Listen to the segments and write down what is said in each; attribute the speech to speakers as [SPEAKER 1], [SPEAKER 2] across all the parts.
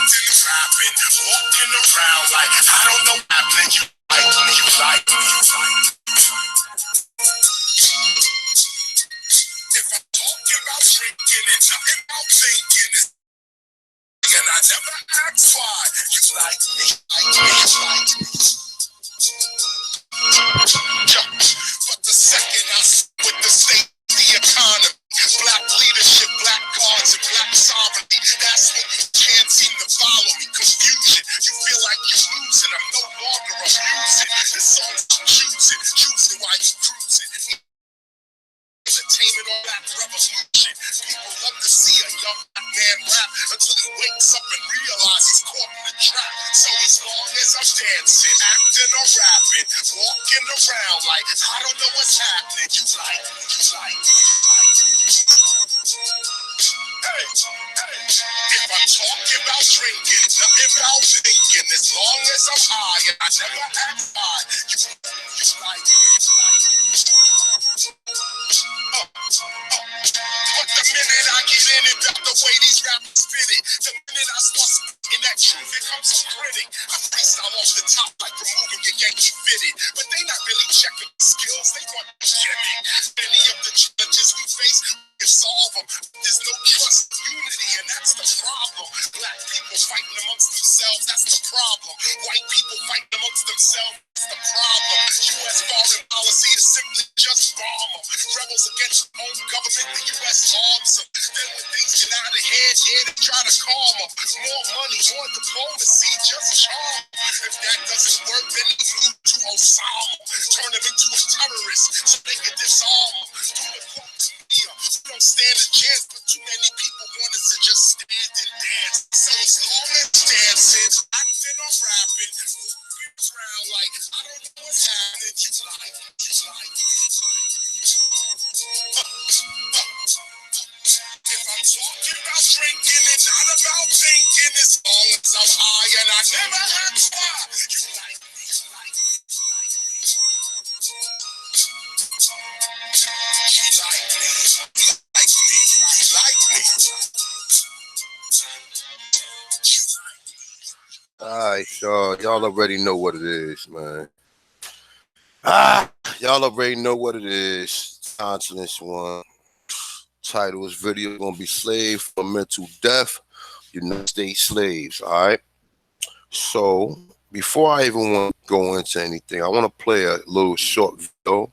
[SPEAKER 1] rapping, walking around like I don't know what happening. You like me, you like me, you like me. If I'm talking about drinking and nothing about thinking, and I never ask why. You like me, like me, you like me. But the second I sit with the state, the economy, black leadership, black cards, and black sovereignty, that's when you can't seem to follow me. Confusion, you feel like you're losing. I'm no longer amusing. The songs I'm choosing while you cruising. Entertainment or rap revolution. People love to see a young black man rap until he wakes up and realizes he's caught in the trap. So as long as I'm dancing, acting or rapping, walking around like I don't know what's happening, you like me, you like me, you like me. Hey, if I'm talking about drinking, nothing about thinking, as long as I'm high and I never act why, you like me, you like me. But the minute I get in it, about the way these rappers spit it, the minute I start spitting that truth, it comes a critic. I freestyle off the top like removing your Yankee fitted, but they not really checking the skills, they want the gimmick. Many of the challenges we face, we can solve them. There's no trust, unity, and that's the problem. Black people fighting amongst themselves, that's the problem. White people fighting amongst themselves, that's the problem. U.S. foreign policy is simply just bomb them. Rebels against their own government, the U.S. arms them. Then when things get out of hand, they try to calm them. More money, more diplomacy, just charm. If that doesn't work, then they move to Osama. Turn them into a terrorist so they can disarm them. Do the corporate media, we don't stand a chance, but too many people want us to just stand and dance. So as long as dancing, acting or rapping, walking around like I don't know what's happening, you like me, you like me, you like me. If I'm talking about drinking and not about thinking, as long as I'm high and I never ask why, you like me, you like me, you like me. You like me, you like me, you like me.
[SPEAKER 2] Alright, so y'all already know what it is, man. Y'all already know what it is. Consonants one. Title is video gonna be slave for mental death, United States slaves. Alright. So before I even want to go into anything, I want to play a little short video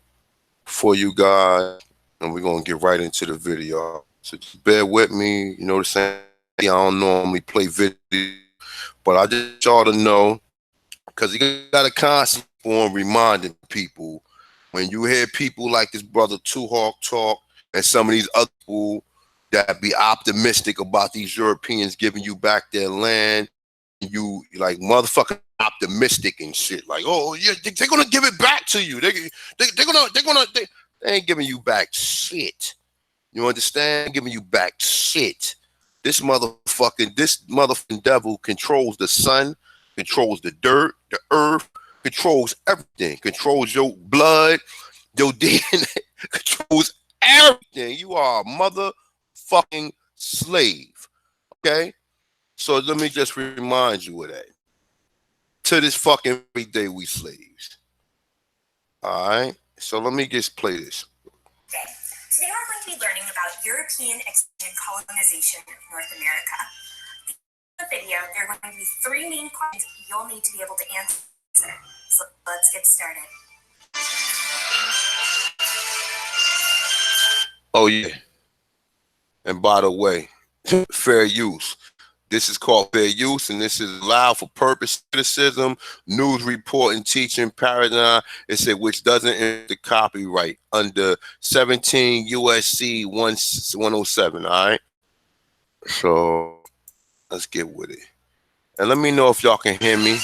[SPEAKER 2] for you guys, and we're gonna get right into the video. So just bear with me. You know the same. I don't normally play video, but I just want y'all to know, because you got to constantly on reminding people when you hear people like this brother Two Hawk talk and some of these other people that be optimistic about these Europeans giving you back their land, you like motherfucking optimistic and shit. Like, oh yeah, they're gonna give it back to you. They ain't giving you back shit. You understand? They're giving you back shit. This motherfucking devil controls the sun, controls the dirt, the earth, controls everything, controls your blood, your DNA, controls everything. You are a motherfucking slave. Okay? So let me just remind you of that. To this fucking everyday we slaves. Alright? So let me just play this.
[SPEAKER 3] Today we're going to be learning about European and colonization of North America. In the video, there are going to be three main questions you'll need to be able to answer. So let's get started.
[SPEAKER 2] Oh yeah. And by the way, fair use. This is called fair use, and this is allowed for purpose, criticism, news reporting, teaching, paradigm. It said which doesn't enter the copyright under 17 USC 107. All right. So let's get with it, and let me know if y'all can hear me.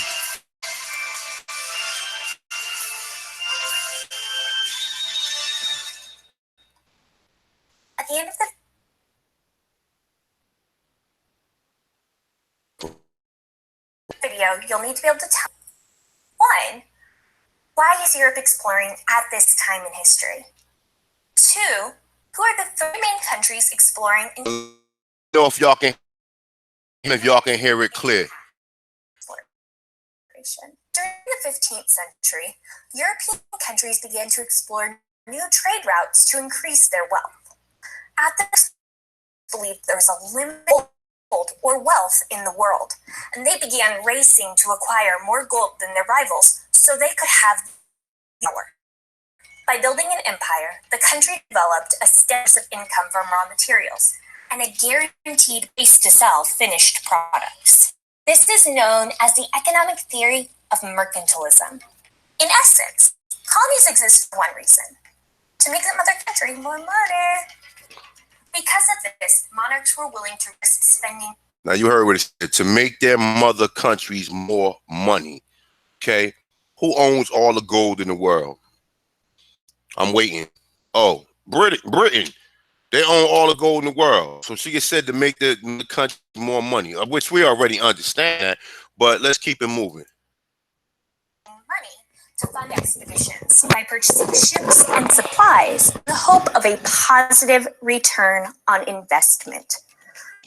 [SPEAKER 3] At the end of the video, you'll need to be able to tell 1. Why is Europe exploring at this time in history? 2. Who are the 3 main countries exploring in
[SPEAKER 2] Know if y'all can If y'all can hear it clear.
[SPEAKER 3] During the 15th century, European countries began to explore new trade routes to increase their wealth. At this believed there was a limit of gold or wealth in the world, and they began racing to acquire more gold than their rivals so they could have power. By building an empire, the country developed a steady source of income from raw materials and a guaranteed base to sell finished products. This is known as the economic theory of mercantilism. In essence, colonies exist for one reason: to make the mother country more money. Because of this, monarchs were willing to risk spending.
[SPEAKER 2] Now you heard what it said, to make their mother countries more money. Okay? Who owns all the gold in the world? I'm waiting. Oh, Britain. They own all the gold in the world. So she gets said to make the country more money, of which we already understand that, but let's keep it moving.
[SPEAKER 3] Money to fund expeditions by purchasing ships and supplies in the hope of a positive return on investment.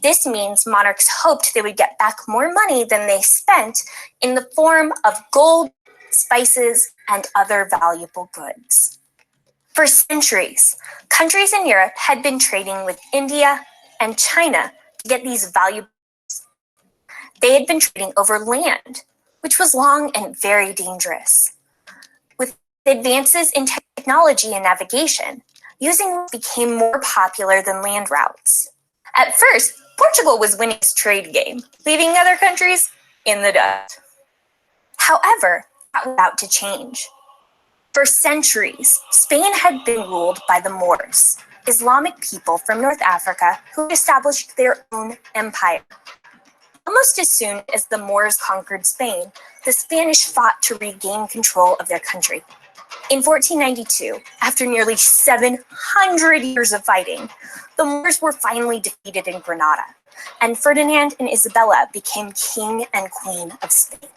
[SPEAKER 3] This means monarchs hoped they would get back more money than they spent in the form of gold, spices, and other valuable goods. For centuries, countries in Europe had been trading with India and China to get these valuables. They had been trading over land, which was long and very dangerous. With advances in technology and navigation, using became more popular than land routes. At first, Portugal was winning its trade game, leaving other countries in the dust. However, that was about to change. For centuries, Spain had been ruled by the Moors, Islamic people from North Africa who established their own empire. Almost as soon as the Moors conquered Spain, the Spanish fought to regain control of their country. In 1492, after nearly 700 years of fighting, the Moors were finally defeated in Granada, and Ferdinand and Isabella became king and queen of Spain.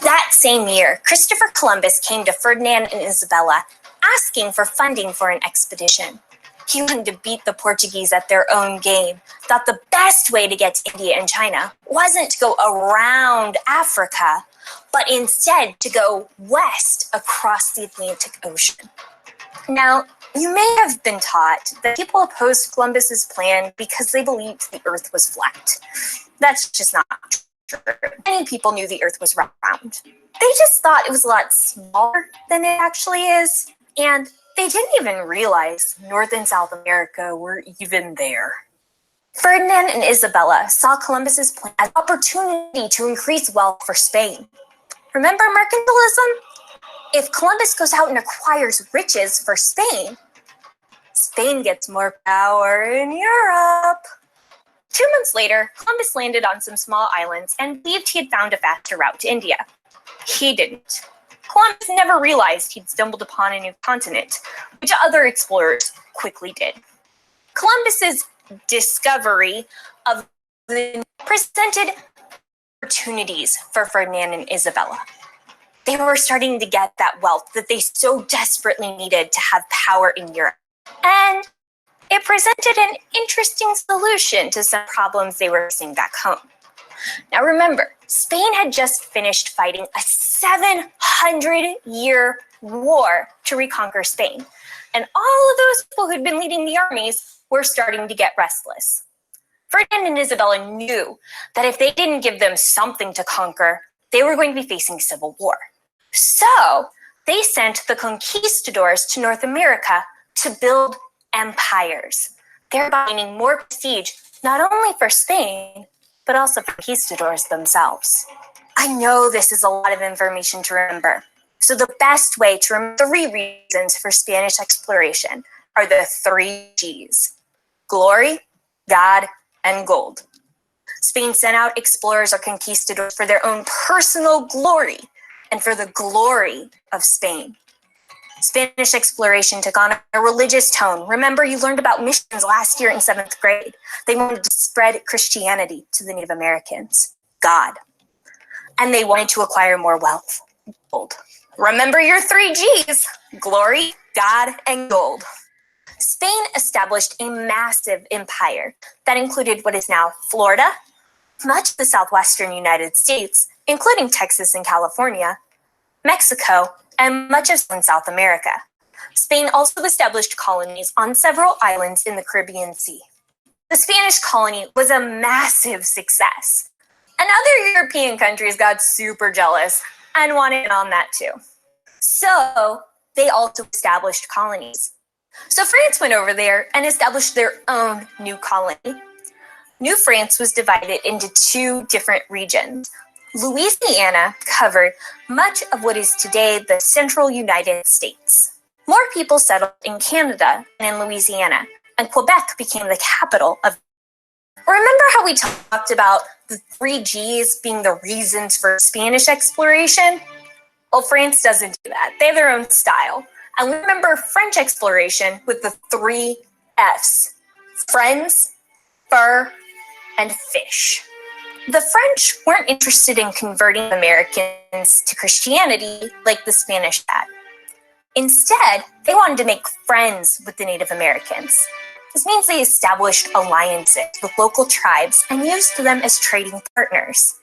[SPEAKER 3] That same year, Christopher Columbus came to Ferdinand and Isabella asking for funding for an expedition. He wanted to beat the Portuguese at their own game, thought the best way to get to India and China wasn't to go around Africa, but instead to go west across the Atlantic Ocean. Now, you may have been taught that people opposed Columbus's plan because they believed the Earth was flat. That's just not true. Many people knew the Earth was round. They just thought it was a lot smaller than it actually is, and they didn't even realize North and South America were even there. Ferdinand and Isabella saw Columbus's plan as an opportunity to increase wealth for Spain. Remember mercantilism? If Columbus goes out and acquires riches for Spain, Spain gets more power in Europe. 2 months later, Columbus landed on some small islands and believed he had found a faster route to India. He didn't. Columbus never realized he'd stumbled upon a new continent, which other explorers quickly did. Columbus's discovery of the presented opportunities for Ferdinand and Isabella. They were starting to get that wealth that they so desperately needed to have power in Europe. And it presented an interesting solution to some problems they were facing back home. Now remember, Spain had just finished fighting a 700-year war to reconquer Spain, and all of those people who'd been leading the armies were starting to get restless. Ferdinand and Isabella knew that if they didn't give them something to conquer, they were going to be facing civil war. So they sent the conquistadors to North America to build empires, thereby gaining more prestige not only for Spain, but also for conquistadors themselves. I know this is a lot of information to remember, so the best way to remember 3 reasons for Spanish exploration are the 3 G's: glory, God, and gold. Spain sent out explorers or conquistadors for their own personal glory and for the glory of Spain. Spanish exploration took on a religious tone. Remember, you learned about missions last year in 7th grade. They wanted to spread Christianity to the Native Americans, God. And they wanted to acquire more wealth, gold. Remember your 3 G's: glory, God, and gold. Spain established a massive empire that included what is now Florida, much of the southwestern United States, including Texas and California, Mexico, and much of South America. Spain also established colonies on several islands in the Caribbean Sea. The Spanish colony was a massive success, and other European countries got super jealous and wanted in on that too. So they also established colonies. So France went over there and established their own new colony. New France was divided into two different regions. Louisiana covered much of what is today the central United States. More people settled in Canada and in Louisiana, and Quebec became the capital of. Remember how we talked about the 3 Gs being the reasons for Spanish exploration? Well, France doesn't do that. They have their own style. And we remember French exploration with the 3 Fs: friends, fur, and fish. The French weren't interested in converting Americans to Christianity like the Spanish had. Instead, they wanted to make friends with the Native Americans. This means they established alliances with local tribes and used them as trading partners.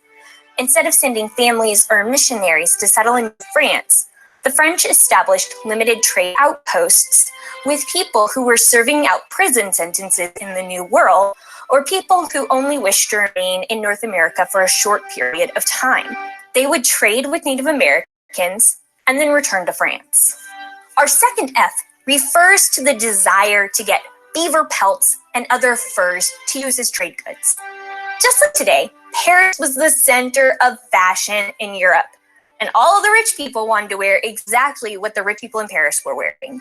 [SPEAKER 3] Instead of sending families or missionaries to settle in France, the French established limited trade outposts with people who were serving out prison sentences in the New World, or people who only wished to remain in North America for a short period of time. They would trade with Native Americans and then return to France. Our second F refers to the desire to get beaver pelts and other furs to use as trade goods. Just like today, Paris was the center of fashion in Europe, and all of the rich people wanted to wear exactly what the rich people in Paris were wearing.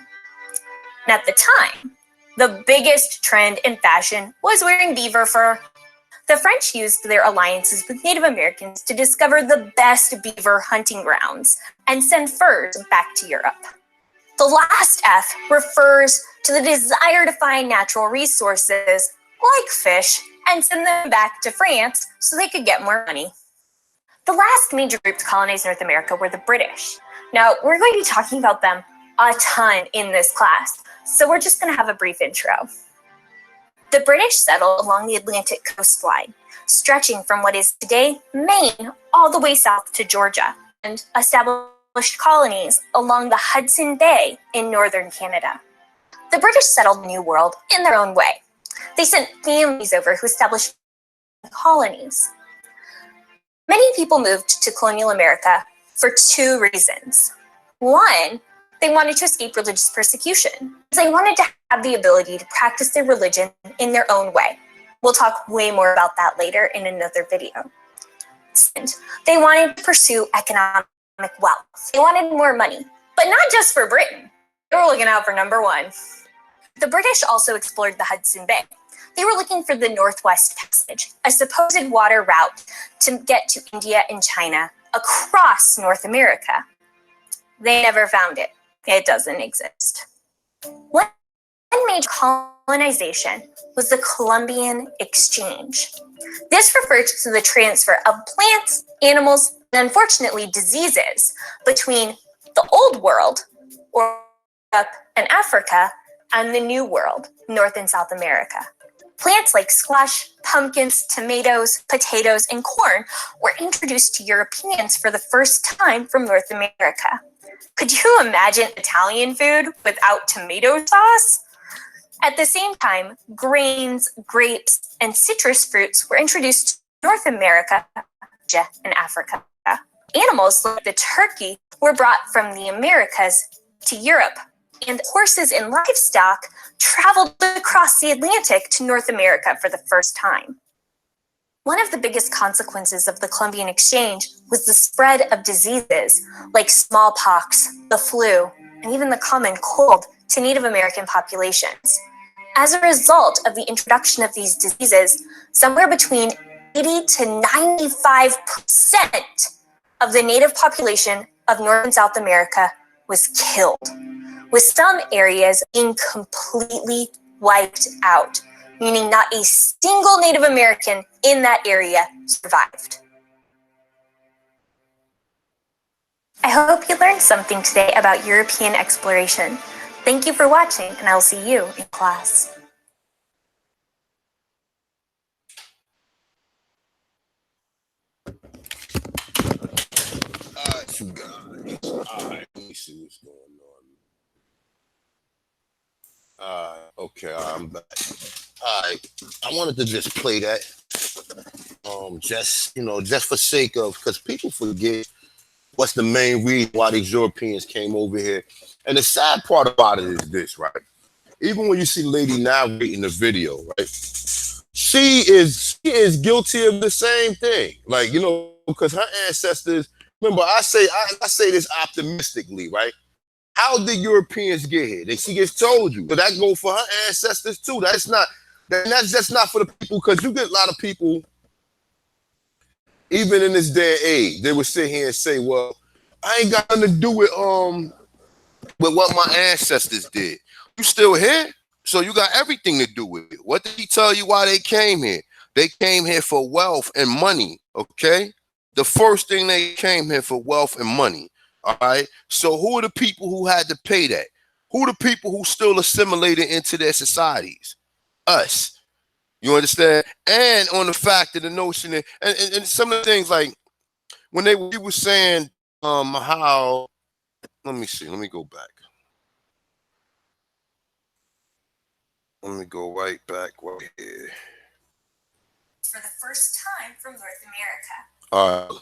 [SPEAKER 3] And at the time, the biggest trend in fashion was wearing beaver fur. The French used their alliances with Native Americans to discover the best beaver hunting grounds and send furs back to Europe. The last F refers to the desire to find natural resources, like fish, and send them back to France so they could get more money. The last major group to colonize North America were the British. Now, we're going to be talking about them a ton in this class, so we're just going to have a brief intro. The British settled along the Atlantic coastline, stretching from what is today Maine all the way south to Georgia, and established colonies along the Hudson Bay in northern Canada. The British settled the New World in their own way. They sent families over who established colonies. Many people moved to colonial America for 2 reasons. One, they wanted to escape religious persecution. They wanted to have the ability to practice their religion in their own way. We'll talk way more about that later in another video. Second, they wanted to pursue economic wealth. They wanted more money, but not just for Britain. They were looking out for number 1. The British also explored the Hudson Bay. They were looking for the Northwest Passage, a supposed water route to get to India and China across North America. They never found it. It doesn't exist. One major colonization was the Columbian Exchange. This refers to the transfer of plants, animals, and unfortunately diseases between the Old World, or Europe and Africa, and the New World, North and South America. Plants like squash, pumpkins, tomatoes, potatoes, and corn were introduced to Europeans for the first time from North America. Could you imagine Italian food without tomato sauce? At the same time, grains, grapes, and citrus fruits were introduced to North America, Asia, and Africa. Animals like the turkey were brought from the Americas to Europe, and horses and livestock traveled across the Atlantic to North America for the first time. One of the biggest consequences of the Columbian Exchange was the spread of diseases like smallpox, the flu, and even the common cold to Native American populations. As a result of the introduction of these diseases, somewhere between 80 to 95% of the native population of North and South America was killed, with some areas being completely wiped out, meaning not a single Native American in that area survived. I hope you learned something today about European exploration. Thank you for watching, and I'll see you in class.
[SPEAKER 2] with you guys. All right, let me see what's going on. Okay, I'm back. All right, I wanted to just play that, just just for sake of, because people forget what's the main reason why these Europeans came over here. And the sad part about it is this, right? Even when you see Lady narrating the video, right? She is guilty of the same thing, like because her ancestors. Remember, I say this optimistically, right? How did Europeans get here? She gets told you, but that go for her ancestors too. That's just not for the people, because you get a lot of people, even in this day and age, they would sit here and say, "Well, I ain't got nothing to do with what my ancestors did." You still here, so you got everything to do with it. What did he tell you why they came here? They came here for wealth and money. Okay, the first thing they came here for, wealth and money. All right. So who are the people who had to pay that? Who are the people who still assimilated into their societies? Us. You understand? And on the fact of the notion that, and some of the things, like when we were saying how, let me see, let me go back. Let me go right back right here.
[SPEAKER 3] For the first time from North America.
[SPEAKER 2] All right.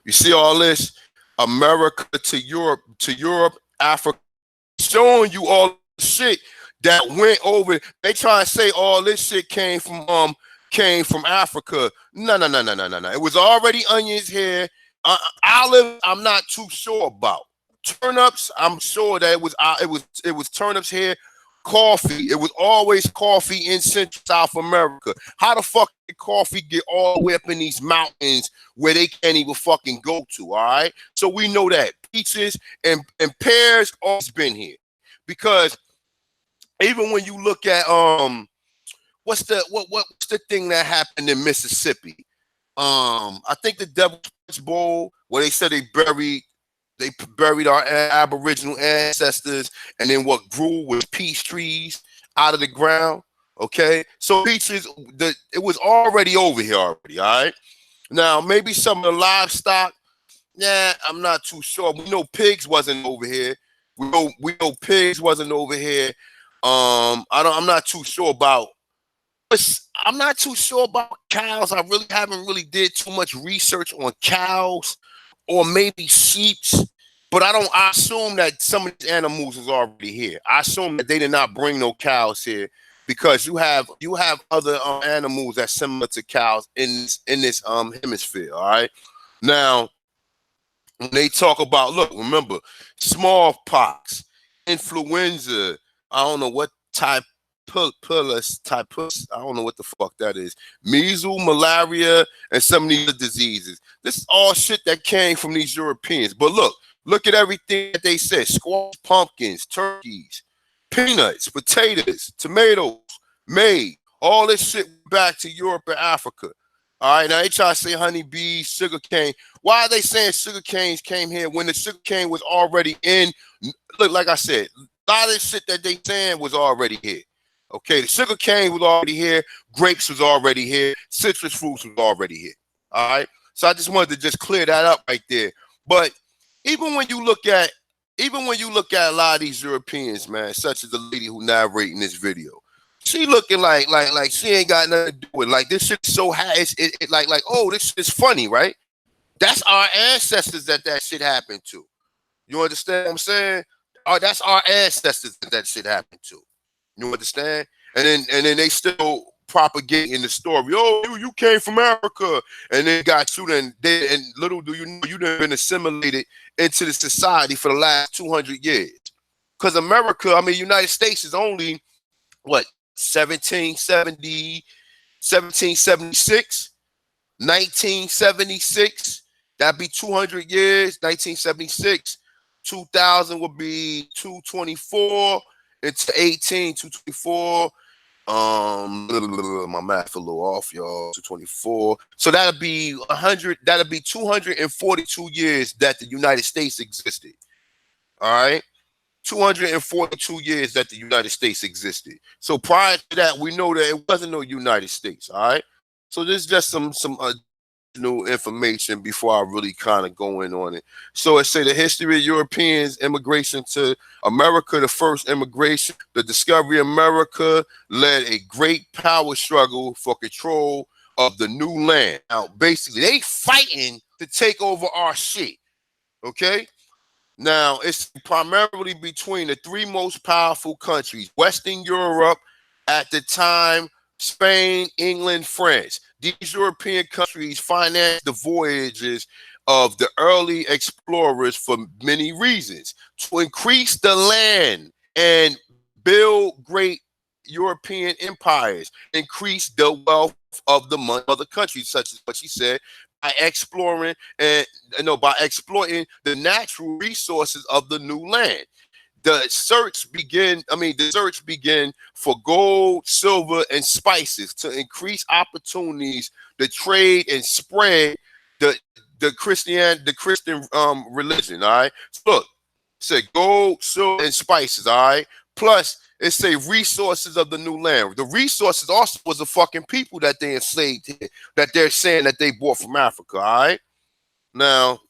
[SPEAKER 2] You see all this? America to Europe, Africa, showing you all the shit that went over. They try to say all this shit came from Africa. No. It was already onions here. Olive, I'm not too sure about. Turnips, I'm sure that it was turnips here. Coffee, it was always coffee in Central South America. How the fuck did coffee get all the way up in these mountains where they can't even fucking go to? All right, so we know that peaches and pears always been here, because even when you look at what's the thing that happened in Mississippi? I think the Devil's Bowl, where they said they buried our Aboriginal ancestors, and then what grew was peach trees out of the ground. Okay, so peaches, it was already over here already. All right, now maybe some of the livestock, I'm not too sure. We know pigs wasn't over here. We know pigs wasn't over here. I'm not too sure about. I'm not too sure about cows. I really haven't did too much research on cows, or maybe sheep, but I assume that some of these animals was already here. I assume that they did not bring no cows here, because you have other animals that's similar to cows in this hemisphere. All right, now when they talk about, look, remember, smallpox, influenza, I don't know what type. Typhus, I don't know what the fuck that is. Measles, malaria, and some of these diseases. This is all shit that came from these Europeans. But look at everything that they said: squash, pumpkins, turkeys, peanuts, potatoes, tomatoes, maize. All this shit back to Europe and Africa. All right, now they try to say honeybees, sugar cane. Why are they saying sugar canes came here when the sugar cane was already in? Look, like I said, a lot of this shit that they saying was already here. Okay, the sugar cane was already here, grapes was already here, citrus fruits was already here. All right, so I just wanted to just clear that up right there. But even when you look at a lot of these Europeans, man, such as the lady who narrating this video, she looking like she ain't got nothing to do with it. Like, this shit so high, like oh, this shit is funny, right? That's our ancestors that shit happened to. You understand what I'm saying? That's our ancestors that shit happened to. You understand? And then they still propagating the story. Oh, you came from Africa, and then got you. And little do you know, you done been assimilated into the society for the last 200 years. Because America, United States is only what, 1776, 1976. That'd be 200 years. 1976, 2000 would be 224. It's 224. My math a little off, y'all. 224. So that'll be 100. That'll be 242 years that the United States existed. All right, 242 years that the United States existed. So prior to that, we know that it wasn't no United States. All right. So this is just some additional information before I really kind of go in on it. So it say the history of Europeans immigration to America, the first immigration, the discovery of America led a great power struggle for control of the new land. Now, basically, they fighting to take over our shit. Okay. Now, it's primarily between the three most powerful countries: Western Europe at the time, Spain, England, France. These European countries financed the voyages of the early explorers for many reasons: to increase the land and build great European empires, increase the wealth of the mother countries, such as what she said, by exploring and by exploiting the natural resources of the new land. The search began for gold, silver, and spices to increase opportunities to trade and spread the Christian religion. All right. So look, it said gold, silver, and spices. All right. Plus, it say resources of the new land. The resources also was the fucking people that they enslaved here, that they're saying that they bought from Africa. All right. Now,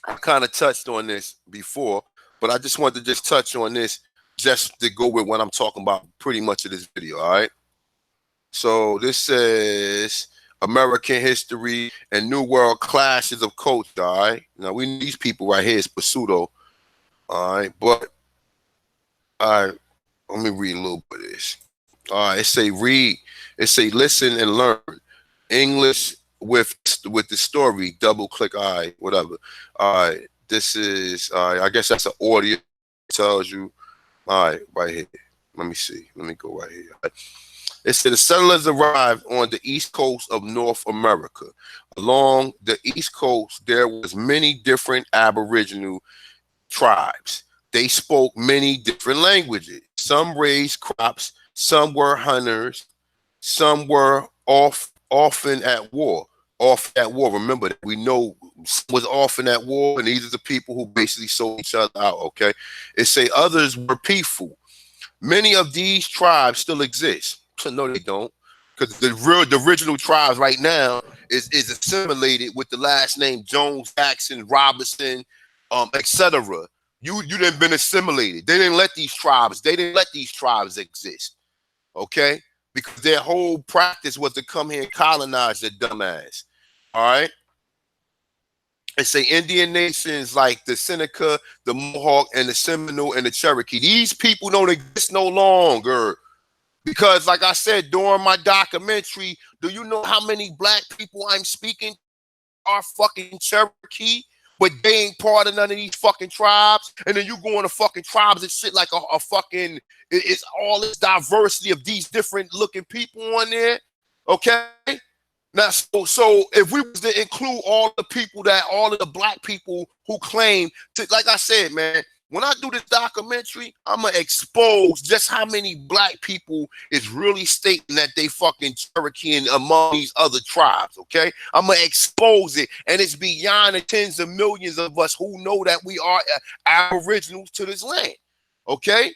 [SPEAKER 2] I kind of touched on this before, but I just wanted to just touch on this just to go with what I'm talking about pretty much of this video. All right. So this says American history and New World clashes of culture. All right. Now we need these people right here is pseudo. All right. But all right, let me read a little bit of this. All right. It say read. It say listen and learn English with the story. Double click. All right. Whatever. All right. This is. All right. I guess that's an audio. It tells you. All right. Right here. Let me see. Let me go right here. All right. It said the settlers arrived on the east coast of North America. Along the east coast, there was many different Aboriginal tribes. They spoke many different languages. Some raised crops, some were hunters, some were often at war. Off at war. Remember that we know was often at war, and these are the people who basically sold each other out. Okay. It say others were peaceful. Many of these tribes still exist. No, they don't, because the original tribes right now is assimilated with the last name Jones, Jackson, Robinson, etc. You didn't been assimilated. They didn't let these tribes. They didn't let these tribes exist. Okay, because their whole practice was to come here and colonize their dumbass. All right. And say Indian nations like the Seneca, the Mohawk, and the Seminole and the Cherokee. These people don't exist no longer. Because, like I said during my documentary, do you know how many black people I'm speaking are fucking Cherokee, but they ain't part of none of these fucking tribes? And then you go on to fucking tribes and shit like a fucking, it's all this diversity of these different looking people on there. Okay? Now, so if we was to include all of the black people who claim to, like I said, man, when I do this documentary, I'm going to expose just how many black people is really stating that they fucking Cherokee and among these other tribes, okay? I'm going to expose it, and it's beyond the tens of millions of us who know that we are aboriginals to this land, okay?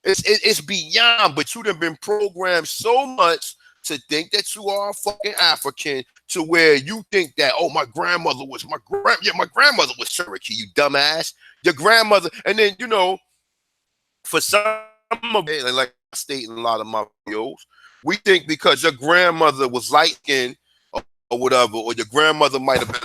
[SPEAKER 2] It's beyond, but you done been programmed so much to think that you are a fucking African to where you think that, oh, my grandmother was Cherokee, you dumbass. Your grandmother, and then, you know, for some of it, and like I state in a lot of my videos, we think because your grandmother was light-skinned or whatever, or your grandmother might have been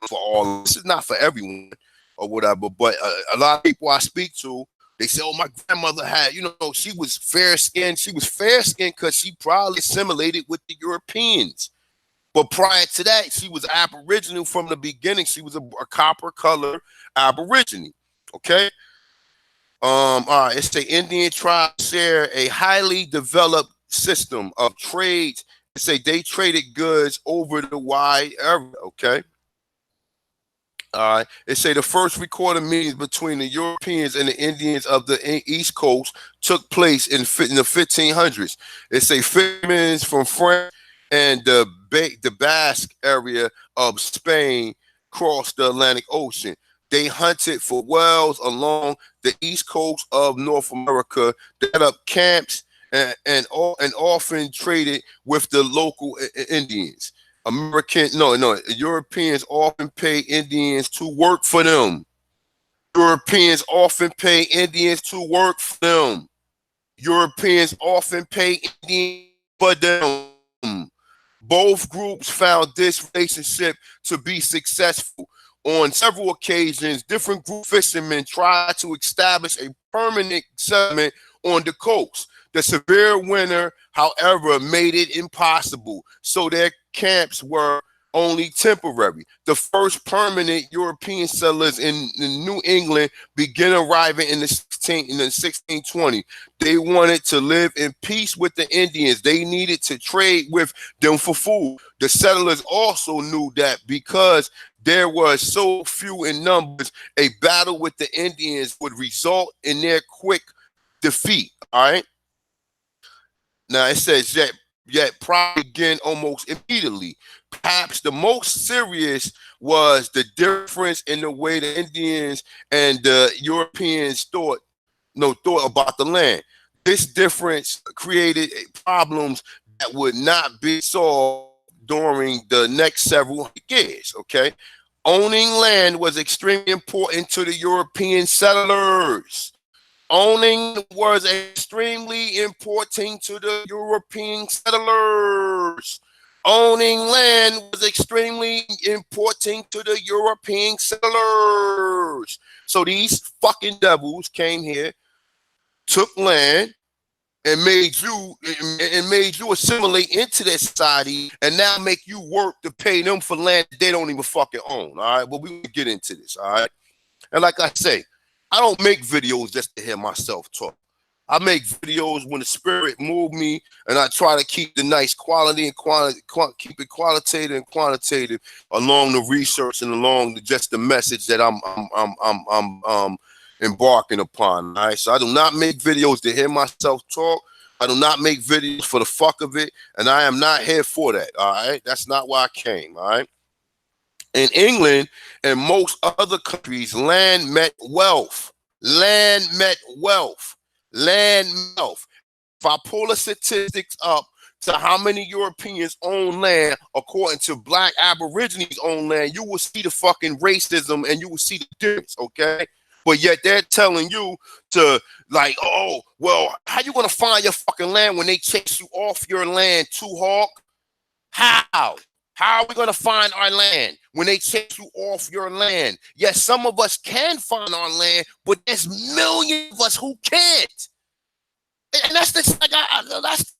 [SPEAKER 2] for all. This is not for everyone or whatever, but a lot of people I speak to, they say, oh, my grandmother had, you know, she was fair-skinned. She was fair-skinned because she probably assimilated with the Europeans. But prior to that, she was Aboriginal from the beginning. She was a copper color Aborigine. Okay. All right. It's the Indian tribes share a highly developed system of trades. It say they traded goods over the wide area. Okay. All right. It say the first recorded meetings between the Europeans and the Indians of the East Coast took place in the 1500s. It say fishermen from France and the Basque area of Spain crossed the Atlantic Ocean. They hunted for whales along the east coast of North America, set up camps, and often traded with the local Indians. Europeans often pay Indians to work for them. Europeans often pay Indians to work for them. Europeans often pay Indians for them. Both groups found this relationship to be successful. On several occasions, different group fishermen tried to establish a permanent settlement on the coast. The severe winter, however, made it impossible, so their camps were only temporary. The first permanent European settlers in New England began arriving in the 1620. They wanted to live in peace with the Indians. They needed to trade with them for food. The settlers also knew that because there were so few in numbers, a battle with the Indians would result in their quick defeat. All right. Now it says yet probably again almost immediately. Perhaps the most serious was the difference in the way the Indians and the Europeans thought about the land. This difference created problems that would not be solved during the next several years. Okay, owning land was extremely important to the European settlers. Owning was extremely important to the European settlers. Owning land was extremely important to the European settlers. So these fucking devils came here, took land, and made you assimilate into their society, and now make you work to pay them for land they don't even fucking own. All right, well, we will get into this. All right, and like I say, I don't make videos just to hear myself talk. I make videos when the spirit moves me, and I try to keep the nice quality and keep it qualitative and quantitative along the research and along just the message that I'm embarking upon. All right, so I do not make videos to hear myself talk. I do not make videos for the fuck of it, and I am not here for that. All right, that's not why I came. All right. In England and most other countries, land met wealth. Land met wealth. Land wealth. If I pull the statistics up to how many Europeans own land, according to Black Aborigines own land, you will see the fucking racism and you will see the difference, okay? But yet they're telling you to, like, oh, well, how you gonna find your fucking land when they chase you off your land, Hawk? How? How are we going to find our land when they chase you off your land? Yes, some of us can find our land, but there's millions of us who can't. And that's the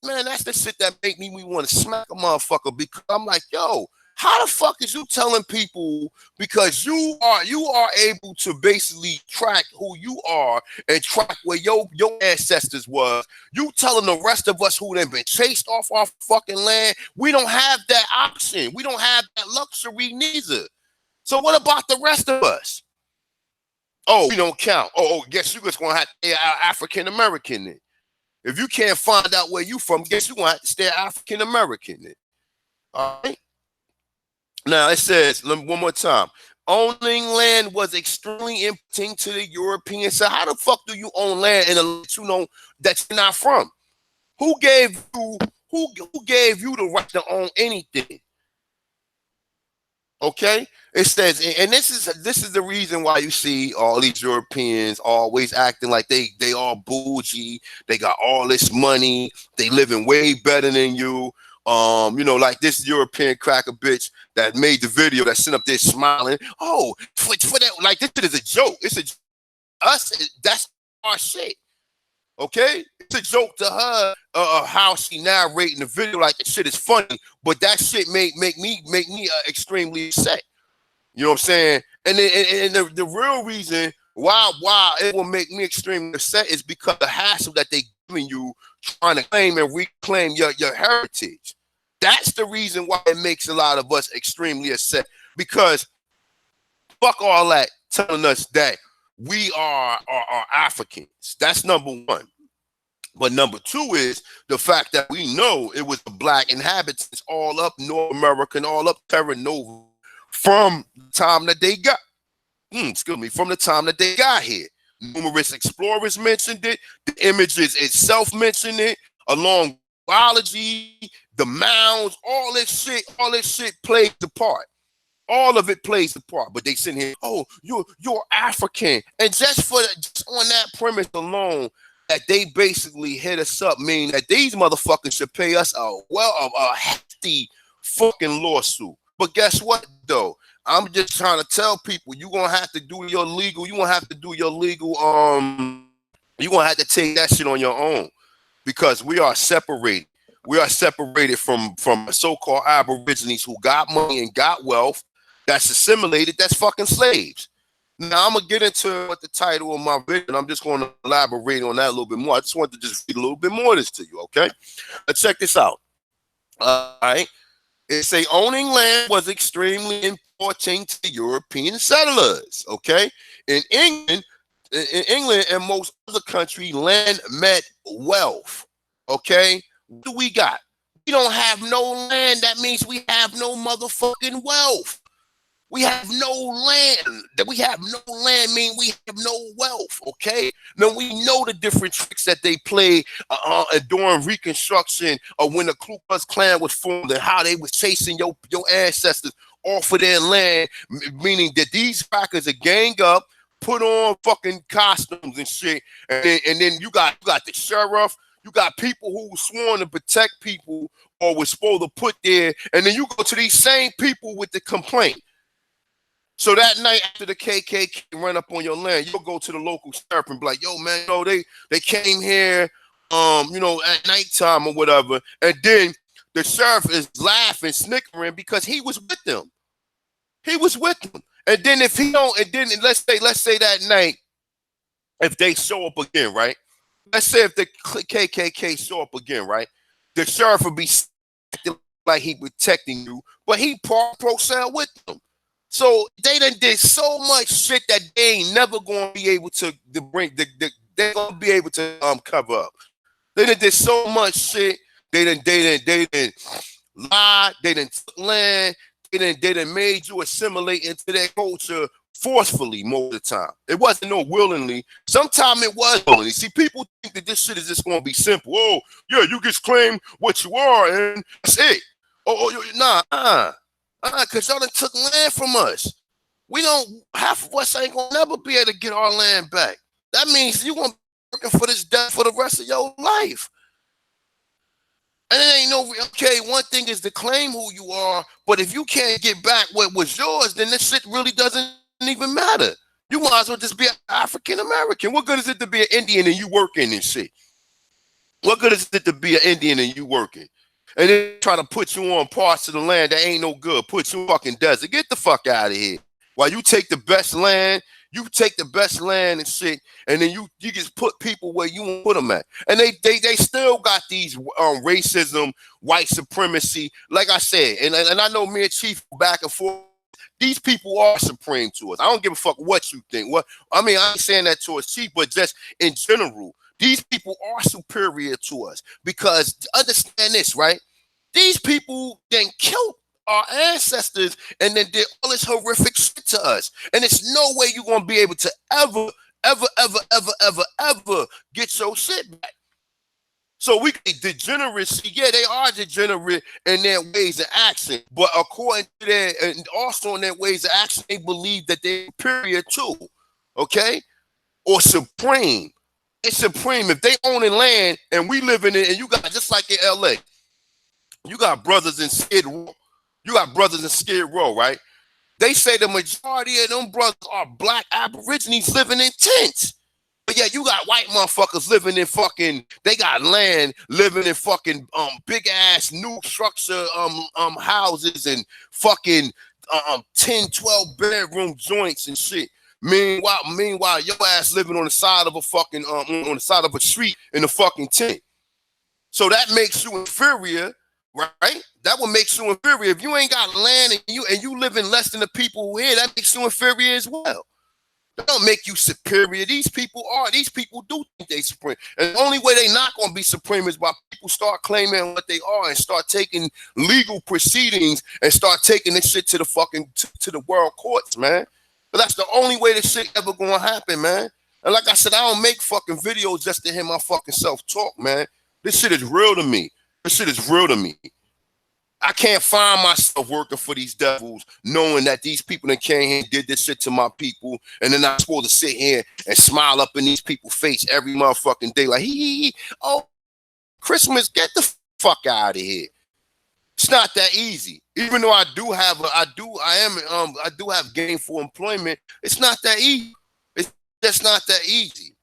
[SPEAKER 2] that's the shit that make me want to smack a motherfucker, because I'm like, yo, how the fuck is you telling people, because you are able to basically track who you are and track where your ancestors was. You telling the rest of us who done been chased off our fucking land, we don't have that option. We don't have that luxury neither. So what about the rest of us? Oh, we don't count. Oh, guess you just gonna have to stay African American then. If you can't find out where you from, guess you gonna have to stay African American then. All right. Now it says, one more time, owning land was extremely important to the Europeans. So how the fuck do you own land in a land you know that you're not from? Who gave you the right to own anything? Okay, it says, and this is the reason why you see all these Europeans always acting like they all bougie, they got all this money, they living way better than you. Like this European cracker bitch that made the video that sent up there smiling. Oh, for that, like this shit is a joke. It's that's our shit. Okay, it's a joke to her how she narrating the video like the shit is funny, but that shit make me extremely upset. You know what I'm saying? And the real reason why it will make me extremely upset is because the hassle that they giving you trying to claim and reclaim your heritage. That's the reason why it makes a lot of us extremely upset, because fuck all that telling us that we are Africans. That's number one. But number two is the fact that we know it was the black inhabitants all up North America and all up Terra Nova from the time that they got, from the time that they got here. Numerous explorers mentioned it. The images itself mentioned it, along with biology, the mounds, all this shit plays the part. All of it plays the part. But they sit here, oh, you're African. And just on that premise alone, that they basically hit us up, meaning that these motherfuckers should pay us a hefty fucking lawsuit. But guess what though? I'm just trying to tell people, you're gonna have to do your legal, you're gonna have to take that shit on your own, because we are separated. We are separated from so-called Aborigines who got money and got wealth, that's assimilated, that's fucking slaves. Now I'm gonna get into what the title of my video, and I'm just gonna elaborate on that a little bit more. I just want to just read a little bit more of this to you, okay? Let's check this out. All right. It say owning land was extremely important to European settlers. Okay, in England and most other countries, land meant wealth. Okay, what do we got? We don't have no land. That means we have no motherfucking wealth. We have no land. That we have no land mean we have no wealth. Okay. Now we know the different tricks that they play during Reconstruction, or when the Ku Klux Klan was formed, and how they was chasing your ancestors off of their land. Meaning that these crackers are gang up, put on fucking costumes and shit, and then you got the sheriff. You got people who sworn to protect people or was supposed to put there, and then you go to these same people with the complaint. So that night after the KKK run up on your land, you'll go to the local sheriff and be like, yo, man, they came here, at nighttime or whatever. And then the sheriff is laughing, snickering, because he was with them. He was with them. And then if he don't, and then let's say that night, if they show up again, right? Let's say if the KKK show up again, right? The sheriff would be acting like he protecting you, but he pro sale with them. So they done did so much shit that they ain't never gonna be able to bring they're gonna be able to cover up. They done did so much shit. They done lied, they done took land, they done made you assimilate into their culture forcefully most of the time. It wasn't no willingly. Sometimes it was willingly. See, people think that this shit is just gonna be simple. Oh, yeah, you just claim what you are and that's it. Because y'all done took land from us. We don't, half of us ain't gonna never be able to get our land back. That means you gonna be working for this debt for the rest of your life. And it ain't no, okay, one thing is to claim who you are, but if you can't get back what was yours, then this shit really doesn't even matter. You might as well just be an African American. What good is it to be an Indian and you working and shit? What good is it to be an Indian and you working? And then try to put you on parts of the land that ain't no good. Put you in fucking desert. Get the fuck out of here. While you take the best land, and shit, and then you just put people where you want to put them at. And they still got these racism, white supremacy. Like I said, and I know me and Chief back and forth. These people are supreme to us. I don't give a fuck what you think. I ain't saying that to us, Chief, but just in general. These people are superior to us, because understand this, right? These people then killed our ancestors and then did all this horrific shit to us. And there's no way you're going to be able to ever get your shit back. So degeneracy, yeah, they are degenerate in their ways of action. But according to their, and also in their ways of action, they believe that they're superior too, okay? Or supreme. It's supreme. If they own land and we live in it, and you got, just like in LA, you got brothers in Skid Row. You got brothers in Skid Row, right? They say the majority of them brothers are black Aborigines living in tents. But yeah, you got white motherfuckers living in fucking, they got land living in fucking big ass new structure houses and fucking 10, 12 bedroom joints and shit. Meanwhile, your ass living on the side of a fucking on the side of a street in a fucking tent. So that makes you inferior, right? That would make you inferior. If you ain't got land and you live in less than the people who here, that makes you inferior as well. That don't make you superior. These people do think they supreme. And the only way they not gonna be supreme is by people start claiming what they are and start taking legal proceedings and start taking this shit to the fucking to the world courts, man. But that's the only way this shit ever gonna happen, man. And like I said, I don't make fucking videos just to hear my fucking self talk, man. This shit is real to me. This shit is real to me. I can't find myself working for these devils, knowing that these people that came here and did this shit to my people, and then I'm supposed to sit here and smile up in these people's face every motherfucking day, like hee. Oh, Christmas, get the fuck out of here. It's not that easy. Even though I do have gainful employment, it's not that easy. It's just not that easy.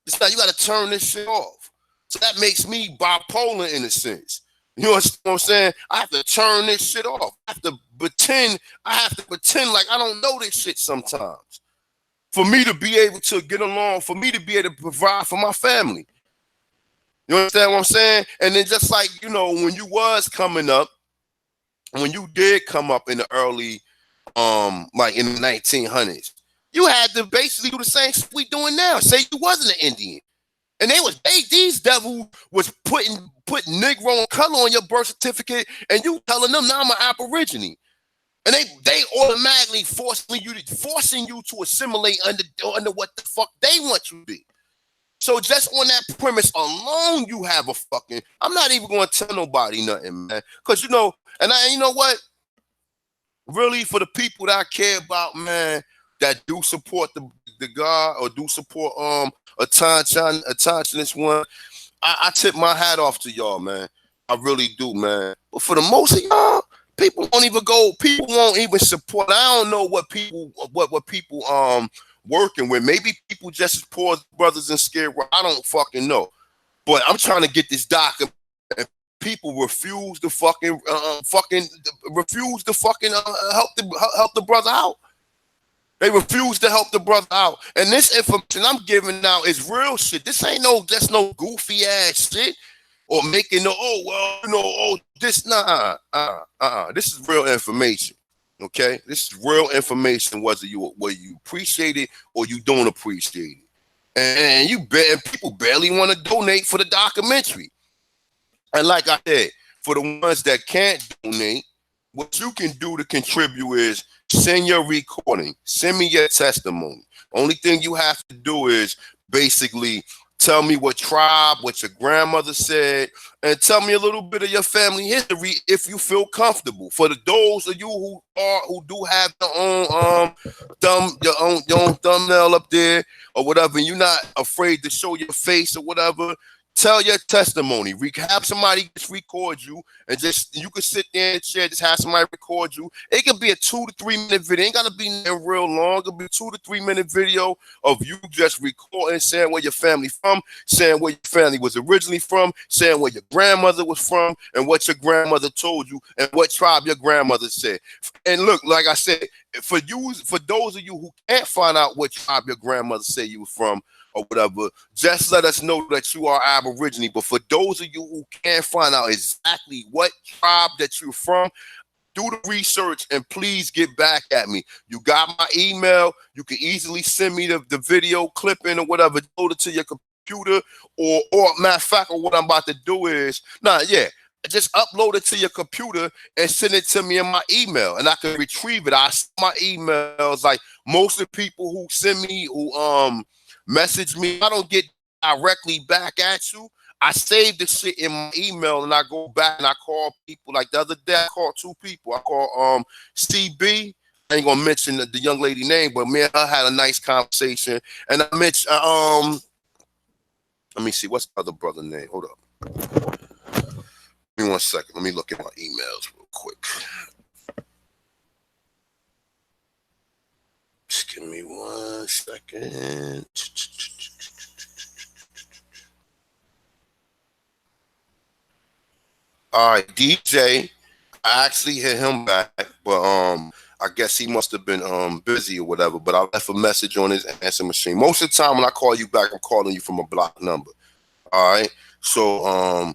[SPEAKER 2] It's not. You got to turn this shit off. So that makes me bipolar in a sense. You know what I'm saying? I have to turn this shit off. I have to pretend like I don't know this shit sometimes. For me to be able to get along, for me to be able to provide for my family. You understand what I'm saying? And then just like, you know, when you was coming up, when you did come up in the early, like in the 1900s, you had to basically do the same shit we doing now. Say you wasn't an Indian. And these devils was putting Negro and color on your birth certificate, and you telling them now I'm an Aborigine. And they automatically forcing you to assimilate under what the fuck they want you to be. So just on that premise alone, you have a fucking. I'm not even going to tell nobody nothing, man. Because you know what? Really, for the people that I care about, man, that do support the God or do support a this one, I tip my hat off to y'all, man. I really do, man. But for the most of y'all, people won't even support. I don't know what people working with. Maybe people just as poor as brothers and scared. I don't fucking know. But I'm trying to get this document, and people refuse to help the brother out. They refuse to help the brother out. And this information I'm giving now is real shit. This ain't no goofy ass shit or making this is real information. Okay? This is real information, whether you appreciate it or you don't appreciate it. And people barely want to donate for the documentary. And like I said, for the ones that can't donate, what you can do to contribute is send your recording. Send me your testimony. Only thing you have to do is basically tell me what tribe, what your grandmother said, and tell me a little bit of your family history if you feel comfortable. For those of you who do have your own thumbnail up there or whatever, and you're not afraid to show your face or whatever, tell your testimony. Have somebody just record you, and you can sit there in the chair, just have somebody record you. It can be a 2 to 3 minute video. It ain't gotta be real long. It can be a 2 to 3 minute video of you just recording, saying where your family from, saying where your family was originally from, saying where your grandmother was from, and what your grandmother told you, and what tribe your grandmother said. And look, like I said, for those of you who can't find out what tribe your grandmother said you were from, or whatever, just let us know that you are Aborigine. But for those of you who can't find out exactly what tribe that you're from, do the research and please get back at me. You got my email. You can easily send me the video clipping or whatever, load it to your computer, or matter of fact, or what I'm about to do is, just upload it to your computer and send it to me in my email, and I can retrieve it. I send my emails, like most of the people who send me, who message me, I don't get directly back at you. I save the shit in my email and I go back and I call people. Like the other day, I called 2 people. I called CB. I ain't gonna mention the young lady name, but me and her had a nice conversation. And I mentioned let me see, what's the other brother name? Hold up. Give me 1 second. Let me look at my emails real quick. Just give me 1 second. All right, DJ. I actually hit him back, but I guess he must have been busy or whatever. But I left a message on his answer machine. Most of the time when I call you back, I'm calling you from a blocked number. All right. So I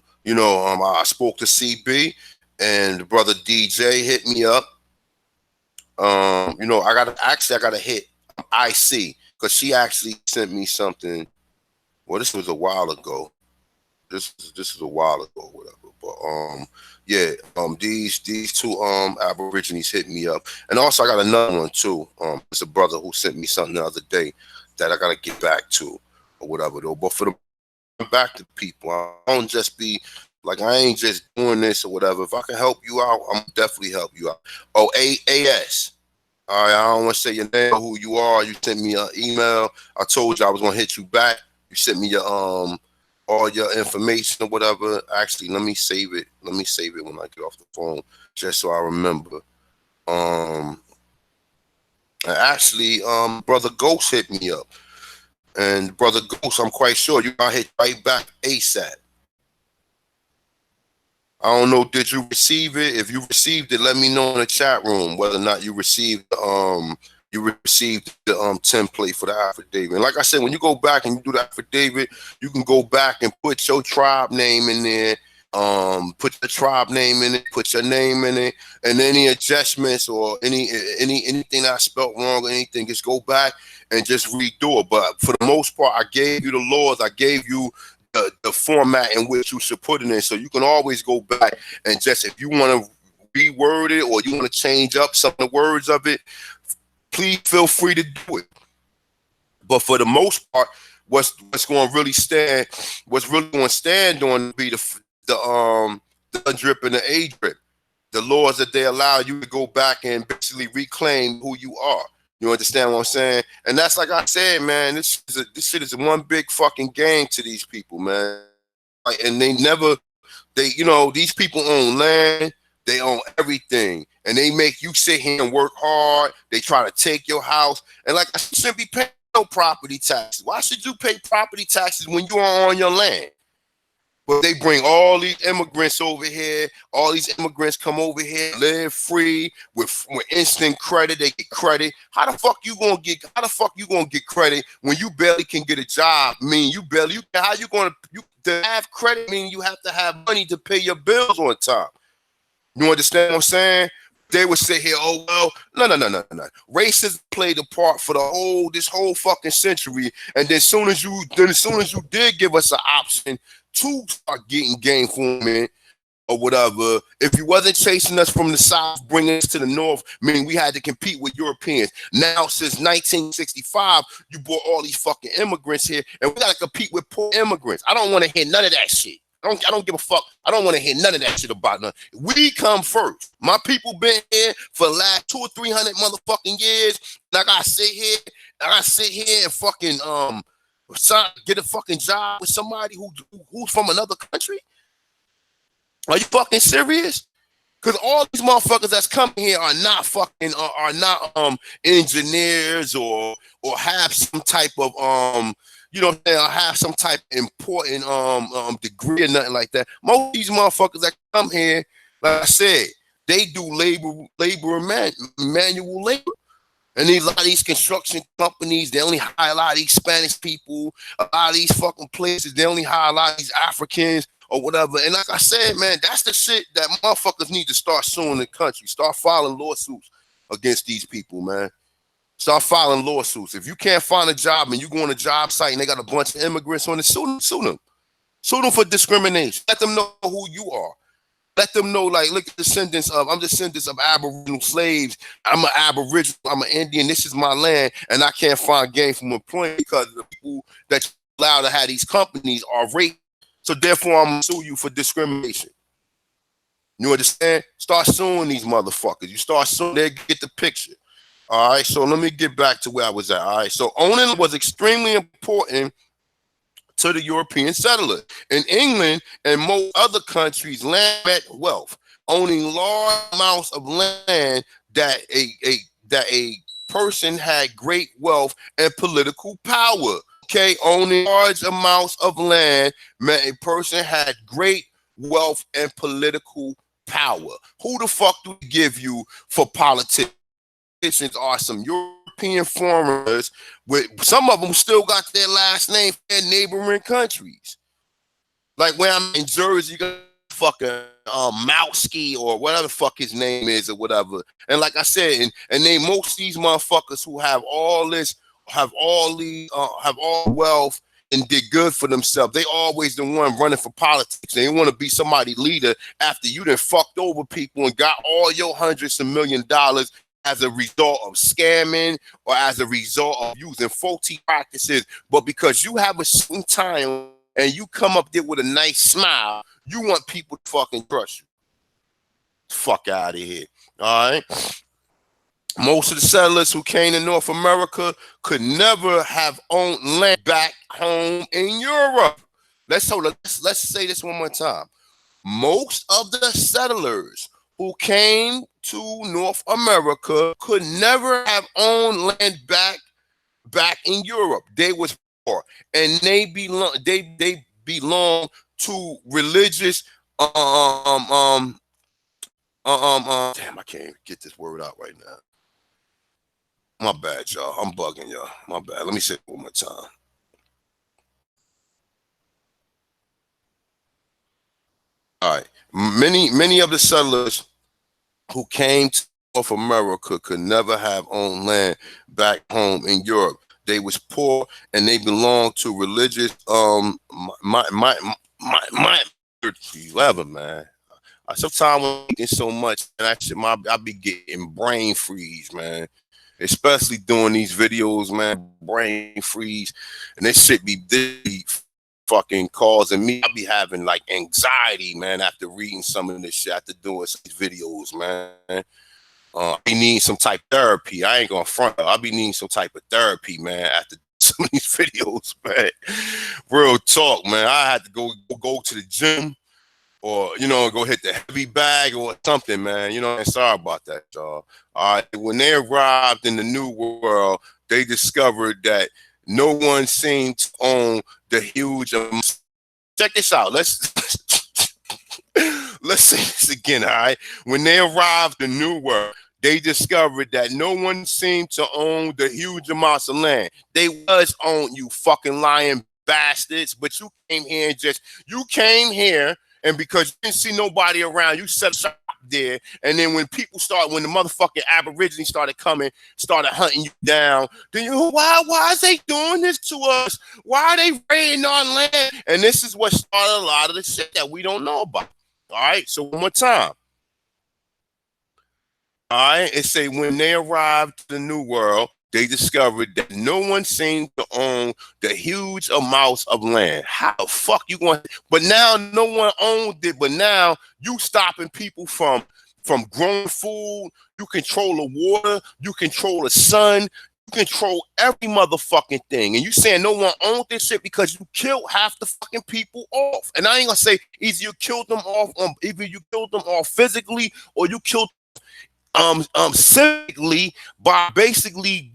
[SPEAKER 2] spoke to CB, and the brother DJ hit me up. I gotta hit IC, because she actually sent me something. Well, this was a while ago. This is a while ago, whatever. But these 2 Aborigines hit me up, and also I got another one too. It's a brother who sent me something the other day that I gotta get back to or whatever though. But for the back to people, I don't just be Like, I ain't just doing this or whatever. If I can help you out, I'm definitely help you out. Oh, AS. All right, I don't want to say your name or who you are. You sent me an email. I told you I was gonna hit you back. You sent me your all your information or whatever. Actually, let me save it. Let me save it when I get off the phone, just so I remember. Actually, Brother Ghost hit me up, and Brother Ghost, I'm quite sure you got hit right back ASAP. I don't know, did you receive it? If you received it, let me know in the chat room whether or not you received the template for the affidavit. And like I said, when you go back and you do the affidavit, you can go back and put your tribe name in there. Put the tribe name in it, put your name in it, and any adjustments or anything that I spelled wrong or anything, just go back and just redo it. But for the most part, I gave you the laws, I gave you the format in which you should put it in. So you can always go back and just, if you want to reword it or you want to change up some of the words of it, please feel free to do it. But for the most part, what's going to really stand, what's really going to stand on be the drip and the A drip, the laws that they allow you to go back and basically reclaim who you are. You understand what I'm saying? And that's, like I said, man, this shit is one big fucking game to these people, man. Like, and these people own land, they own everything, and they make you sit here and work hard. They try to take your house, and like, I shouldn't be paying no property taxes. Why should you pay property taxes when you are on your land? But they bring all these immigrants over here. All these immigrants come over here, live free with instant credit. They get credit. How the fuck you gonna get credit when you barely can get a job? I mean, to have credit? Mean you have to have money to pay your bills on time. You understand what I'm saying? They would sit here, oh well, no. Racism played a part for this whole fucking century. And then as soon as you did give us an option to start getting gainful men or whatever, if you wasn't chasing us from the south, bringing us to the north, meaning we had to compete with Europeans. Now, since 1965, you brought all these fucking immigrants here, and we gotta compete with poor immigrants. I don't want to hear none of that shit. I don't give a fuck. I don't want to hear none of that shit about nothing. We come first. My people been here for the last 200 or 300 motherfucking years. And I gotta sit here and fucking get a fucking job with somebody who's from another country? Are you fucking serious? Because all these motherfuckers that's coming here are not fucking engineers or have some type of have some type of important degree or nothing like that. Most of these motherfuckers that come here, like I said, they do labor and manual labor. And a lot of these construction companies, they only hire a lot of these Spanish people. A lot of these fucking places, they only hire a lot of these Africans or whatever. And like I said, man, that's the shit that motherfuckers need to start suing the country. Start filing lawsuits against these people, man. Start filing lawsuits. If you can't find a job and you go on a job site and they got a bunch of immigrants on it, sue them. Sue them for discrimination. Let them know who you are. Let them know, like, look at I'm descendants of Aboriginal slaves. I'm an Aboriginal, I'm an Indian, this is my land, and I can't find gainful employment because the people that you allow to have these companies are raped. So therefore, I'm gonna sue you for discrimination. You understand? Start suing these motherfuckers. You start suing, they get the picture. All right, so let me get back to where I was at. All right, so owning was extremely important to the European settler. In England and most other countries, land meant wealth. Owning large amounts of land that a person had great wealth and political power. Okay, owning large amounts of land meant a person had great wealth and political power. Who the fuck do we give you for politics? Are some European foreigners, with some of them still got their last name from their neighboring countries. Like when I'm in Jersey, you got fucking Mowski or whatever the fuck his name is or whatever. And like I said, and they most of these motherfuckers who have all wealth and did good for themselves. They always the one running for politics. They want to be somebody leader after you done fucked over people and got all your hundreds of $1 million as a result of scamming or as a result of using faulty practices. But because you have a certain time and you come up there with a nice smile, You want people to fucking trust you. Fuck out of here. All right. Most of the settlers who came to North America could never have owned land back home in Europe. Let's say this one more time. Most of the settlers who came to North America could never have owned land back in Europe. They was poor, and they belong to religious damn, I can't get this word out right now. My bad, y'all. I'm bugging y'all. My bad. Let me say it one more time. All right. Many of the settlers who came to North America could never have owned land back home in Europe. They was poor, and they belonged to religious whatever, man. Sometimes I'm eating so much, and I be getting brain freeze, man. Especially doing these videos, man, brain freeze, and this shit be fucking causing me. I be having like anxiety, man, after reading some of this shit, after doing some videos, man. I be needing some type of therapy. I ain't gonna front. I be needing some type of therapy, man, after some of these videos, man. Real talk, man. I had to go to the gym, or, you know, go hit the heavy bag or something, man. You know, and sorry about that, y'all. All right. When they arrived in the New World, they discovered that no one seemed to own the huge amount. Check this out. Let's say this again, all right? When they arrived in the New World, they discovered that no one seemed to own the huge amounts of land. They was owned, you fucking lying bastards, but you came here, and because you didn't see nobody around, you set shop there. And then when the motherfucking Aborigines started hunting you down, then why is they doing this to us? Why are they raiding our land? And this is what started a lot of the shit that we don't know about. All right, so one more time. All right, it say when they arrived to the New World, they discovered that no one seemed to own the huge amounts of land. How the fuck you going? But now no one owned it. But now you stopping people from growing food. You control the water. You control the sun. You control every motherfucking thing. And you saying no one owned this shit because you killed half the fucking people off. And I ain't gonna say either you killed them off physically, or you killed civically by basically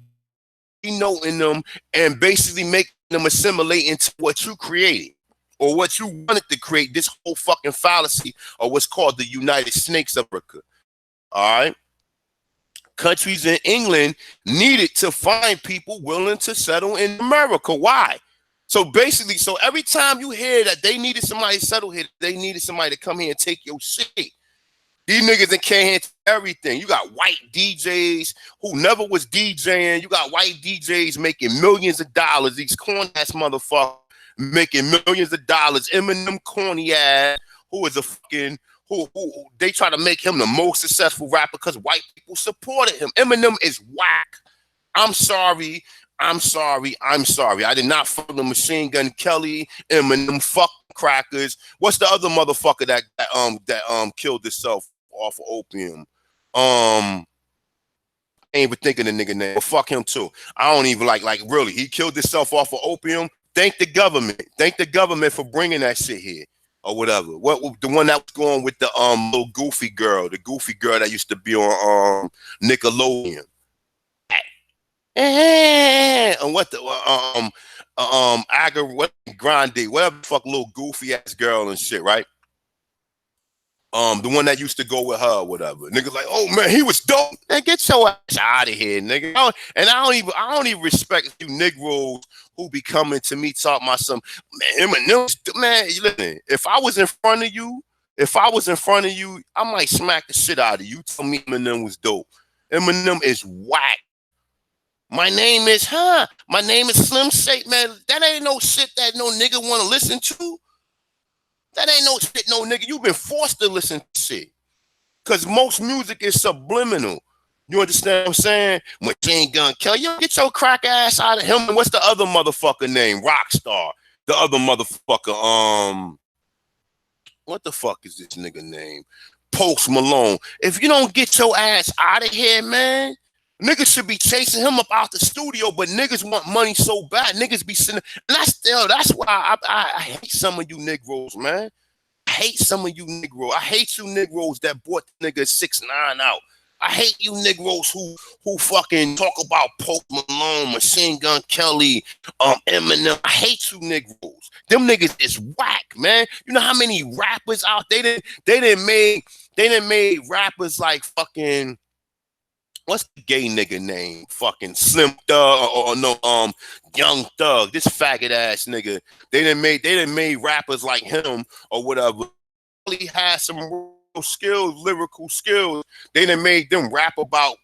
[SPEAKER 2] in them and basically making them assimilate into what you created or what you wanted to create, this whole fucking fallacy of what's called the United Snakes of Africa. All right. Countries in England needed to find people willing to settle in America. Why? So basically, every time you hear that they needed somebody to settle here, they needed somebody to come here and take your shit. These niggas that can't hit everything. You got white DJs who never was DJing. You got white DJs making millions of dollars. These corny ass motherfuckers making millions of dollars. Eminem corny ass, who is a fucking who they try to make him the most successful rapper because white people supported him. Eminem is whack. I'm sorry. I did not fuck the Machine Gun Kelly, Eminem, fuck crackers. What's the other motherfucker that killed himself off of opium? I ain't even thinking the nigga name, but fuck him too. I don't even like really. He killed himself off of opium. Thank the government. Thank the government for bringing that shit here or whatever. What the one that was going with the little goofy girl, that used to be on Nickelodeon. And what the Grande, whatever the fuck, little goofy ass girl and shit, right? The one that used to go with her, whatever. Niggas like, oh man, he was dope. Man, get your ass out of here, nigga. I don't even respect you Negroes who be coming to me talking about some man. Listen, if I was in front of you, I might smack the shit out of you. Tell me Eminem was dope. Eminem is whack. My name is Slim Shady, man. That ain't no shit that no nigga want to listen to. That ain't no shit, no nigga. You've been forced to listen to shit. Because most music is subliminal. You understand what I'm saying? Machine Gun Kelly, you get your crack ass out of him. And what's the other motherfucker name? Rockstar. The other motherfucker, what the fuck is this nigga name? Post Malone. If you don't get your ass out of here, man, niggas should be chasing him up out the studio, but niggas want money so bad. Niggas be sitting, and that's why I hate some of you Negroes, man. I hate some of you Negroes. I hate you Negroes that bought the nigga 6ix9ine out. I hate you Negroes who fucking talk about Post Malone, Machine Gun Kelly, Eminem. I hate you Negroes. Them niggas is whack, man. You know how many rappers out they didn't made rappers like fucking, what's the gay nigga name? Fucking Slim Thug or no Young Thug. This faggot ass nigga. They didn't made rappers like him or whatever. He had some real skills, lyrical skills. They done made them rap about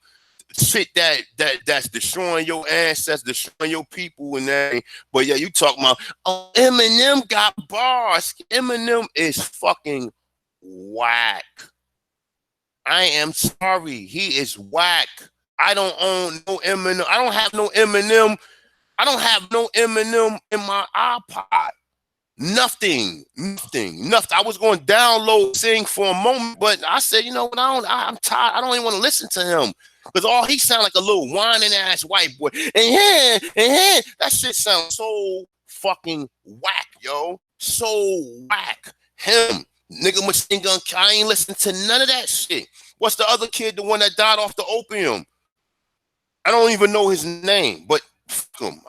[SPEAKER 2] shit that's destroying your ancestors, destroying your people and that. But yeah, you talking about, oh, Eminem got bars. Eminem is fucking whack. I am sorry. He is whack. I don't own no Eminem. I don't have no Eminem. I don't have no Eminem in my iPod. Nothing. I was going to download Sing for a moment, but I said, you know what? I'm tired. I don't even want to listen to him because all he sound like a little whining ass white boy. And that shit sounds so fucking whack, yo. So whack. Him, nigga, Machine Gun. I ain't listening to none of that shit. What's the other kid, the one that died off the opium? I don't even know his name, but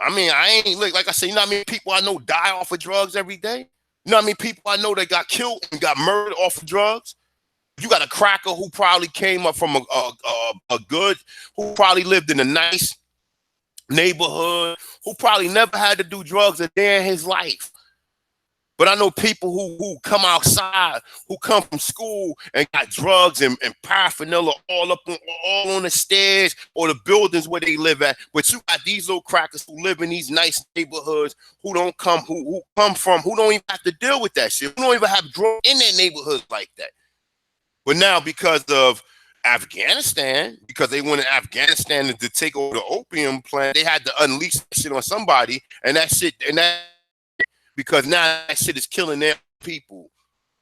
[SPEAKER 2] I mean, I ain't like I said, you know what I mean? People I know die off of drugs every day. You know what I mean? People I know that got killed and got murdered off of drugs. You got a cracker who probably came up from a good, who probably lived in a nice neighborhood, who probably never had to do drugs a day in his life. But I know people who come outside, who come from school and got drugs and paraphernalia all on the stairs or the buildings where they live at. But you got these little crackers who live in these nice neighborhoods who don't who don't even have to deal with that shit. Who don't even have drugs in their neighborhoods like that. But now because of Afghanistan, because they wanted Afghanistan to take over the opium plant, they had to unleash that shit on somebody, and that shit because now that shit is killing their people.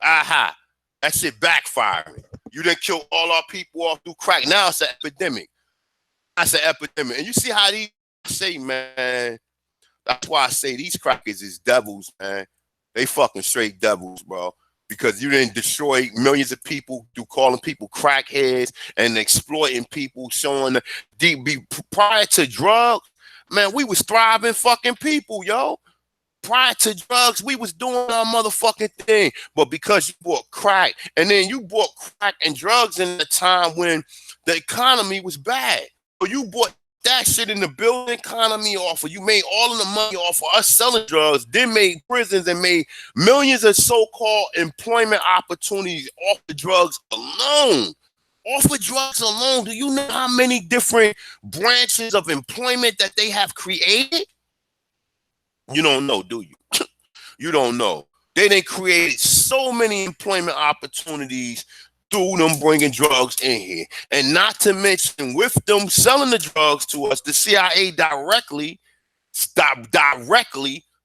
[SPEAKER 2] Aha. That shit backfiring. You done kill all our people off through crack. Now it's an epidemic. That's an epidemic. And you see how these say, man, that's why I say these crackers is devils, man. They fucking straight devils, bro. Because you didn't destroy millions of people through calling people crackheads and exploiting people, showing prior to drugs, man, we was thriving fucking people, yo. Prior to drugs, we was doing our motherfucking thing. But because you bought crack, and then you bought crack and drugs in the time when the economy was bad. So you bought that shit in the building economy offer. You made all of the money off of us selling drugs, then made prisons and made millions of so-called employment opportunities off the drugs alone. Off of drugs alone, do you know how many different branches of employment that they have created? You don't know, do you? You don't know. They done created so many employment opportunities through them bringing drugs in here. And not to mention, with them selling the drugs to us, the CIA directly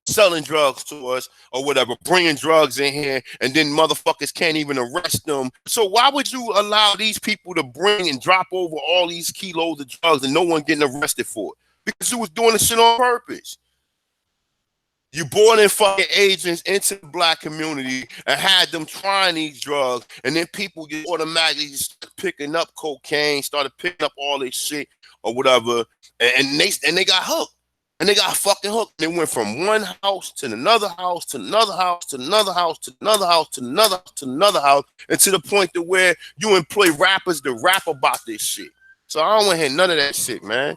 [SPEAKER 2] selling drugs to us or whatever, bringing drugs in here, and then motherfuckers can't even arrest them. So why would you allow these people to bring and drop over all these kilos of drugs and no one getting arrested for it? Because you was doing the shit on purpose. You brought in fucking agents into the black community and had them trying these drugs, and then people just automatically started picking up cocaine, started picking up all this shit or whatever, and they got hooked. And they got fucking hooked. They went from one house to another house to another house to another house to another house to another house to another house, and to the point to where you employ rappers to rap about this shit. So I don't want to hear none of that shit, man.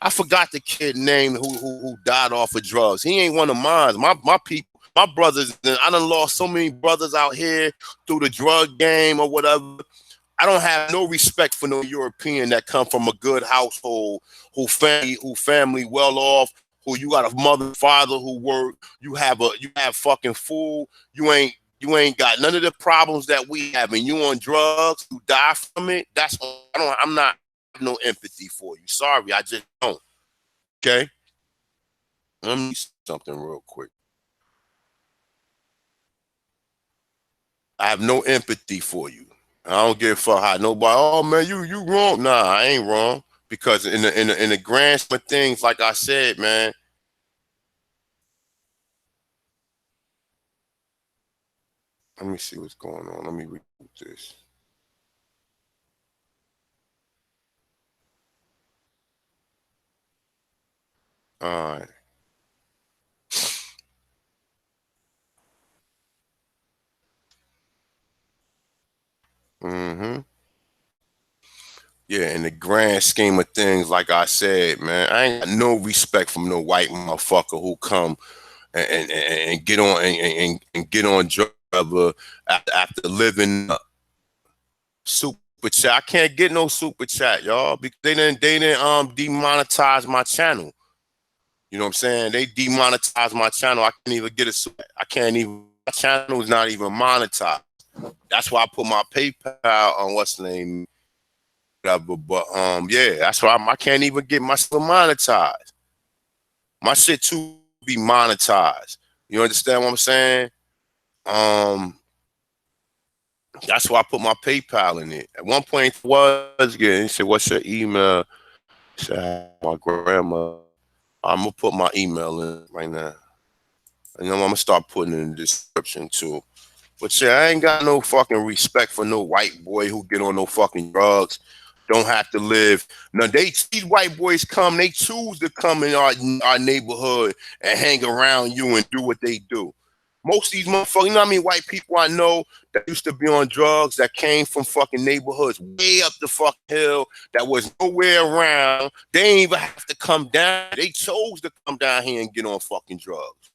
[SPEAKER 2] I forgot the kid name who died off of drugs. He ain't one of mine. My people, my brothers, I done lost so many brothers out here through the drug game or whatever. I don't have no respect for no European that come from a good household, who family well off, who you got a mother, father who work, you have fucking food, you ain't got none of the problems that we have, and you on drugs, you die from it. I'm not no empathy for you. Sorry, I just don't. Okay? Let me see something real quick. I have no empathy for you. I don't give a fuck how nobody. Oh man, you wrong. Nah, I ain't wrong because in the grand scheme of things, like I said, man. Let me see what's going on. Let me read this. All right. Mm-hmm. Yeah, in the grand scheme of things, like I said, man, I ain't got no respect from no white motherfucker who come and get on and get on drugs after living super chat. I can't get no super chat, y'all, because they didn't demonetize my channel. You know what I'm saying? They demonetized my channel. I can't even get a super. I can't even. My channel is not even monetized. That's why I put my PayPal on what's the name. But yeah, that's why I can't even get my stuff monetized. My shit too be monetized. You understand what I'm saying? Um, that's why I put my PayPal in it. At one point it was getting. He said, "What's your email?" I said, "My grandma." I'm gonna put my email in right now. And I'm gonna start putting it in the description too. But yeah, I ain't got no fucking respect for no white boy who get on no fucking drugs. Don't have to live. Now these white boys come, they choose to come in our neighborhood and hang around you and do what they do. Most of these motherfuckers, you know how many white people I know that used to be on drugs that came from fucking neighborhoods way up the fucking hill that was nowhere around. They ain't even have to come down. They chose to come down here and get on fucking drugs.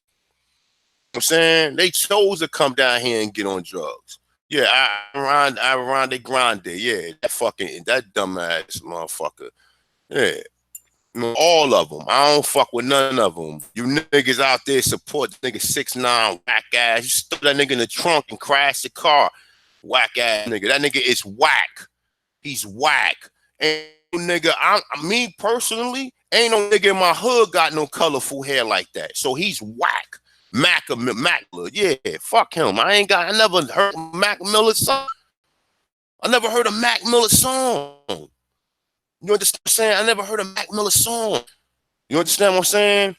[SPEAKER 2] I'm saying they chose to come down here and get on drugs. Yeah, Ariana Grande. Yeah, that dumbass motherfucker. Yeah, you know, all of them. I don't fuck with none of them. You niggas out there support nigga 6ix9ine whack ass. You stuck that nigga in the trunk and crash the car. Whack ass nigga. That nigga is whack. He's whack. And nigga, me personally, ain't no nigga in my hood got no colorful hair like that. So he's whack. Mac Miller. Yeah, fuck him. I never heard Mac Miller's song. I never heard a Mac Miller song. You understand what I'm saying? I never heard a Mac Miller song. You understand what I'm saying?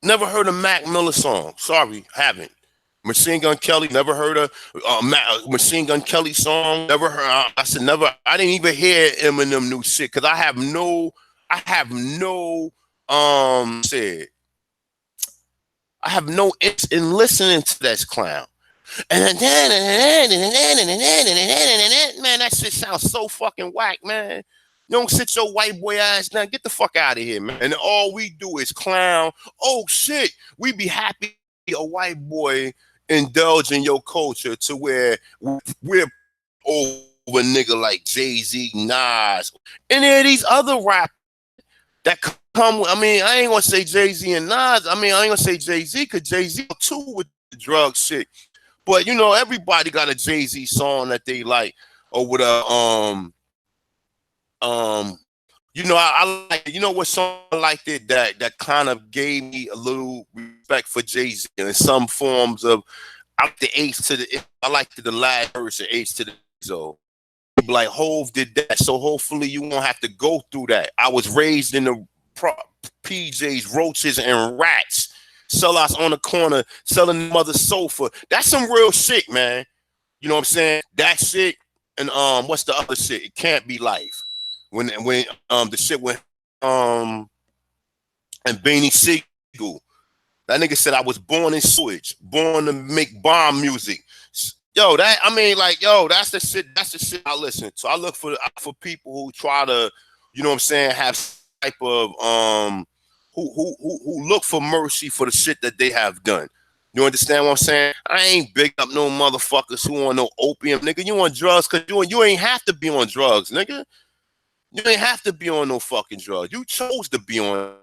[SPEAKER 2] Never heard a Mac Miller song. Sorry, haven't. Machine Gun Kelly, never heard a Machine Gun Kelly song. Never heard. I said never. I didn't even hear Eminem new shit because I have no. Said I have no interest in listening to that clown. Man, that shit sounds so fucking whack, man. You don't sit your white boy ass down. Get the fuck out of here, man. And all we do is clown. Oh shit, we be happy a white boy indulge in your culture to where we're over nigga like Jay-Z, Nas, and there are these other rappers that come. I mean, I ain't gonna say Jay-Z and Nas. I mean, I ain't gonna say Jay-Z because Jay-Z too with the drug shit. But you know, everybody got a Jay-Z song that they like, or with a you know, I like, you know what song I liked it that kind of gave me a little respect for Jay-Z in some forms of I like the H to the I like the last verse of H to the so like Hove did that, so hopefully you won't have to go through that. I was raised in the PJs, roaches, and rats. Sell us on the corner, selling the mother sofa. That's some real shit, man. You know what I'm saying? That shit and what's the other shit? It Can't Be Life. When the shit went and Beanie Siegel. That nigga said I was born in sewage, born to make bomb music. Yo, that's the shit. That's the shit I listen to. I look for people who try to, you know what I'm saying, have type of who look for mercy for the shit that they have done. You understand what I'm saying? I ain't big up no motherfuckers who on no opium, nigga. You on drugs because you ain't have to be on drugs, nigga. You ain't have to be on no fucking drugs. You chose to be on.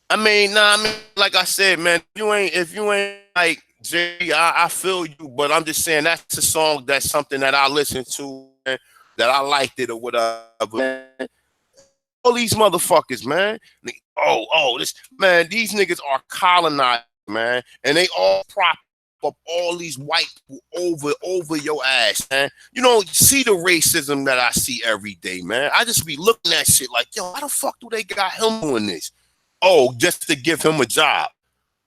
[SPEAKER 2] Like I said, man, if you ain't like Jay, I feel you, but I'm just saying that's a song, that's something that I listen to, man, that I liked it or whatever. Man. All these motherfuckers, man. This man, these niggas are colonized. man, and they all prop up all these white people over your ass, man. You know, see the racism that I see every day, man. I just be looking at shit like, yo, how the fuck do they got him doing this? Oh, just to give him a job.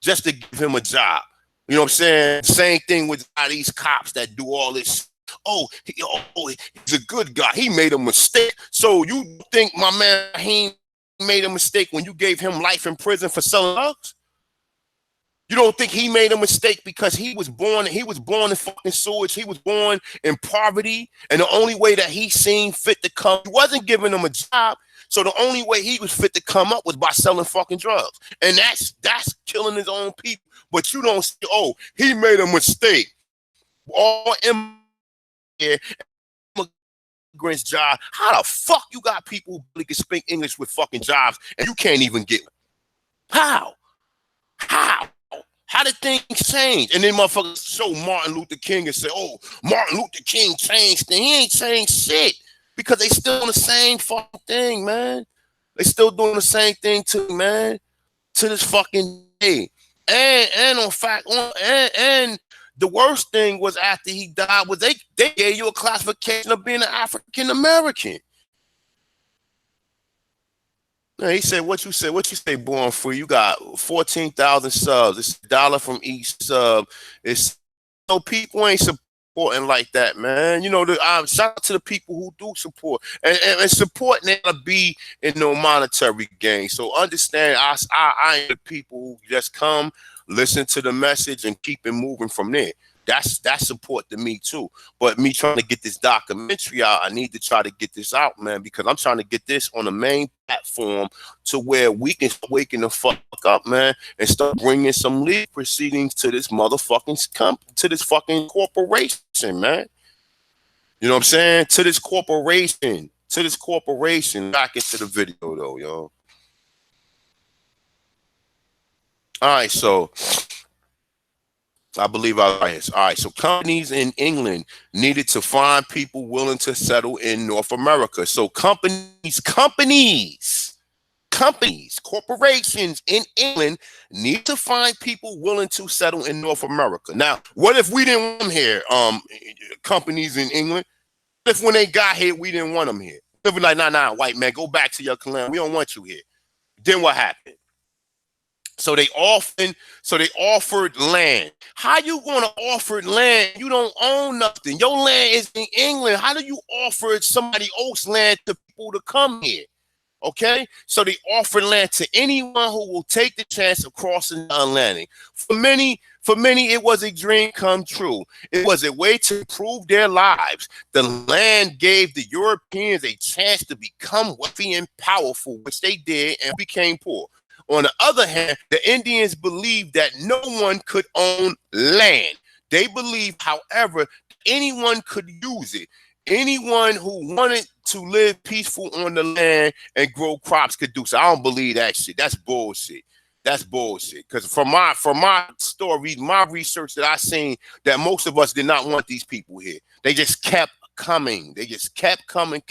[SPEAKER 2] Just to give him a job. You know what I'm saying? Same thing with these cops that do all this. Oh, he's a good guy. He made a mistake. So you think my man, he made a mistake when you gave him life in prison for selling drugs? You don't think he made a mistake because he was born in fucking sewage. He was born in poverty. And the only way that he seen fit to come, he wasn't giving him a job. So the only way he was fit to come up was by selling fucking drugs. And that's killing his own people. But you don't say, oh, he made a mistake. All immigrants job. How the fuck you got people who really can speak English with fucking jobs and you can't even get them? How? How did things change? And then motherfuckers show Martin Luther King and say, oh, Martin Luther King changed things. He ain't changed shit. Because they still doing the same fucking thing, man. They still doing the same thing to this fucking day. And the worst thing was after he died was they gave you a classification of being an African American. He said, what you say, Born Free? You got 14,000 subs. It's $1 from each sub. It's so people ain't supporting like that, man. You know, shout out to the people who do support. And support ain't gonna be in no monetary gain. So understand, I ain't the people who just come, listen to the message, and keep it moving from there. That's support to me too. But me trying to get this documentary out, I need to try to get this out, man, because I'm trying to get this on the main platform to where we can waking the fuck up, man, and start bringing some legal proceedings to this motherfucking to this fucking corporation, man. You know what I'm saying? To this corporation. Back into the video though, yo. All right, so I believe I like this. All right, so companies in England needed to find people willing to settle in North America. So corporations in England need to find people willing to settle in North America. Now, what if we didn't want them here? Companies in England, what if when they got here, we didn't want them here? If we're like, nah, white man, go back to your clan. We don't want you here. Then what happened? So they offered land. How you gonna offer land? You don't own nothing. Your land is in England. How do you offer somebody else's land to people to come here? Okay, so they offered land to anyone who will take the chance of crossing the Atlantic. For many, it was a dream come true. It was a way to improve their lives. The land gave the Europeans a chance to become wealthy and powerful, which they did, and became poor. On the other hand, the Indians believed that no one could own land. They believed, however, anyone could use it. Anyone who wanted to live peaceful on the land and grow crops could do so. I don't believe that shit. That's bullshit. Because from my story, my research that I seen, that most of us did not want these people here. They just kept coming. Kept coming.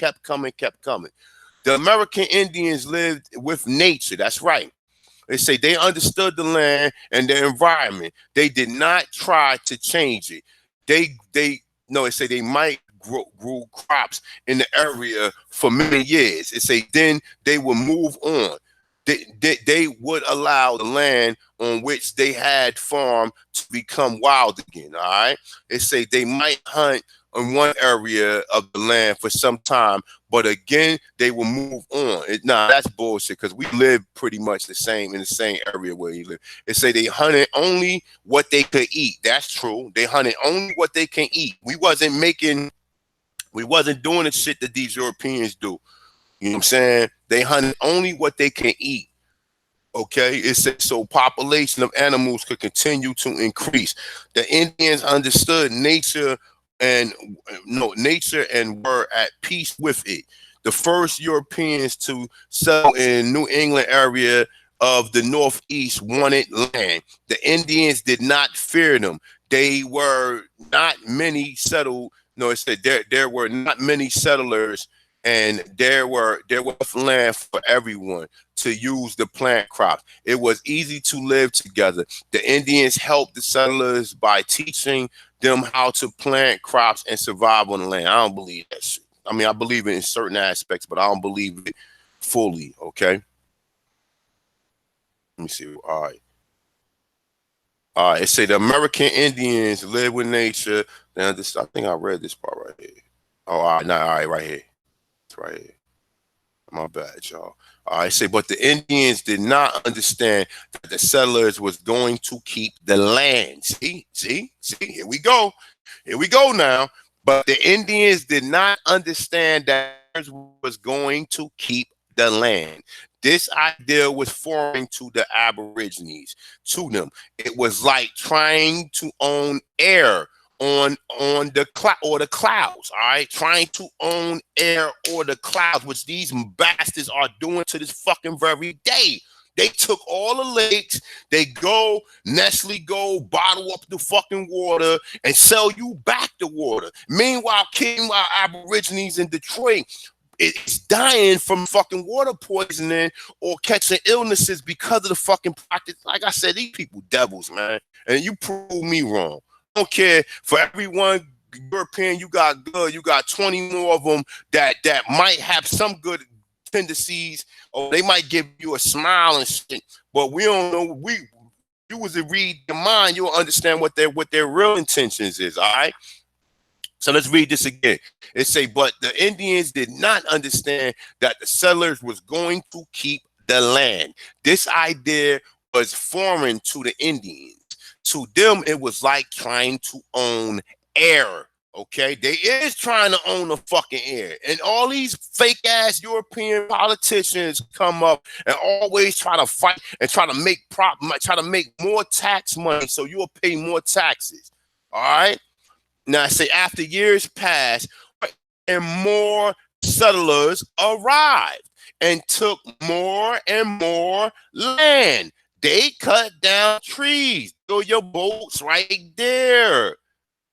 [SPEAKER 2] The American Indians lived with nature. That's right. They say they understood the land and the environment. They did not try to change it. They say they might grew crops in the area for many years. They say then they would move on. They would allow the land on which they had farmed to become wild again. All right. They say they might hunt in one area of the land for some time, but again, they will move on. That's bullshit, because we live pretty much in the same area where you live. They say they hunted only what they could eat. That's true. They hunted only what they can eat. We wasn't doing the shit that these Europeans do. You know what I'm saying? They hunted only what they can eat. Okay, it says so population of animals could continue to increase. The Indians understood nature and were at peace with it. The first Europeans to settle in New England area of the Northeast wanted land. The Indians did not fear them. They were not many settled. No, it said there were not many settlers and there was land for everyone to use the plant crops. It was easy to live together. The Indians helped the settlers by teaching them how to plant crops and survive on the land. I don't believe that shit. I mean, I believe it in certain aspects, but I don't believe it fully. Okay. Let me see. All right. It say the American Indians live with nature. Now, this, I think I read this part right here. Oh, all right. Nah, all right, right here. It's right here. My bad, y'all. All right, say, but the Indians did not understand that the settlers was going to keep the land. See, here we go. Here we go now. But the Indians did not understand that was going to keep the land. This idea was foreign to the Aborigines, to them. It was like trying to own air on the clouds, all right, trying to own air or the clouds, which these bastards are doing to this fucking very day. They took all the lakes, they go Nestle go bottle up the fucking water and sell you back the water. Meanwhile, Aborigines in Detroit is dying from fucking water poisoning or catching illnesses because of the fucking practice. Like I said, these people devils, man, and you prove me wrong. I don't care. For every one European you got good, you got 20 more of them that might have some good tendencies, or they might give you a smile and shit. But we don't know. You was to read your mind, you'll understand what their real intentions is. All right. So let's read this again. It say, but the Indians did not understand that the settlers was going to keep the land. This idea was foreign to the Indians. To them, it was like trying to own air. Okay, they is trying to own the fucking air, and all these fake ass European politicians come up and always try to fight and try to make more tax money, so you'll pay more taxes. All right. Now I say after years passed, and more settlers arrived and took more and more land. They cut down trees. Go your boats right there.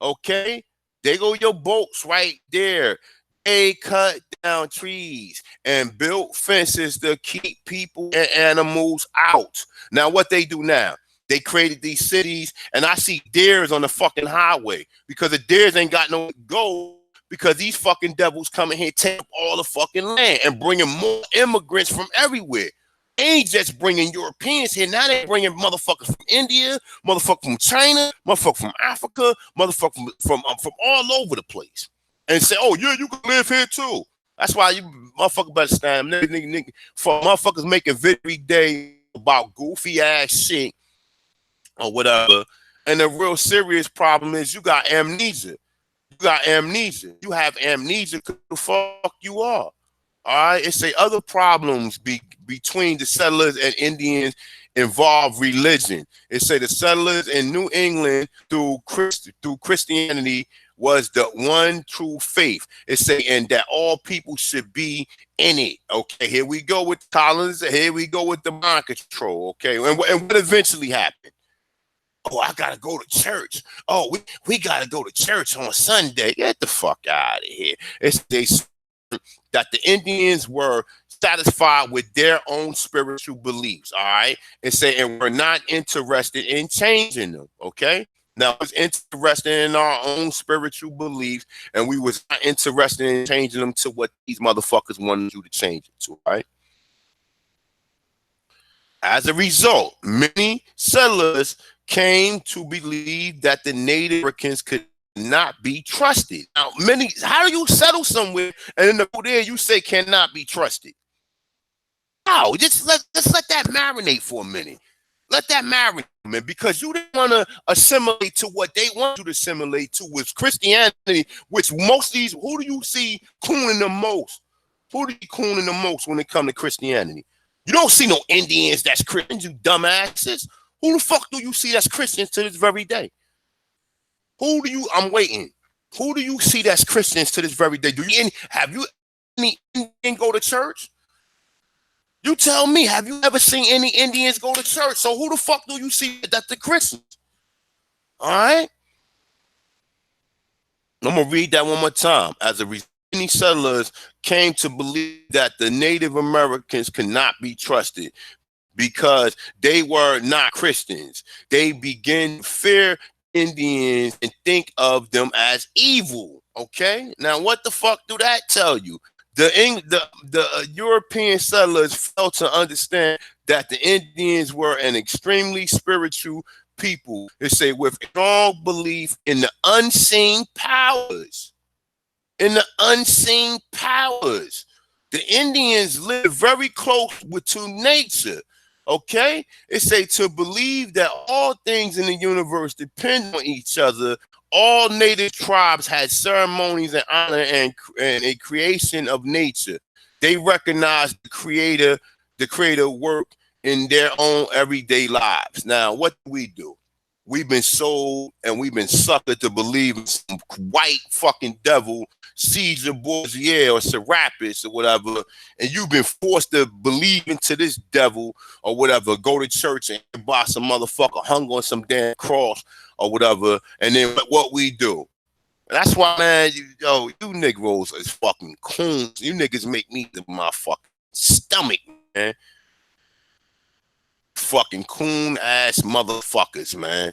[SPEAKER 2] Okay? They go your boats right there. They cut down trees and built fences to keep people and animals out. Now, what they do now? They created these cities, and I see deers on the fucking highway because the deers ain't got no go because these fucking devils come in here, take up all the fucking land and bringing more immigrants from everywhere. They ain't just bringing Europeans here. Now they bringing motherfuckers from India, motherfuckers from China, motherfuckers from Africa, motherfuckers from all over the place. And say, oh, yeah, you can live here too. That's why you motherfuckers better stand. Nigga, for motherfuckers making every day about goofy ass shit or whatever. And the real serious problem is you got amnesia. You got amnesia. You have amnesia because the fuck you are. All right. It's a other problems between the settlers and Indians involve religion. It say the settlers in New England through Christianity was the one true faith. It say, and that all people should be in it. Okay, here we go with Collins. Here we go with the mind control. Okay, and what eventually happened? Oh, I gotta go to church. Oh, we gotta go to church on Sunday. Get the fuck out of here. It's that the Indians were satisfied with their own spiritual beliefs, all right? And we're not interested in changing them, okay? Now, I was interested in our own spiritual beliefs, and we was not interested in changing them to what these motherfuckers wanted you to change it to, all right? As a result, many settlers came to believe that the Native Americans could not be trusted. Now, how do you settle somewhere and in the there you say cannot be trusted? No, just let's let that marinate for a minute. Let that marinate, man, because you didn't want to assimilate to what they want you to assimilate to, was Christianity, which most of these, who do you see cooning the most? Who do you cooning the most when it comes to Christianity? You don't see no Indians that's Christians, you dumbasses. Who the fuck do you see that's Christians to this very day? I'm waiting. Who do you see that's Christians to this very day? Have you any Indian go to church? You tell me, have you ever seen any Indians go to church? So who the fuck do you see that's the Christians? All right? I'm going to read that one more time. As a result, many settlers came to believe that the Native Americans could not be trusted because they were not Christians. They began to fear Indians and think of them as evil. Okay, now what the fuck do that tell you? The European settlers failed to understand that the Indians were an extremely spiritual people. They say with strong belief in the unseen powers. In the unseen powers. The Indians live very close to nature. Okay? It say to believe that all things in the universe depend on each other. All native tribes had ceremonies and honor and a creation of nature. They recognized the creator work in their own everyday lives. Now, what do we do? We've been sold and we've been suckered to believe in some white fucking devil, Caesar Borgia or Serapis or whatever, and you've been forced to believe into this devil or whatever, go to church and buy some motherfucker hung on some damn cross or whatever, and then what we do. That's why, man, you Negroes is fucking coons. You niggas make me in my fucking stomach, man. Fucking coon ass motherfuckers, man.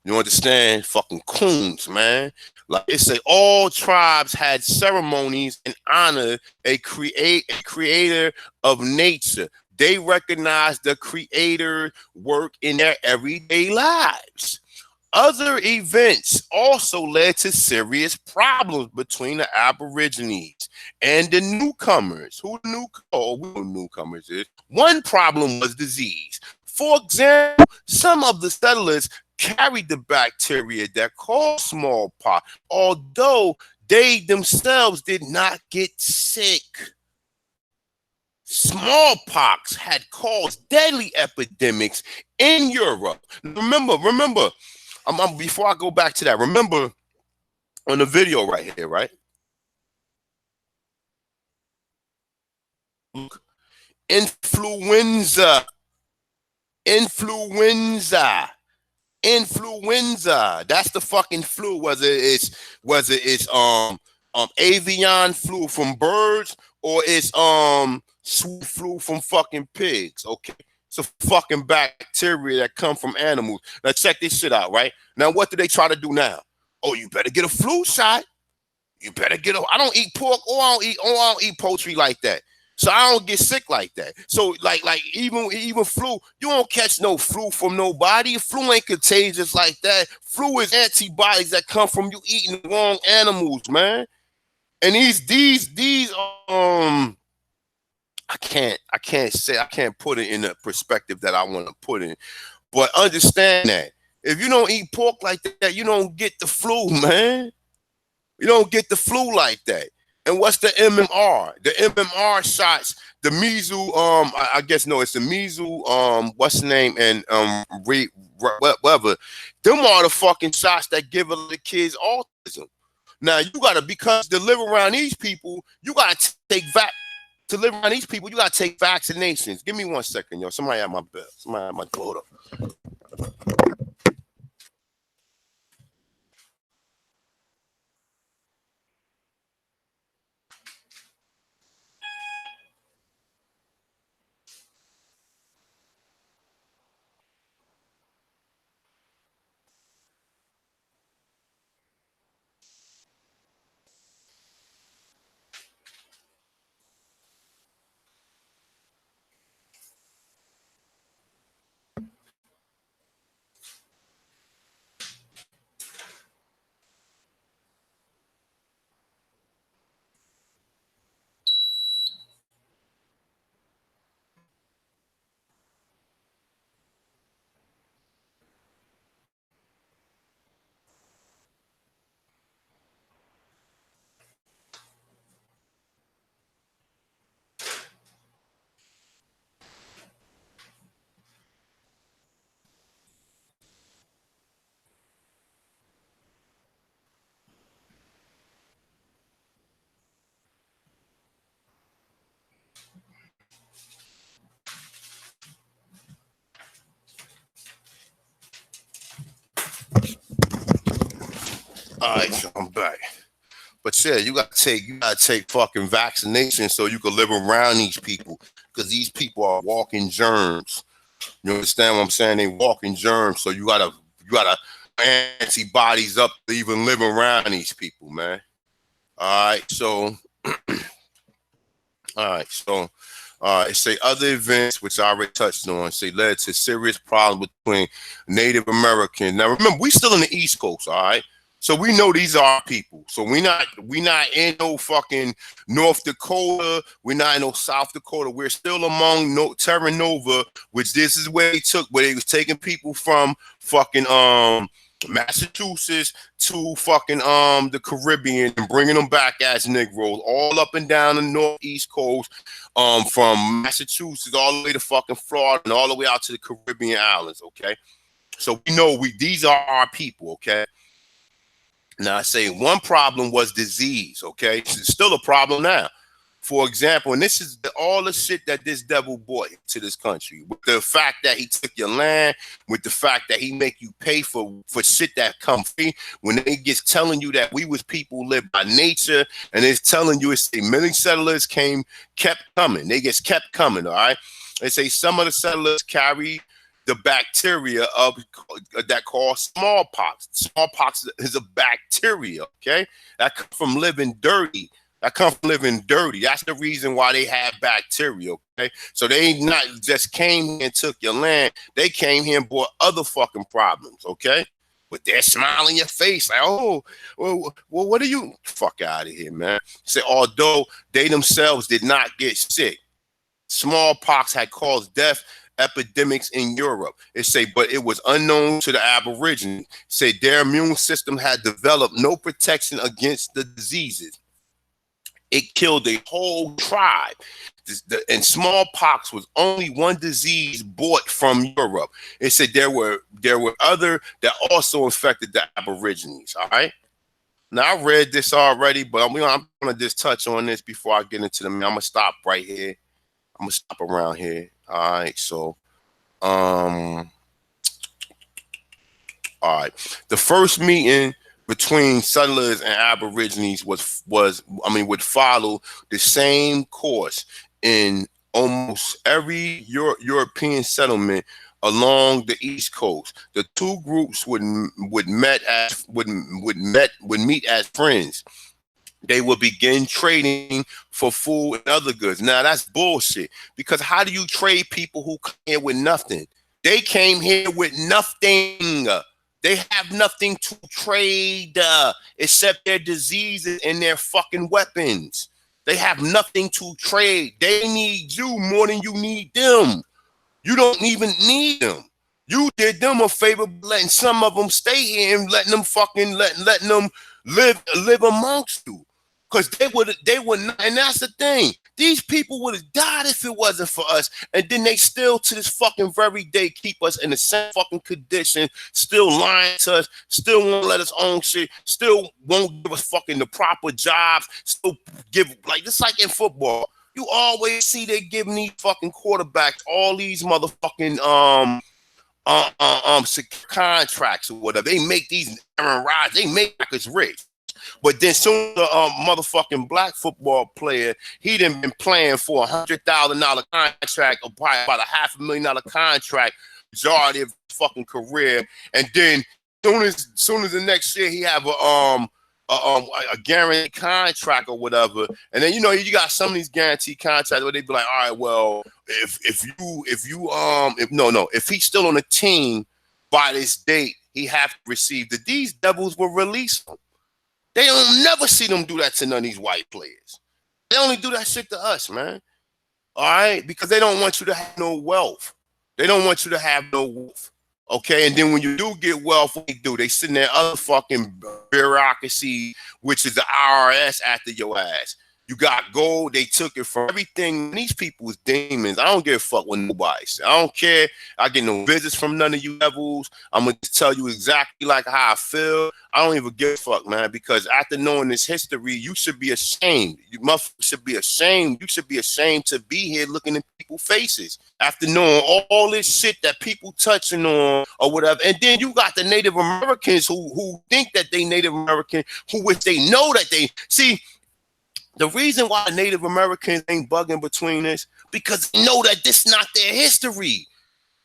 [SPEAKER 2] You understand? Fucking coons, man. Like they say, all tribes had ceremonies and honor a creator of nature. They recognize the creator work in their everyday lives. Other events also led to serious problems between the Aborigines and the newcomers. Who the newcomers is? One problem was disease. For example, some of the settlers carried the bacteria that caused smallpox, although they themselves did not get sick. Smallpox had caused deadly epidemics in Europe. Remember, before I go back to that, remember on the video right here, right? Influenza. That's the fucking flu. Whether it's avian flu from birds or it's sweet flu from fucking pigs. Okay, it's a fucking bacteria that come from animals. Now check this shit out, right? Now what do they try to do now? Oh, you better get a flu shot. You better get a. I don't eat pork or I don't eat poultry like that. So I don't get sick like that. So like even flu, you don't catch no flu from nobody. Flu ain't contagious like that. Flu is antibodies that come from you eating the wrong animals, man. And these I can't put it in the perspective that I want to put in. But understand that if you don't eat pork like that, you don't get the flu, man. You don't get the flu like that. And what's the MMR? The MMR shots, the measles, I guess no, it's the measles, what's the name, and whatever. Them are the fucking shots that give the kids autism. Now you gotta, because to live around these people, you gotta take vaccinations. Give me 1 second, yo. Somebody at my bell. Somebody at my door. All right, so I'm back. But yeah, you gotta take fucking vaccination so you can live around these people, because these people are walking germs. You understand what I'm saying? They walking germs, so you gotta antibodies up to even live around these people, man. All right, so all right, so it say other events which I already touched on say led to serious problems between Native Americans. Now remember, we still in the East Coast, all right. So we know these are our people. So we not in no fucking North Dakota. We're not in no South Dakota. We're still among Terra Nova, which this is where they was taking people from fucking Massachusetts to fucking the Caribbean and bringing them back as Negroes all up and down the Northeast coast, from Massachusetts all the way to fucking Florida and all the way out to the Caribbean islands. Okay, so we know these are our people. Okay. Now I say one problem was disease. Okay, it's still a problem now. For example, and this is all the shit that this devil brought to this country, with the fact that he took your land, with the fact that he make you pay for shit that come free, when they get telling you that we was people live by nature, and it's telling you it's many settlers kept coming. They just kept coming, all right? They say some of the settlers carry the bacteria that cause smallpox. Smallpox is a bacteria, okay? That comes from living dirty. That's the reason why they have bacteria, okay? So they not just came here and took your land. They came here and brought other fucking problems, okay? But they're smiling your face like, oh, well, what are you? Fuck out of here, man. Say, although they themselves did not get sick, smallpox had caused death epidemics in Europe. It say, but it was unknown to the Aborigines. Say their immune system had developed no protection against the diseases. It killed a whole tribe. And smallpox was only one disease brought from Europe. It said there were other that also infected the Aborigines. All right. Now I read this already, but I'm gonna just touch on this before I get into I'm gonna stop right here. I'm gonna stop around here. All right, so all right. The first meeting between settlers and Aborigines would follow the same course in almost every European settlement along the East Coast. The two groups would meet as friends. They will begin trading for food and other goods. Now that's bullshit, because how do you trade people who come here with nothing? They came here with nothing. They have nothing to trade except their diseases and their fucking weapons. They have nothing to trade. They need you more than you need them. You don't even need them. You did them a favor letting some of them stay here and letting them live amongst you. Because they would not, and that's the thing. These people would have died if it wasn't for us. And then they still to this fucking very day keep us in the same fucking condition, still lying to us, still won't let us own shit, still won't give us fucking the proper jobs, still give, like, just like in football. You always see they giving these fucking quarterbacks all these motherfucking contracts or whatever. They make these Aaron Rodgers, they make us rich. But then soon the motherfucking black football player, he done been playing for $100,000 contract, or probably about $500,000 contract, majority of his fucking career. And then soon as the next year he have a guaranteed contract or whatever. And then you got some of these guaranteed contracts where they be like, all right, well, if he's still on the team by this date, he have to receive these devils will release him. They don't never see them do that to none of these white players. They only do that shit to us, man. All right? Because they don't want you to have no wealth. They don't want you to have no wealth. Okay? And then when you do get wealth, what they do? They send their other fucking bureaucracy, which is the IRS, after your ass. You got gold. They took it from everything. These people is demons. I don't give a fuck what nobody say. I don't care. I get no visits from none of you levels. I'm going to tell you exactly like how I feel. I don't even give a fuck, man, because after knowing this history, you should be ashamed. You motherfuckers should be ashamed. You should be ashamed to be here looking in people's faces after knowing all this shit that people touching on or whatever. And then you got the Native Americans who think that they Native American, who wish they know that they... See, the reason why Native Americans ain't bugging between this, because they know that this not their history.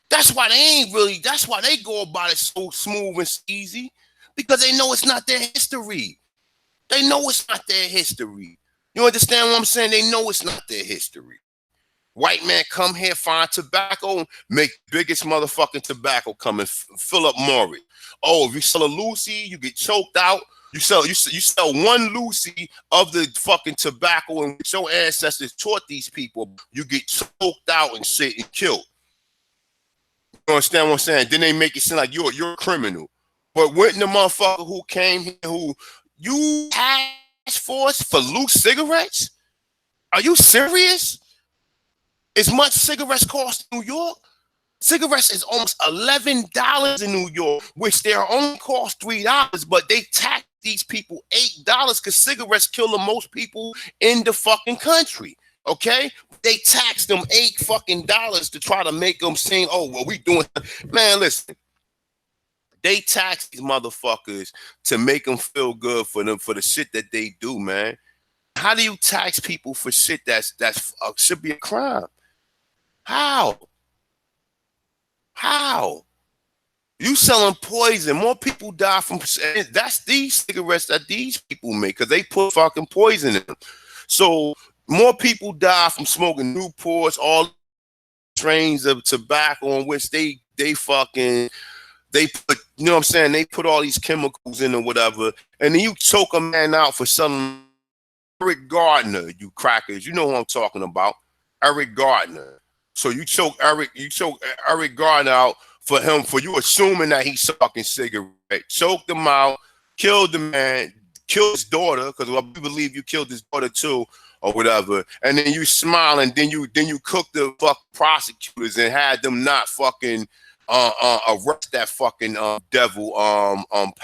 [SPEAKER 2] That's why they ain't really, that's why they go about it so smooth and easy, because they know it's not their history. They know it's not their history. You understand what I'm saying? They know it's not their history. White man come here, find tobacco, make biggest motherfucking tobacco come and fill up Maury. Oh, if you sell a Lucy, you get choked out. You sell one Lucy of the fucking tobacco, and your ancestors taught these people, you get choked out and shit and killed. You understand what I'm saying? Then they make it seem like you're a criminal. But when the motherfucker who came here, who you task force for loose cigarettes? Are you serious? As much cigarettes cost in New York? Cigarettes is almost $11 in New York, which they only cost $3, but they tax these people $8 because cigarettes kill the most people in the fucking country. Okay? They tax them $8 fucking to try to make them seem, oh, well, we doing... Man, listen. They tax these motherfuckers to make them feel good for them, for the shit that they do, man. How do you tax people for shit that's should be a crime? How? You selling poison. More people die from... That's these cigarettes that these people make because they put fucking poison in them. So more people die from smoking Newports, all strains of tobacco on which they put, you know what I'm saying? They put all these chemicals in or whatever. And then you choke a man out for selling Eric Gardner, you crackers. You know who I'm talking about. Eric Gardner. So you choke Eric Gardner out for you assuming that he's sucking cigarette. Choked him out, killed the man, killed his daughter, because I believe you killed his daughter too, or whatever. And then you smile, and then you cook the fuck prosecutors and had them not fucking arrest that fucking devil,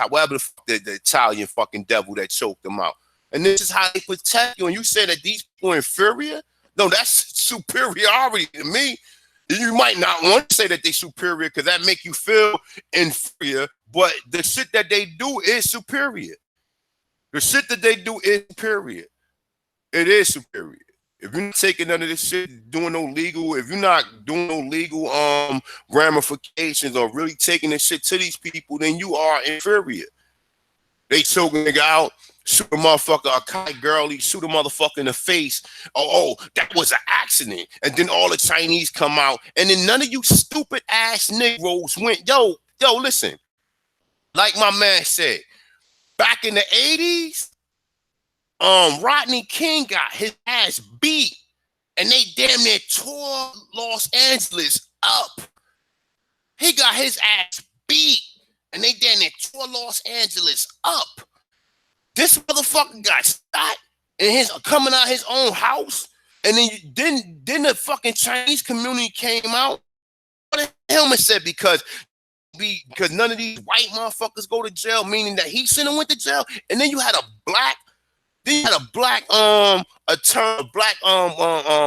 [SPEAKER 2] whatever the Italian fucking devil that choked them out. And this is how they protect you. And you say that these people are inferior? No, that's superiority to me. You might not want to say that they're superior because that make you feel inferior, but the shit that they do is superior. The shit that they do is superior. It is superior. If you're not taking none of this shit, doing no legal, if you're not doing no legal ramifications or really taking this shit to these people, then you are inferior. They choking a nigga out, shoot a motherfucker, a kite girlie, shoot a motherfucker in the face. Oh, that was an accident. And then all the Chinese come out, and then none of you stupid ass Negroes went, yo, listen. Like my man said, back in the 80s, Rodney King got his ass beat, and they damn near tore Los Angeles up. He got his ass beat, and they damn near tore Los Angeles up. This motherfucker got shot and coming out his own house, and then the fucking Chinese community came out. What the helmet said because none of these white motherfuckers go to jail, meaning that he shouldn't have went to jail, and then you had a black. Then you had a black attorney,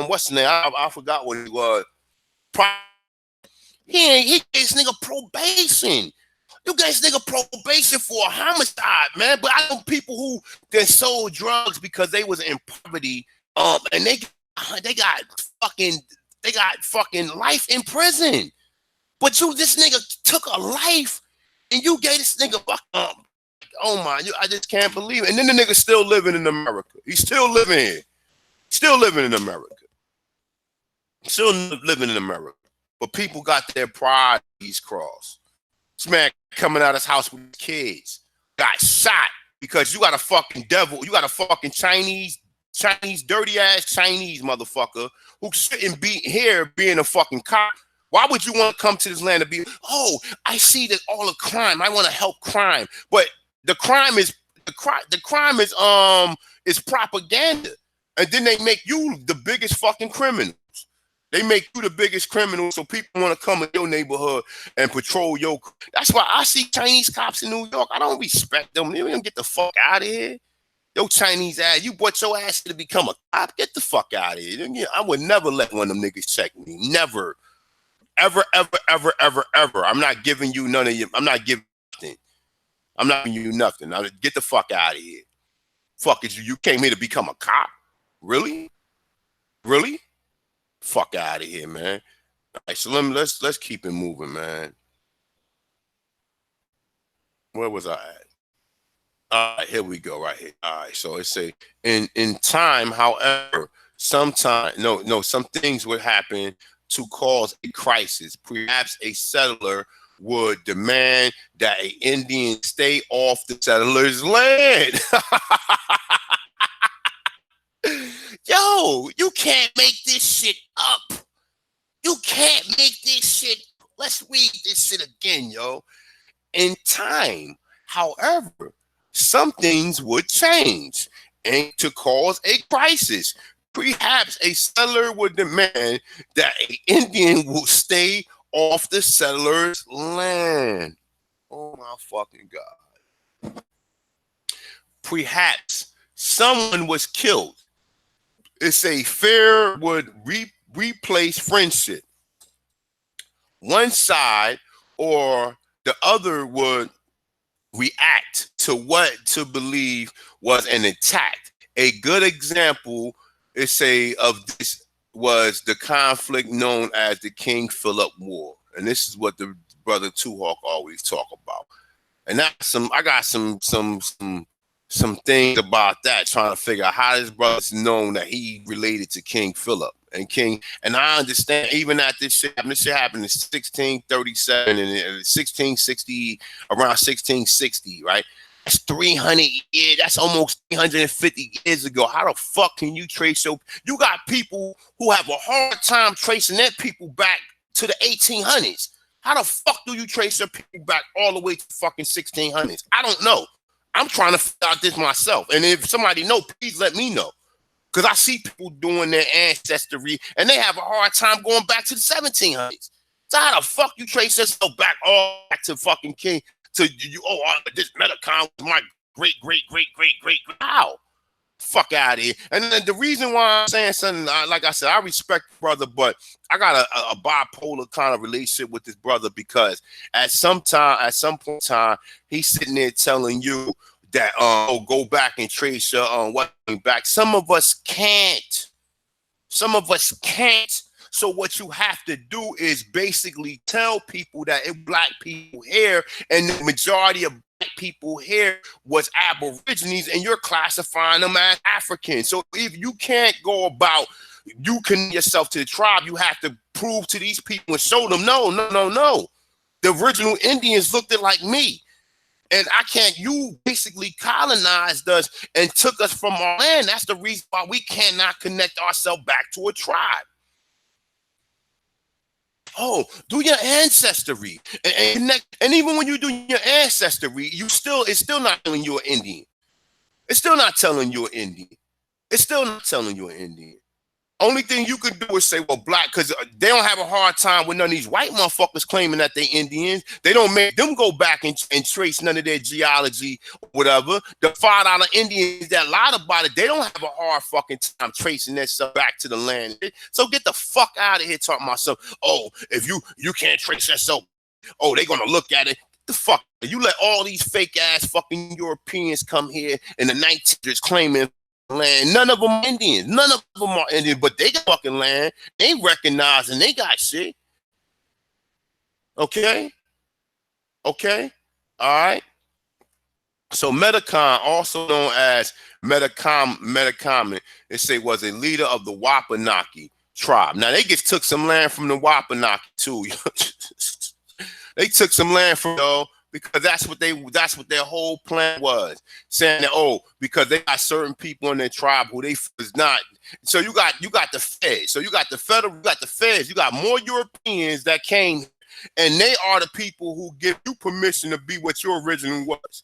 [SPEAKER 2] what's the name? I forgot what he was. He gave this nigga probation. You gave this nigga probation for a homicide, man. But I know people who then sold drugs because they was in poverty, and they got fucking life in prison. But this nigga took a life, and you gave this nigga oh my, I just can't believe it. And then the nigga still living in America. He's still living here. Still living in America. Still living in America. But people got their pride crossed. This man coming out of his house with his kids got shot because you got a fucking devil. You got a fucking Chinese, dirty ass Chinese motherfucker who shouldn't be here being a fucking cop. Why would you want to come to this land and be, oh, I see that all the crime. I want to help crime. But the crime is propaganda. And then they make you the biggest fucking criminals. They make you the biggest criminal, so people want to come in your neighborhood and patrol your. That's why I see Chinese cops in New York. I don't respect them. They don't get the fuck out of here. Yo, Chinese ass, you brought your ass to become a cop. Get the fuck out of here. I would never let one of them niggas check me. Never. Ever, ever, ever, ever, ever. I'm not giving you none of you. I'm not giving nothing. I'm not giving you nothing. Now, get the fuck out of here. Fuck is you. You came here to become a cop? Really? Really? Fuck out of here, man. All right, so let's keep it moving, man. Where was I at? All right, here we go, right here. All right, so it say in time, however, some things would happen to cause a crisis. Perhaps a settler would demand that an Indian stay off the settler's land. Yo, you can't make this shit up. You can't make this shit. Let's read this shit again, yo. In time, however, some things would change and to cause a crisis. Perhaps a settler would demand that an Indian will stay off the settler's land. Oh my fucking God. Perhaps someone was killed. It's a fear would replace friendship. One side or the other would react to what to believe was an attack. A good example of this was the conflict known as the King Philip War. And this is what the brother Two Hawk always talk about. And I got some things about that, trying to figure out how this brother's known that he related to King Philip and I understand even at this shit happened in 1637 and 1660, around 1660, right? That's 300 years. That's almost 350 years ago. How the fuck can you trace you got people who have a hard time tracing their people back to the 1800s. How the fuck do you trace your people back all the way to fucking 1600s? I don't know. I'm trying to figure out this myself. And if somebody knows, please let me know. Because I see people doing their ancestry and they have a hard time going back to the 1700s. So how the fuck you trace yourself back all back to fucking King? To you? Oh, this Metacon was my great. How? Fuck out of here. And then the reason why I'm saying something, like I said, I respect brother, but I got a bipolar kind of relationship with this brother because at some point in time, he's sitting there telling you that go back and trace your what back. Some of us can't. So what you have to do is basically tell people that if black people here and the majority of black people here was Aborigines and you're classifying them as Africans. So if you can't go about you connect yourself to the tribe, you have to prove to these people and show them no. The original Indians looked at like me. And you basically colonized us and took us from our land. That's the reason why we cannot connect ourselves back to a tribe. Oh, do your ancestry. And even when you do your ancestry, it's still not telling you're Indian. It's still not telling you're Indian. Only thing you could do is say, well, black, because they don't have a hard time with none of these white motherfuckers claiming that they Indians. They don't make them go back and trace none of their geology or whatever. The $5 Indians that lied about it, they don't have a hard fucking time tracing that stuff back to the land. So get the fuck out of here talking about something. Oh, if you can't trace that stuff, oh, they're going to look at it. The fuck? You let all these fake ass fucking Europeans come here in the 1900s claiming land. None of them are Indians. None of them are Indians, but they got fucking land. They recognize and they got shit. Okay? All right? So Metacon, also known as Metacomet, it was a leader of the Wapanaki tribe. Now they just took some land from the Wapanaki too. They took some land from because that's what their whole plan was, saying that because they got certain people in their tribe who they was not. So you got the feds. So you got the federal, you got the feds. You got more Europeans that came, and they are the people who give you permission to be what your original was.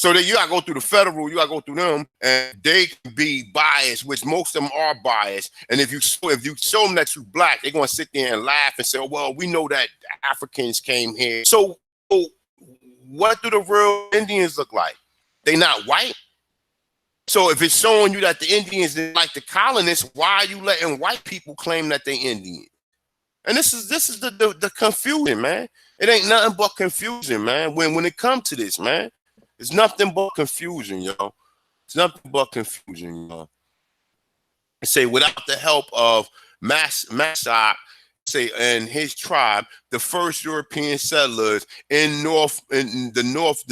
[SPEAKER 2] So that you gotta go through the federal, you gotta go through them, and they can be biased, which most of them are biased. And if you show them that you black, they're gonna sit there and laugh and say, oh, well, we know that Africans came here. So what do the real Indians look like? They not white. So if it's showing you that the Indians didn't like the colonists, why are you letting white people claim that they Indian? And this is the confusion, man. It ain't nothing but confusion, man. When it comes to this, man. It's nothing but confusion, yo. It's nothing but confusion, yo. I say without the help of Massac, say, and his tribe, the first European settlers in the northernmost,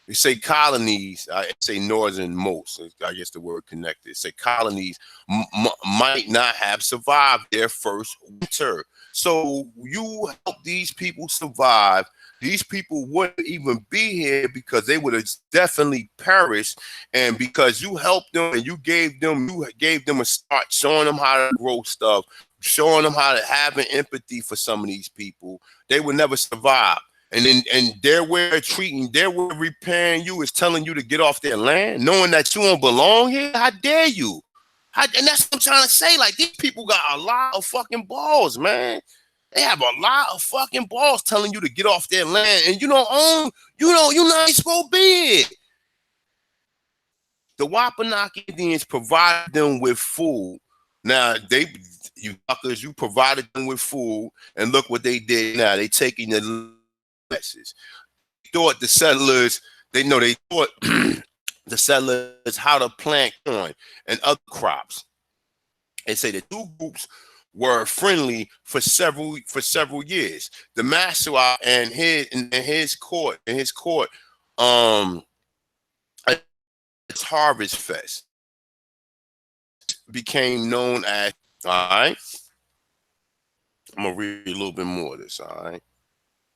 [SPEAKER 2] they say colonies. I say northernmost. I guess the word connected. Say colonies might not have survived their first winter. So you help these people survive. These people wouldn't even be here because they would have definitely perished. And because you helped them and you gave them a start, showing them how to grow stuff, showing them how to have an empathy for some of these people, they would never survive. And their way of repaying you is telling you to get off their land, knowing that you don't belong here. How dare you? And that's what I'm trying to say. Like, these people got a lot of fucking balls, man. They have a lot of fucking balls telling you to get off their land, and you don't own, you're not supposed to be it. The Wampanoag Indians provided them with food. Now, you fuckers, you provided them with food, and look what they did now. They taking the message. Thought the settlers, they thought the settlers how to plant corn and other crops. They say the two groups were friendly for several years. The Massac and his court, its Harvest Fest became known as, all right. I'm gonna read a little bit more of this, all right.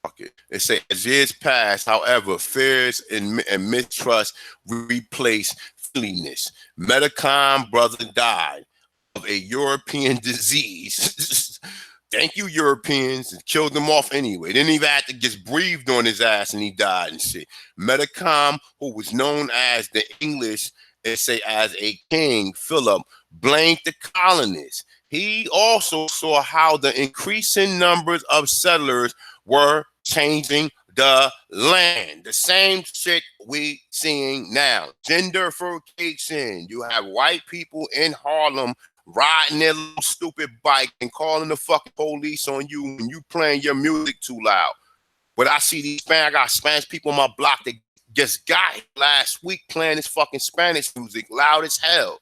[SPEAKER 2] Okay. It says, as years passed, however, fears and mistrust replaced friendliness. Metacom brother died of a European disease. Thank you, Europeans. And killed them off anyway. Didn't even have to just breathed on his ass and he died and shit. Metacom, who was known as the English, as a king, Philip, blamed the colonists. He also saw how the increasing numbers of settlers were changing the land. The same shit we seeing now. Gentrification. You have white people in Harlem riding their little stupid bike and calling the fucking police on you when you playing your music too loud. But I see I got Spanish people on my block that just got here last week playing this fucking Spanish music loud as hell.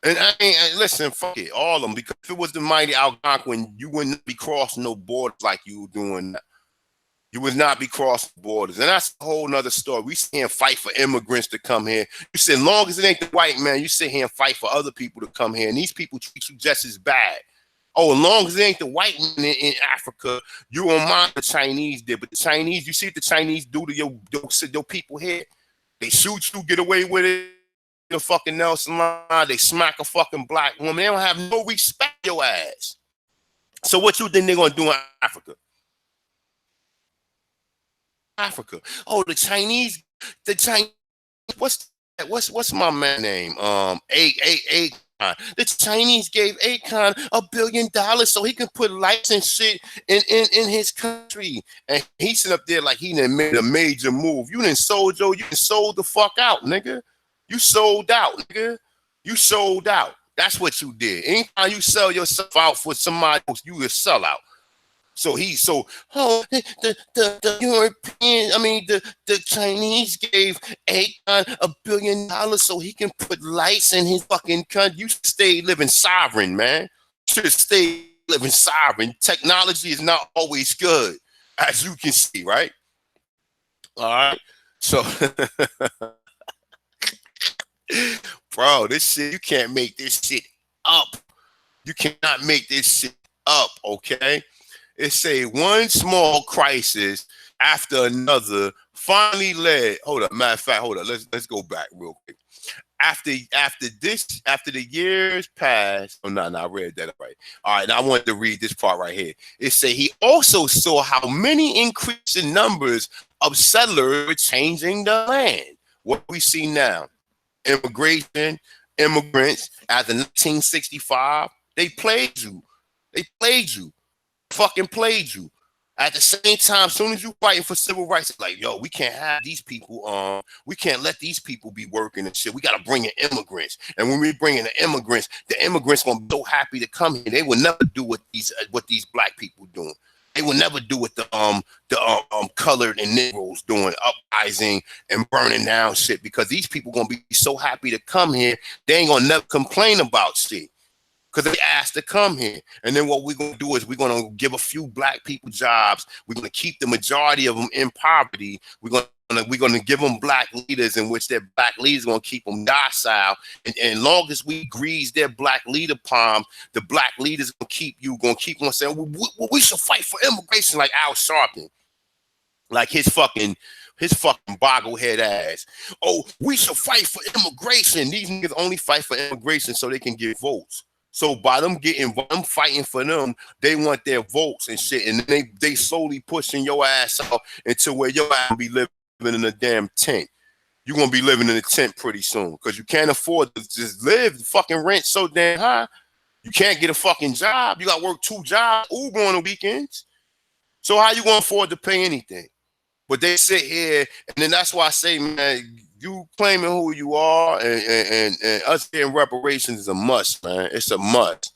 [SPEAKER 2] And listen, fuck it, all of them, because if it was the mighty Algonquin, you wouldn't be crossing no borders like you were doing now. You would not be crossing borders. And that's a whole nother story. We sit here and fight for immigrants to come here. You say, as long as it ain't the white man, you sit here and fight for other people to come here. And these people treat you just as bad. Oh, as long as it ain't the white man in Africa, you don't mind the Chinese did. But the Chinese, you see what the Chinese do to your people here? They shoot you, get away with it. The fucking Nelson line, they smack a fucking black woman. They don't have no respect for your ass. So what you think they're gonna do in Africa? Oh, the Chinese. What's my man name? Akon. The Chinese gave Akon $1 billion so he can put lights and shit in his country. And he's sitting up there like he done made a major move. You done sold the fuck out, nigga. You sold out, nigga. You sold out. That's what you did. Anytime you sell yourself out for somebody else, you a sellout. The European, the Chinese gave Akon $1 billion so he can put lights in his fucking country. You stay living sovereign, man. You should stay living sovereign. Technology is not always good, as you can see, right? All right. So, bro, this shit, you can't make this shit up. You cannot make this shit up, okay? It say one small crisis after another finally led. Hold up, matter of fact, hold up. Let's go back real quick. after the years passed. Oh no, I read that right. All right, now I wanted to read this part right here. It said he also saw how many increasing numbers of settlers were changing the land. What we see now, immigration, immigrants after 1965, they played you. They played you. Fucking played you. At the same time, as soon as you fighting for civil rights, it's like, yo, we can't have these people. We can't let these people be working and shit. We gotta bring in immigrants. And when we bring in the immigrants gonna be so happy to come here. They will never do what these black people doing. They will never do what the colored and Negroes doing, uprising and burning down shit. Because these people gonna be so happy to come here, they ain't gonna never complain about shit. Because they asked to come here. And then what we're going to do is we're going to give a few black people jobs. We're going to keep the majority of them in poverty. We're going to give them black leaders, in which their black leaders going to keep them docile. And as long as we grease their black leader palms, the black leaders going to keep on saying, we should fight for immigration, like Al Sharpton. Like his fucking bogglehead ass. Oh, we should fight for immigration. These niggas only fight for immigration so they can get votes. So by them fighting for them, they want their votes and shit, and they slowly pushing your ass out until where your ass will be living in a damn tent. You're gonna be living in a tent pretty soon because you can't afford to just live. The fucking rent so damn high. You can't get a fucking job. You got to work 2 jobs, Uber on the weekends. So how you gonna afford to pay anything? But they sit here, and then that's why I say, man, you claiming who you are and us getting reparations is a must, man. It's a must.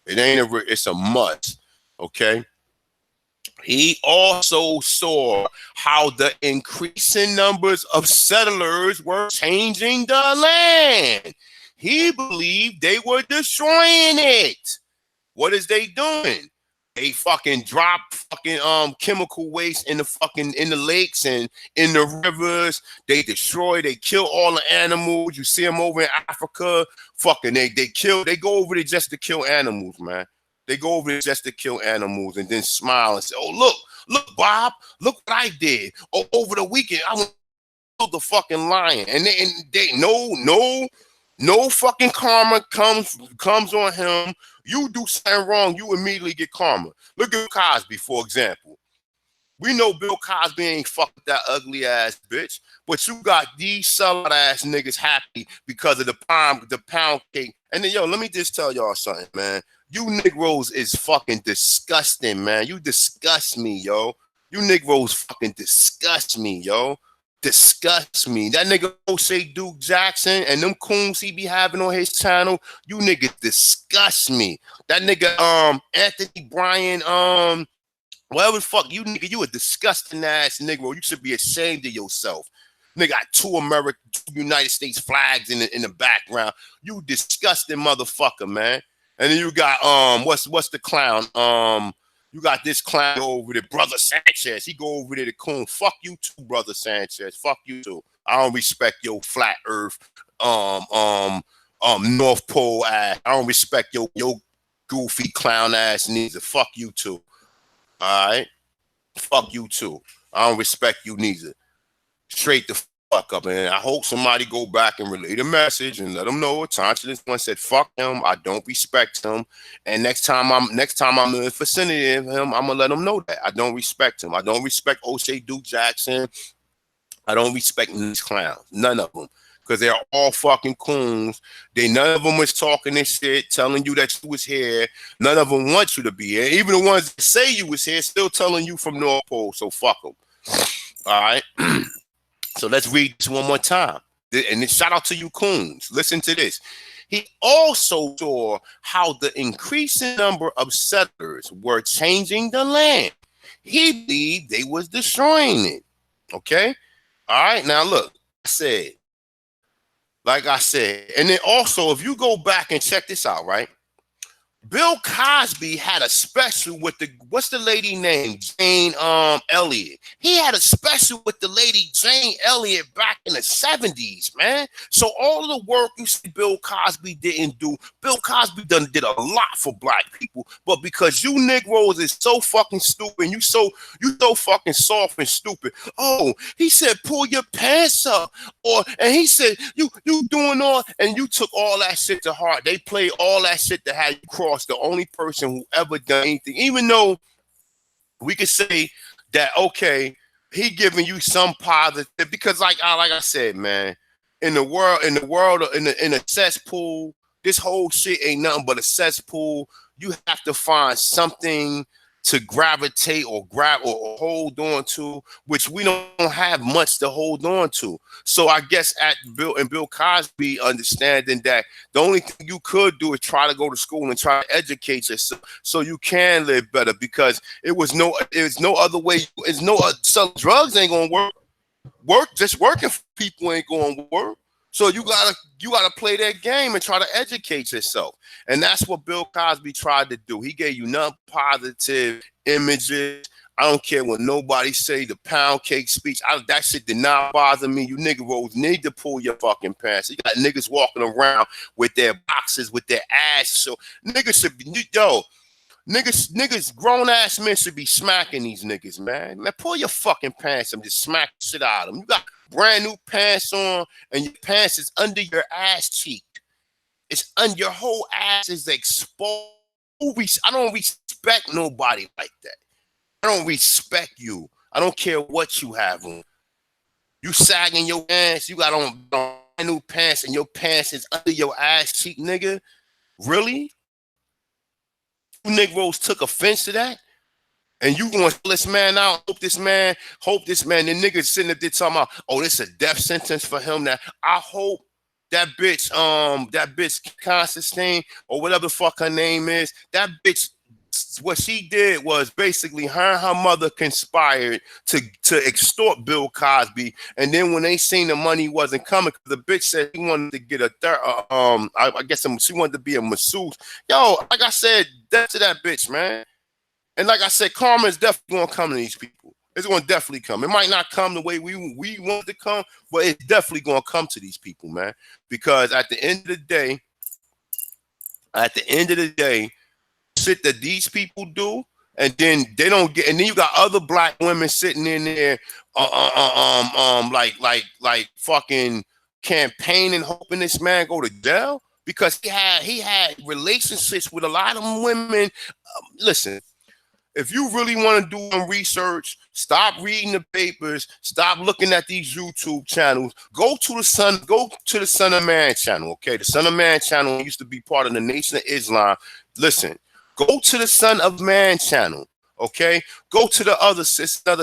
[SPEAKER 2] It's a must. Okay. He also saw how the increasing numbers of settlers were changing the land. He believed they were destroying it. What is they doing? They fucking drop fucking chemical waste in the lakes and in the rivers. They destroy, they kill all the animals. You see them over in Africa. Fucking they go over there just to kill animals, man. They go over there just to kill animals and then smile and say, oh, look, Bob, look what I did. Oh, over the weekend, I went to kill the fucking lion. And they no fucking karma comes on him. You do something wrong, you immediately get karma. Look at Cosby, for example. We know Bill Cosby ain't fuck with that ugly ass bitch, but you got these sellout ass niggas happy because of the pound cake. And then, yo, let me just tell y'all something, man. You Negroes is fucking disgusting, man. You disgust me, yo. You Negroes fucking disgust me, yo. Disgust me. That nigga O'Shea Duke Jackson and them coons he be having on his channel, you niggas disgust me. That nigga Anthony Bryan, whatever the fuck, you nigga, you a disgusting ass nigga. You should be ashamed of yourself. Nigga got 2 United States flags in the background. You disgusting motherfucker, man. And then you got what's the clown? You got this clown over there, Brother Sanchez. He go over there to coon. Fuck you too, Brother Sanchez. Fuck you too. I don't respect your flat earth, North Pole ass. I don't respect your goofy clown ass neither. Fuck you too. All right? Fuck you too. I don't respect you neither. Straight the fuck up, man. I hope somebody go back and relay the message and let them know Tantra one said fuck him. I don't respect him. And next time I'm in the vicinity of him, I'm gonna let him know that I don't respect him. I don't respect O'Shea Duke Jackson. I don't respect these clowns. None of them. Because they're all fucking coons. None of them was talking this shit, telling you that you was here. None of them want you to be here. Even the ones that say you was here, still telling you from North Pole. So fuck them. All right. So let's read this one more time. And then shout out to you coons. Listen to this. He also saw how the increasing number of settlers were changing the land. He believed they was destroying it. Okay? All right. Now look, like I said, and then also if you go back and check this out, right? Bill Cosby had a special with what's the lady name? Jane Elliott. He had a special with the lady Jane Elliott back in the 70s, man. So all of the work you see Bill Cosby didn't do, Bill Cosby did a lot for black people, but because you Negroes is so fucking stupid, you so fucking soft and stupid. Oh, he said pull your pants up, and he said you doing all, and you took all that shit to heart. They played all that shit to have you cross the only person who ever done anything, even though we could say that, okay, he giving you some positive, because like I said, man, in a cesspool, this whole shit ain't nothing but a cesspool. You have to find something to gravitate or grab or hold on to, which we don't have much to hold on to. So I guess Bill Cosby understanding that the only thing you could do is try to go to school and try to educate yourself so you can live better, because there's no other way. So drugs ain't gonna work. Just working for people ain't gonna work. So you gotta play that game and try to educate yourself. And that's what Bill Cosby tried to do. He gave you nothing positive images. I don't care what nobody say, the pound cake speech. That shit did not bother me. You niggas need to pull your fucking pants. You got niggas walking around with their boxes, with their ass. So niggas should be, niggas, grown ass men should be smacking these niggas, man. Man, pull your fucking pants and just smack the shit out of them. You got brand new pants on, and your pants is under your ass cheek. It's under your whole ass is exposed. I don't respect nobody like that. I don't respect you. I don't care what you have on. You sagging your pants. You got on brand new pants, and your pants is under your ass cheek, nigga. Really? You Negroes took offense to that? And you gonna pull this man out, hope this man, the niggas sitting up there talking about, oh, this is a death sentence for him. Now, I hope that bitch Constantine, or whatever the fuck her name is, that bitch, what she did was basically her and her mother conspired to extort Bill Cosby. And then when they seen the money wasn't coming, the bitch said she wanted to get I guess she wanted to be a masseuse. Yo, like I said, death to that bitch, man. And like I said, karma is definitely going to come to these people. It's going to definitely come. It might not come the way we want it to come, but it's definitely going to come to these people, man. Because at the end of the day, shit that these people do, and then they don't get, and then you got other black women sitting in there, like fucking campaigning, hoping this man go to jail because he had relationships with a lot of women. Listen. If you really want to do some research, stop reading the papers, stop looking at these YouTube channels. Go to the Son of Man channel, okay? The Son of Man channel used to be part of the Nation of Islam. Listen, go to the Son of Man channel, okay? Go to the other sister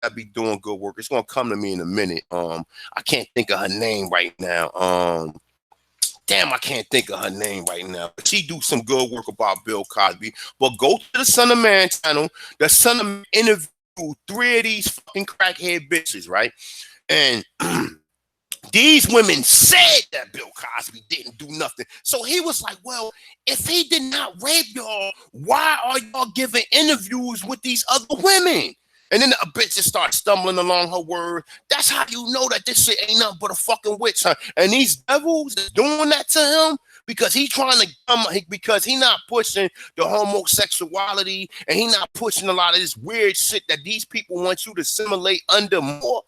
[SPEAKER 2] that be doing good work. It's gonna come to me in a minute. I can't think of her name right now. Damn, I can't think of her name right now. But she do some good work about Bill Cosby. But go to the Son of Man channel. The Son of Man interviewed 3 of these fucking crackhead bitches, right? And these women said that Bill Cosby didn't do nothing. So he was like, well, if he did not rape y'all, why are y'all giving interviews with these other women? And then the bitch just starts stumbling along her word. That's how you know that this shit ain't nothing but a fucking witch hunt. And these devils doing that to him because he trying to because he not pushing the homosexuality, and he not pushing a lot of this weird shit that these people want you to assimilate under more.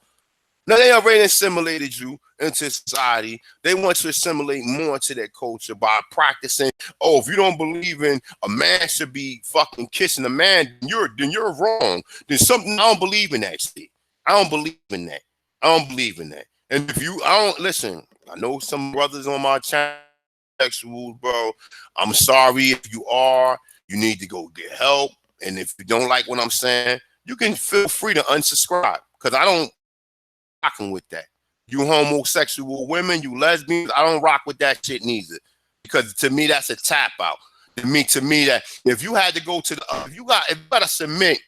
[SPEAKER 2] Now, they already assimilated you into society. They want to assimilate more into their culture by practicing, oh, if you don't believe in a man should be fucking kissing a man, then you're wrong. There's something, I don't believe in that shit. I don't believe in that. And if you, listen, I know some brothers on my channel, sexual, bro. I'm sorry if you are. You need to go get help. And if you don't like what I'm saying, you can feel free to unsubscribe, because I don't rocking with that. You homosexual women, you lesbians, I don't rock with that shit neither. Because to me, that's a tap out. To me, that if you had to go to the, if you got to submit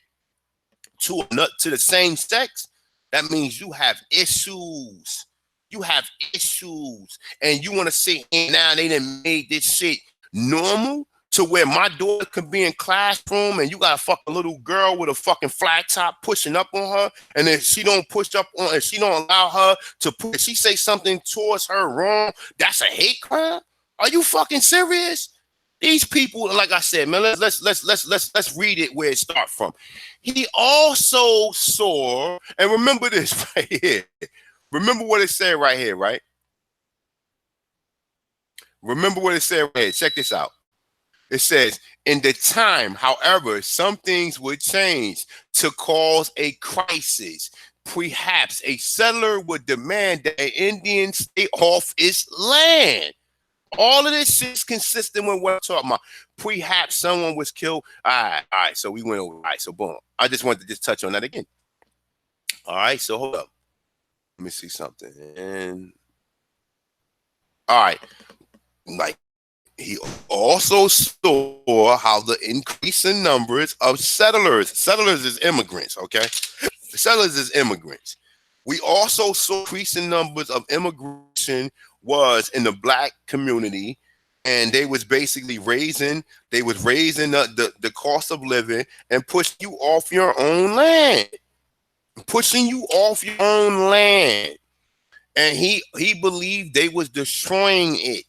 [SPEAKER 2] to the same sex, that means you have issues. You have issues, and you want to say, hey, now they done made this shit normal. to where my daughter could be in classroom and you got a fucking little girl with a fucking flat top pushing up on her, and if she don't push up on, if she don't allow her to push, if she say something towards her wrong, that's a hate crime? Are you fucking serious? These people, like I said, man, let's read it where it starts from. He also saw, and remember this right here. Remember what it said right here, right? Remember what it said right here. Check this out. It says, in the time, however, some things would change to cause a crisis. Perhaps a settler would demand that an Indian stay off its land. All of this is consistent with what I'm talking about. Perhaps someone was killed. All right. So we went over. All right. So boom. I just wanted to just touch on that again. All right. So hold up. Let me see something. And all right. Like, he also saw how the increase in numbers of settlers is immigrants, okay? Settlers is immigrants. We also saw increasing numbers of immigration was in the black community, and they was basically raising the cost of living and pushing you off your own land. And he believed they was destroying it.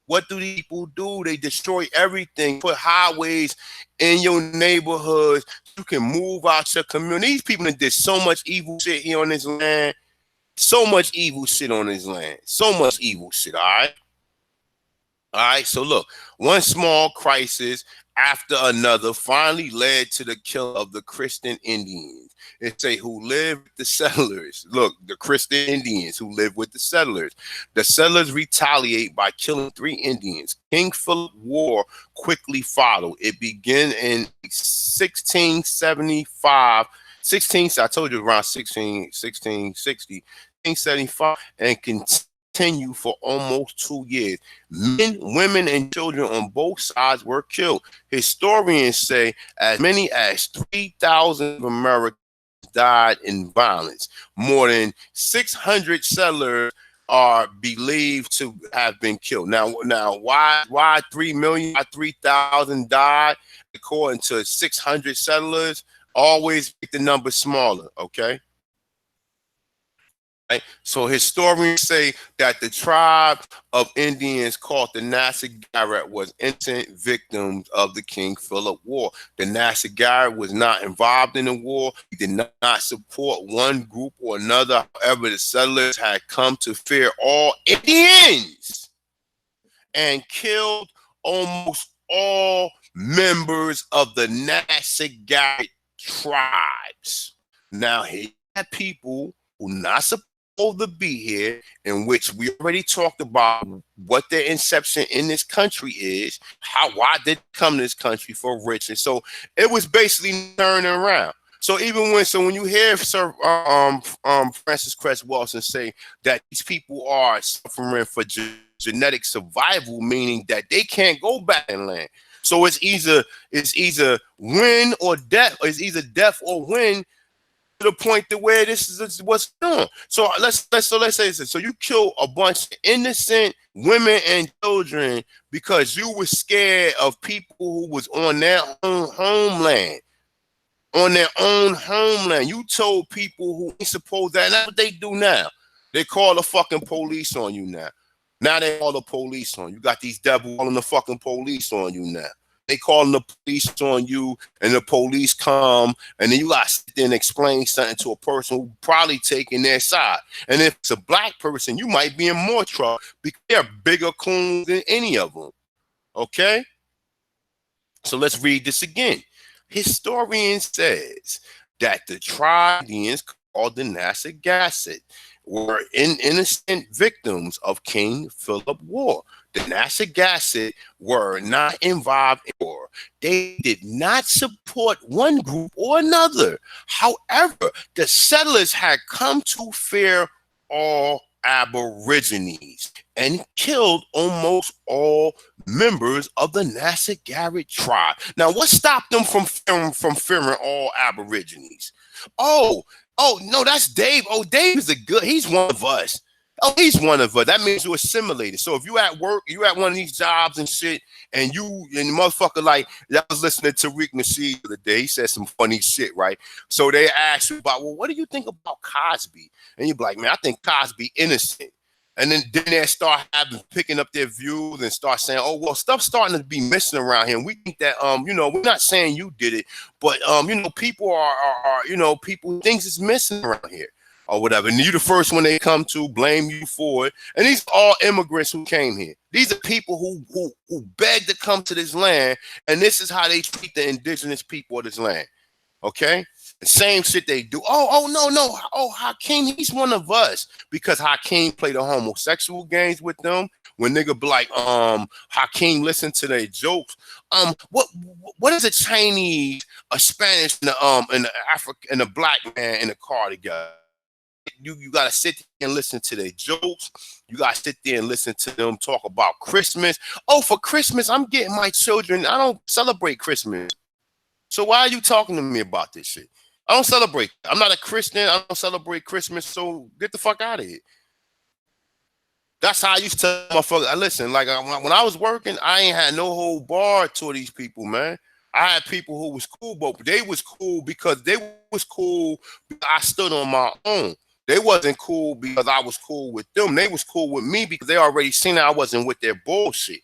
[SPEAKER 2] What do people do? They destroy everything, put highways in your neighborhoods. You can move out your community. These people that did so much evil shit here on this land. So much evil shit on this land. So much evil shit, all right? All right, so look, one small crisis after another finally led to the kill of the Christian Indians. It say who live with the settlers. Look, the Christian Indians who live with the settlers. The settlers retaliate by killing 3 Indians. King Philip War quickly followed. It began in 1675. I told you around 1660, 1675, and continue for almost 2 years. Men, women, and children on both sides were killed. Historians say as many as 3,000 Americans died in violence. More than 600 settlers are believed to have been killed. Now, why 3 million, why 3,000 died? According to 600 settlers, always make the number smaller, okay? Right? So historians say that the tribe of Indians called the Nasagarat was innocent victims of the King Philip War. The Nasagarat was not involved in the war. He did not support one group or another. However, the settlers had come to fear all Indians and killed almost all members of the Nasagarat tribes. Now, here are people who not supposed to be here, in which we already talked about what their inception in this country is, why they come to this country for rich, and so it was basically turning around. So when you hear Sir Francis Cress Welsing say that these people are suffering for genetic survival, meaning that they can't go back in land. So it's either win or death, or it's either death or win, to the point to where this is what's going on. So let's say this. So you kill a bunch of innocent women and children because you were scared of people who was on their own homeland. You told people who ain't supposed to, and that's what they do now. They call the fucking police on you now. Now they call the police on you. You got these devils calling the fucking police on you now. They calling the police on you, and the police come, and then you got to sit there and explain something to a person who probably taking their side. And if it's a black person, you might be in more trouble because they're bigger coons than any of them. Okay? So let's read this again. Historian says that the tribe Indians called the Nasagaset were innocent victims of King Philip War. The Nasagaset were not involved in war. They did not support one group or another. However, the settlers had come to fear all Aborigines and killed almost all members of the Nasagaret tribe. Now, what stopped them from fearing all Aborigines? Oh, no, that's Dave. Oh, Dave is he's one of us. Oh, he's one of us. That means you assimilated. So if you at work, you at one of these jobs and shit, and you and the motherfucker like I was listening to Rick Nasheed the other day. He said some funny shit, right? So they asked you about, well, what do you think about Cosby? And you be like, man, I think Cosby innocent. And then they start picking up their views and start saying, oh, well, stuff's starting to be missing around here. And we think that, we're not saying you did it, but people are people things is missing around here or whatever. And you the first one they come to blame you for it. And these are all immigrants who came here. These are people who begged to come to this land, and this is how they treat the indigenous people of this land. Okay? The same shit they do. Oh, no. Oh, Hakeem, he's one of us. Because Hakeem played the homosexual games with them. When nigga be like, Hakeem listen to their jokes. What is a Chinese, a Spanish, and the African and a black man in a car together? You gotta sit there and listen to their jokes. You gotta sit there and listen to them talk about Christmas. Oh, for Christmas, I'm getting my children. I don't celebrate Christmas. So why are you talking to me about this shit? I don't celebrate. I'm not a Christian. I don't celebrate Christmas. So get the fuck out of here. That's how I used to tell motherfuckers. Listen, like when I was working, I ain't had no whole bar to these people, man. I had people who was cool, but they was cool because they was cool because I stood on my own. They wasn't cool because I was cool with them. They was cool with me because they already seen that I wasn't with their bullshit.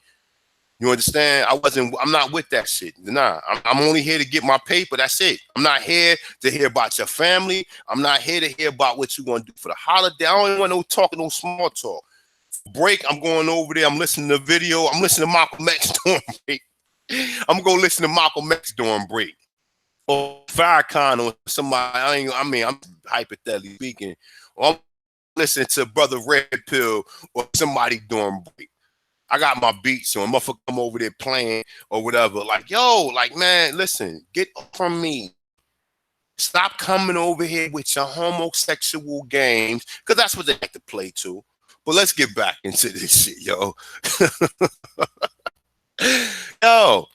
[SPEAKER 2] You understand? I'm not with that shit. Nah, I'm only here to get my paper. That's it. I'm not here to hear about your family. I'm not here to hear about what you're going to do for the holiday. I don't even want no talking, no small talk. Break, I'm going over there. I'm listening to video. I'm listening to Malcolm X during break. I'm going to listen to Malcolm X during break. Or Farrakhan or somebody. I'm hypothetically speaking. Or I'm listening to Brother Red Pill or somebody during break. I got my beats, so I'm motherfucker come over there playing or whatever. Like, yo, like, man, listen, get from me. Stop coming over here with your homosexual games, because that's what they like to play too. But let's get back into this shit, yo. Yo,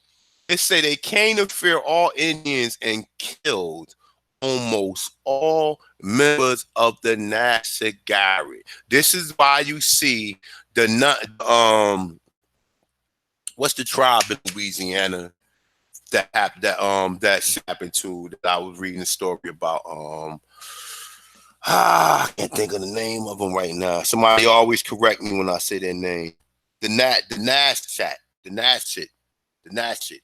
[SPEAKER 2] they say they came to fear all Indians and killed almost all members of the Nassagari. This is why you see what's the tribe in Louisiana that happened to that I was reading a story about. I can't think of the name of them right now. Somebody always correct me when I say their name. The Nash shit,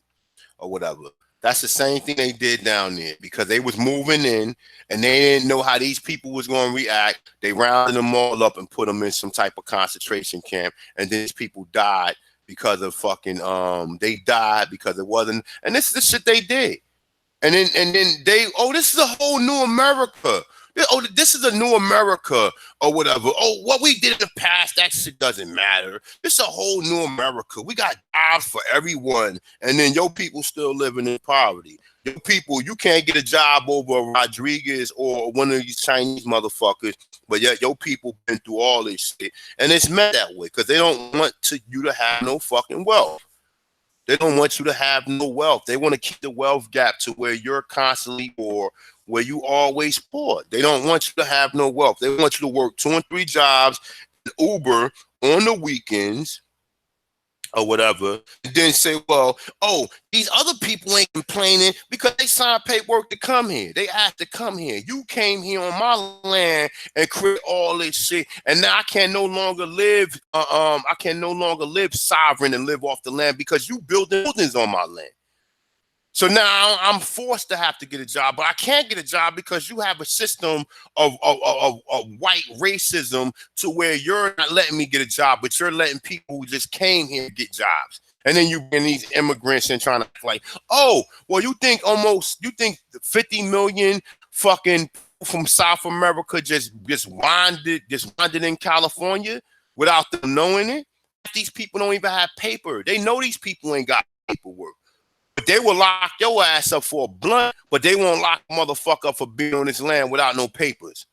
[SPEAKER 2] or whatever. That's the same thing they did down there because they was moving in and they didn't know how these people was going to react. They rounded them all up and put them in some type of concentration camp. And these people died because of fucking, they died because it wasn't. And this is the shit they did. And then they, this is a whole new America. Oh, this is a new America or whatever. Oh, what we did in the past, that shit doesn't matter. This is a whole new America. We got jobs for everyone. And then your people still living in poverty. Your people, you can't get a job over Rodriguez or one of these Chinese motherfuckers, but yet your people been through all this shit. And it's meant that way because they don't want you to have no fucking wealth. They don't want you to have no wealth. They want to keep the wealth gap to where you're constantly poor, where you always poor. They don't want you to have no wealth. They want you to work 2 and 3 jobs, Uber on the weekends or whatever, and then say, well, these other people ain't complaining because they signed paperwork to come here. They have to come here. You came here on my land and create all this shit, and now I can no longer live. I can no longer live sovereign and live off the land because you build buildings on my land. So now I'm forced to have to get a job, but I can't get a job because you have a system of white racism to where you're not letting me get a job, but you're letting people who just came here get jobs. And then you bring these immigrants and trying to act like, you think 50 million fucking from South America just wandered in California without them knowing it? These people don't even have paper. They know these people ain't got paperwork. But they will lock your ass up for a blunt, but they won't lock a motherfucker up for being on this land without no papers.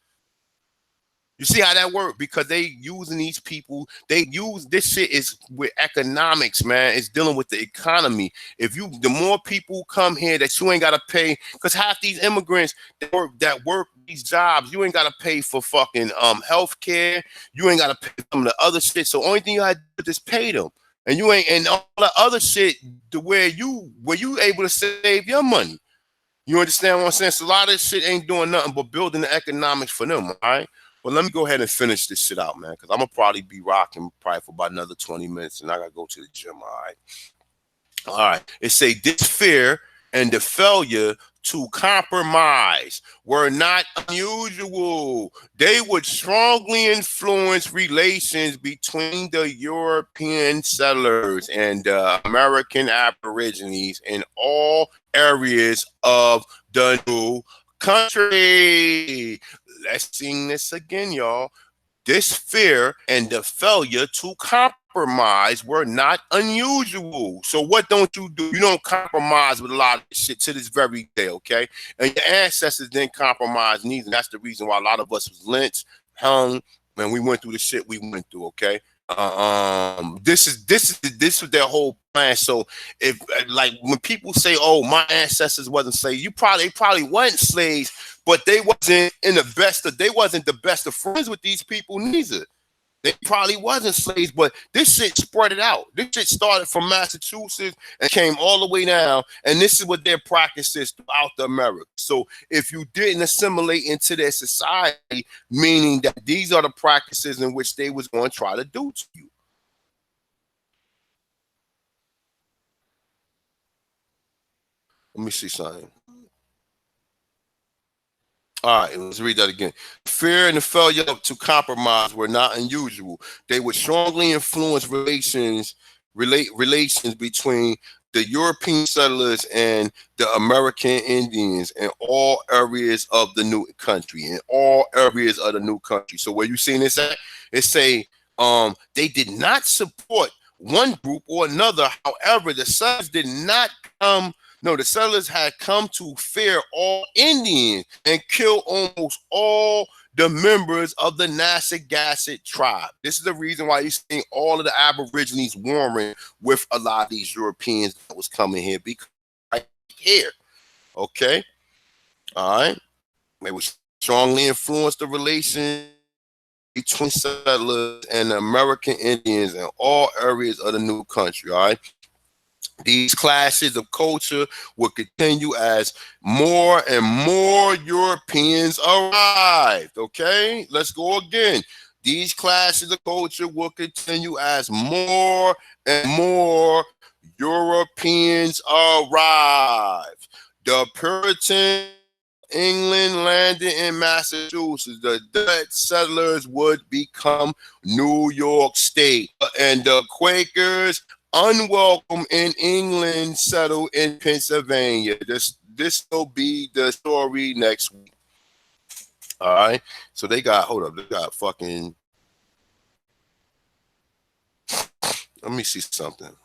[SPEAKER 2] You see how that works? Because they using these people, they use this shit is with economics, man. It's dealing with the economy. The more people come here that you ain't gotta pay, because half these immigrants that work these jobs, you ain't gotta pay for fucking health care. You ain't gotta pay for some of the other shit. So only thing you had to do is pay them. And you ain't, and all the other shit to where you able to save your money. You understand what I'm saying? So a lot of this shit ain't doing nothing but building the economics for them, all right? But let me go ahead and finish this shit out, man, because I'm gonna probably be rocking probably for about another 20 minutes, and I gotta go to the gym, all right? All right. It say this fear and the failure to compromise were not unusual. They would strongly influence relations between the European settlers and the American Aborigines in all areas of the new country. Let's sing this again, y'all. This fear and the failure to compromise were not unusual. So what don't you do? You don't compromise with a lot of shit to this very day, okay? And your ancestors didn't compromise neither. That's the reason why a lot of us was lynched, hung, and we went through the shit we went through, okay? This was their whole plan. So if like when people say, "Oh, my ancestors wasn't slaves," they probably weren't slaves, but they wasn't they wasn't the best of friends with these people neither. They probably wasn't slaves, but this shit spread it out. This shit started from Massachusetts and came all the way down, and this is what their practice is throughout the America. So if you didn't assimilate into their society, meaning that these are the practices in which they was going to try to do to you. Let me see something. All right, let's read that again. Fear and the failure to compromise were not unusual. They would strongly influence relations between the European settlers and the American Indians in all areas of the new country. In all areas of the new country. So where you seeing this at? It say they did not support one group or another. However, the settlers did not come. No, the settlers had come to fear all Indians and kill almost all the members of the Narragansett tribe. This is the reason why you're seeing all of the Aborigines warring with a lot of these Europeans that was coming here because right here. Okay. All right. They would strongly influence the relations between settlers and the American Indians in all areas of the new country. All right. These clashes of culture will continue as more and more Europeans arrived. Okay, let's go again. These clashes of culture will continue as more and more Europeans arrive. The Puritan England landed in Massachusetts. The Dutch settlers would become New York State, and the Quakers, unwelcome in England, settled in Pennsylvania. This will be the story next week. All right. So they got, hold up, they got fucking, let me see something.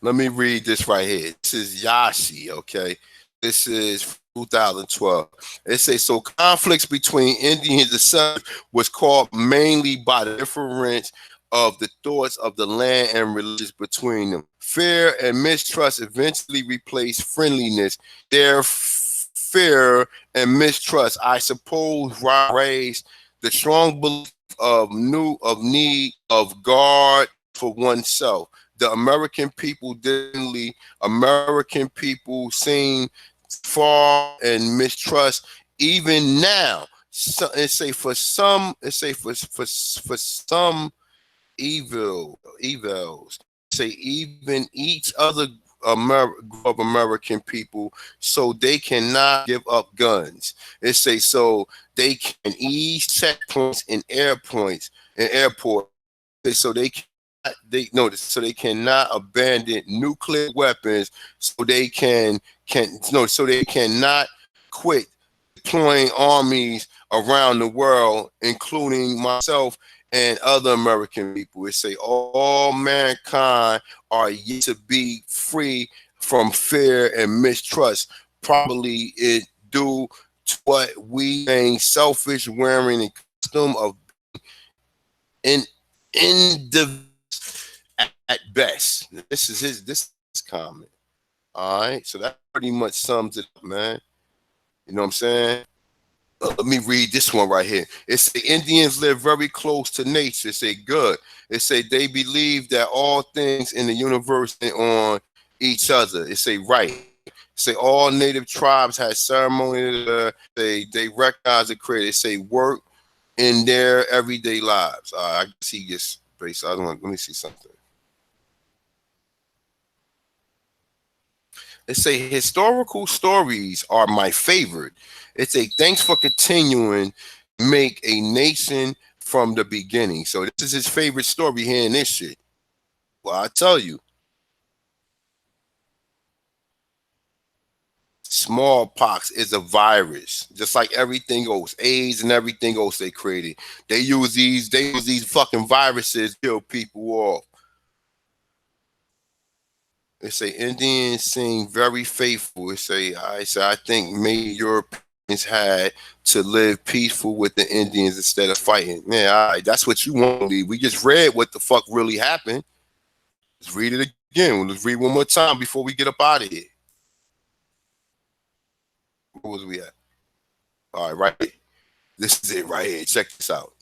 [SPEAKER 2] Let me read this right here. This is Yashi, okay? This is 2012. It says, so conflicts between Indians and settlers was caused mainly by the difference of the thoughts of the land and religions between them. Fear and mistrust eventually replaced friendliness. Their fear and mistrust, I suppose, raised the strong belief of need of guard for oneself. The American people seem far and mistrust even now. So, it say for some evils, say even each other group of American people, so they cannot give up guns. It say so they can ease checkpoints in airports. So they cannot abandon nuclear weapons. So they cannot quit deploying armies around the world, including myself and other American people. It say all mankind are yet to be free from fear and mistrust. Probably it due to what we being selfish, wearing a custom of individuals at best. This is comment. All right, so that pretty much sums it up, man. You know what I'm saying? Let me read this one right here. It say Indians live very close to nature. It say good. It say they believe that all things in the universe are on each other. It say right. It say all native tribes had ceremonies. They recognize the creator. It say work in their everyday lives. I guess he gets based. I don't want. Let me see something. It say historical stories are my favorite. It's a thanks for continuing make a nation from the beginning. So this is his favorite story here in this shit. Well, I tell you, smallpox is a virus, just like everything else. AIDS and everything else they created. They use these fucking viruses to kill people off. They say Indians seem very faithful. I think maybe Europeans had to live peaceful with the Indians instead of fighting. Man, that's what you want to leave. We just read what the fuck really happened. Let's read it again. Let's read one more time before we get up out of here. Where was we at? All right, right here. This is it right here. Check this out.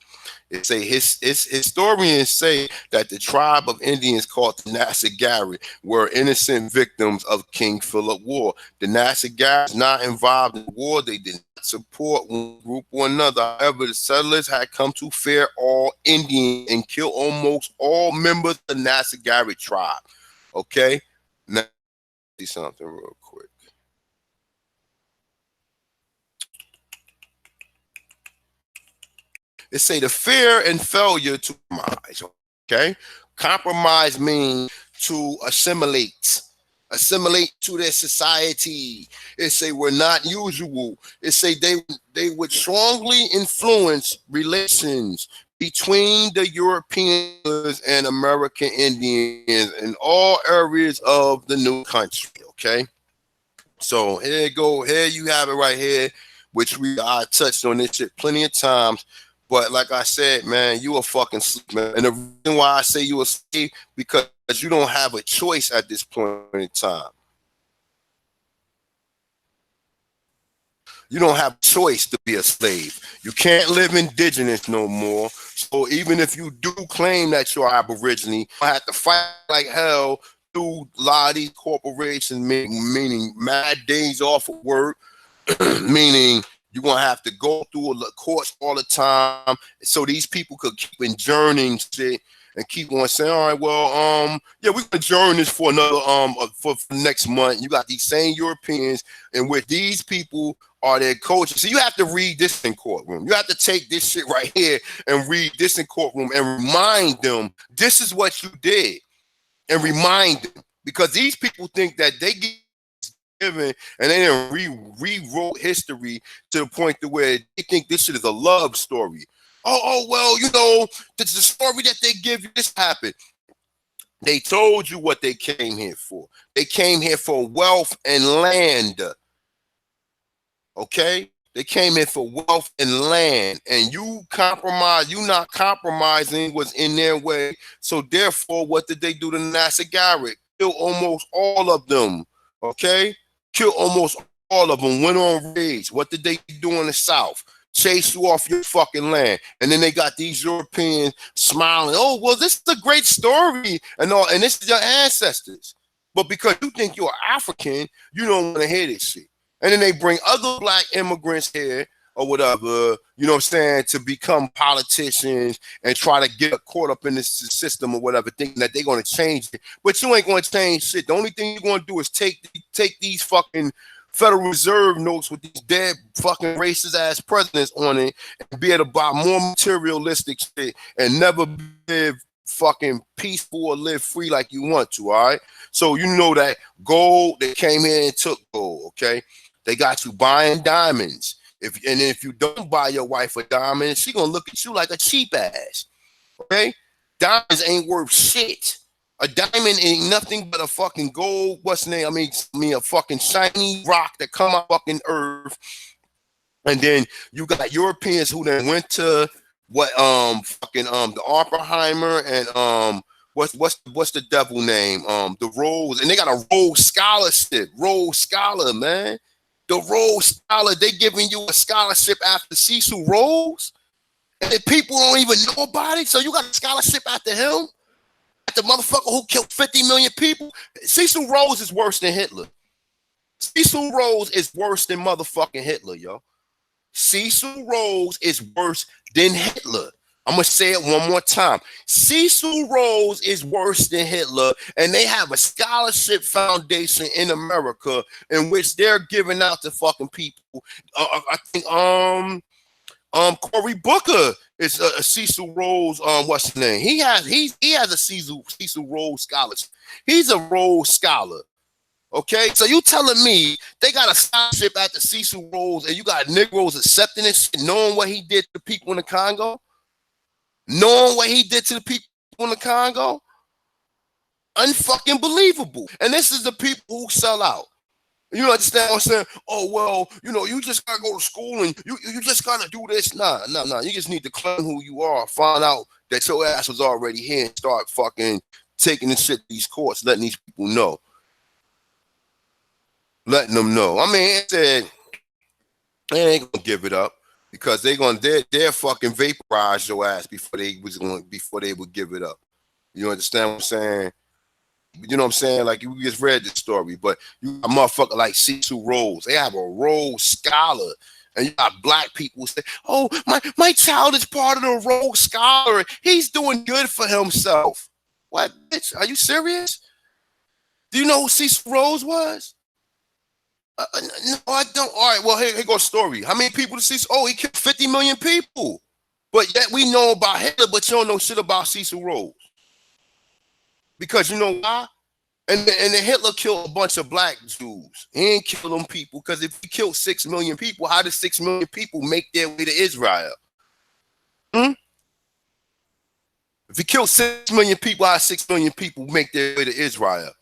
[SPEAKER 2] It say historians say that the tribe of Indians called the Nassagari were innocent victims of King Philip War. The Nassagari was not involved in the war. They did not support one group or another. However, the settlers had come to fear all Indians and kill almost all members of the Nassagari tribe. Okay? Now, see something real quick. It say the fear and failure to compromise. Okay, compromise means to assimilate to their society. It say we're not usual. It say they would strongly influence relations between the Europeans and American Indians in all areas of the new country. Okay, so here you go. Here you have it right here, which I touched on this shit plenty of times. But like I said, man, you a fucking sleep, man. And the reason why I say you a sleep, because you don't have a choice at this point in time. You don't have a choice to be a slave. You can't live indigenous no more. So even if you do claim that you're Aboriginal, you have to fight like hell through a lot of these corporations, meaning mad days off of work, meaning you're going to have to go through the courts all the time so these people could keep adjourning shit and keep on saying, all right, well, yeah, we're going to adjourn this for another, for next month. You got these same Europeans and with these people are their coaches. So you have to read this in courtroom. You have to take this shit right here and read this in courtroom and remind them this is what you did and remind them because these people think that they get and they didn't rewrote history to the point to where they think this shit is a love story. Oh, well, you know, the story that they give you, this happened. They told you what they came here for. They came here for wealth and land. Okay? They came here for wealth and land. And you not compromising was in their way. So therefore, what did they do to Nassagari? Kill almost all of them. Okay? Killed almost all of them, went on raids. What did they do in the South? Chase you off your fucking land. And then they got these Europeans smiling. Oh, well, this is a great story. And this is your ancestors. But because you think you're African, you don't want to hear this shit. And then they bring other black immigrants here or whatever, you know what I'm saying, to become politicians and try to get caught up in this system or whatever, thinking that they're going to change it. But you ain't going to change shit. The only thing you're going to do is take these fucking Federal Reserve notes with these dead fucking racist ass presidents on it and be able to buy more materialistic shit and never live fucking peaceful or live free like you want to, all right? So you know that gold, they came here and took gold, okay? They got you buying diamonds. If you don't buy your wife a diamond, she gonna look at you like a cheap ass. Okay? Diamonds ain't worth shit. A diamond ain't nothing but a fucking gold. What's the name? I mean a fucking shiny rock that come out fucking earth. And then you got Europeans who then went to the Oppenheimer and what's the devil name? The Rhodes, and they got a Rhodes scholarship. Rhodes Scholar, man. The Rhodes Scholar, they giving you a scholarship after Cecil Rhodes, and the people don't even know about it. So you got a scholarship after him, the motherfucker who killed 50 million people. Cecil Rhodes is worse than Hitler. Cecil Rhodes is worse than motherfucking Hitler, yo. Cecil Rhodes is worse than Hitler. I'm going to say it one more time. Cecil Rhodes is worse than Hitler, and they have a scholarship foundation in America in which they're giving out to fucking people. I think Cory Booker is a Cecil Rhodes. What's his name? He has a Cecil Rhodes scholarship. He's a Rhodes scholar. Okay, so you telling me they got a scholarship at the Cecil Rhodes, and you got Negroes accepting this, knowing what he did to people in the Congo, knowing what he did to the people in the Congo? Unfucking believable. And this is the people who sell out. You understand what I'm saying? Oh, well, you just gotta go to school and you just gotta do this. Nah. You just need to claim who you are, find out that your ass was already here, and start fucking taking this shit to these courts, letting these people know. Letting them know. I mean, it said they ain't gonna give it up because they're fucking vaporize your ass before they would give it up. You understand what I'm saying? You know what I'm saying? Like, you just read the story, but you a motherfucker like Cecil Rhodes. They have a Rhodes Scholar, and you got black people say, "Oh, my child is part of the Rhodes Scholar. He's doing good for himself." What, bitch? Are you serious? Do you know who Cecil Rhodes was? No, I don't. All right, well, here goes a story. How many people did Cecil? Oh, he killed 50 million people. But yet we know about Hitler, but you don't know shit about Cecil Rhodes. Because you know why? And then Hitler killed a bunch of black Jews. He ain't kill them people, because if he killed 6 million people, how did 6 million people make their way to Israel? If he killed 6 million people, how did 6 million people make their way to Israel?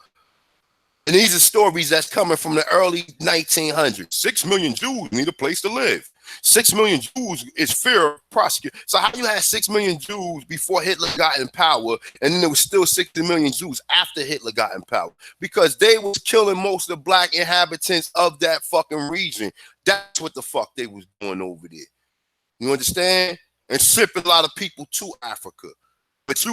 [SPEAKER 2] And these are stories that's coming from the early 1900s. 6 million Jews need a place to live. 6 million Jews is fear of prosecution. So how you had 6 million Jews before Hitler got in power, and then there was still 60 million Jews after Hitler got in power? Because they was killing most of the black inhabitants of that fucking region. That's what the fuck they was doing over there. You understand? And shipping a lot of people to Africa. But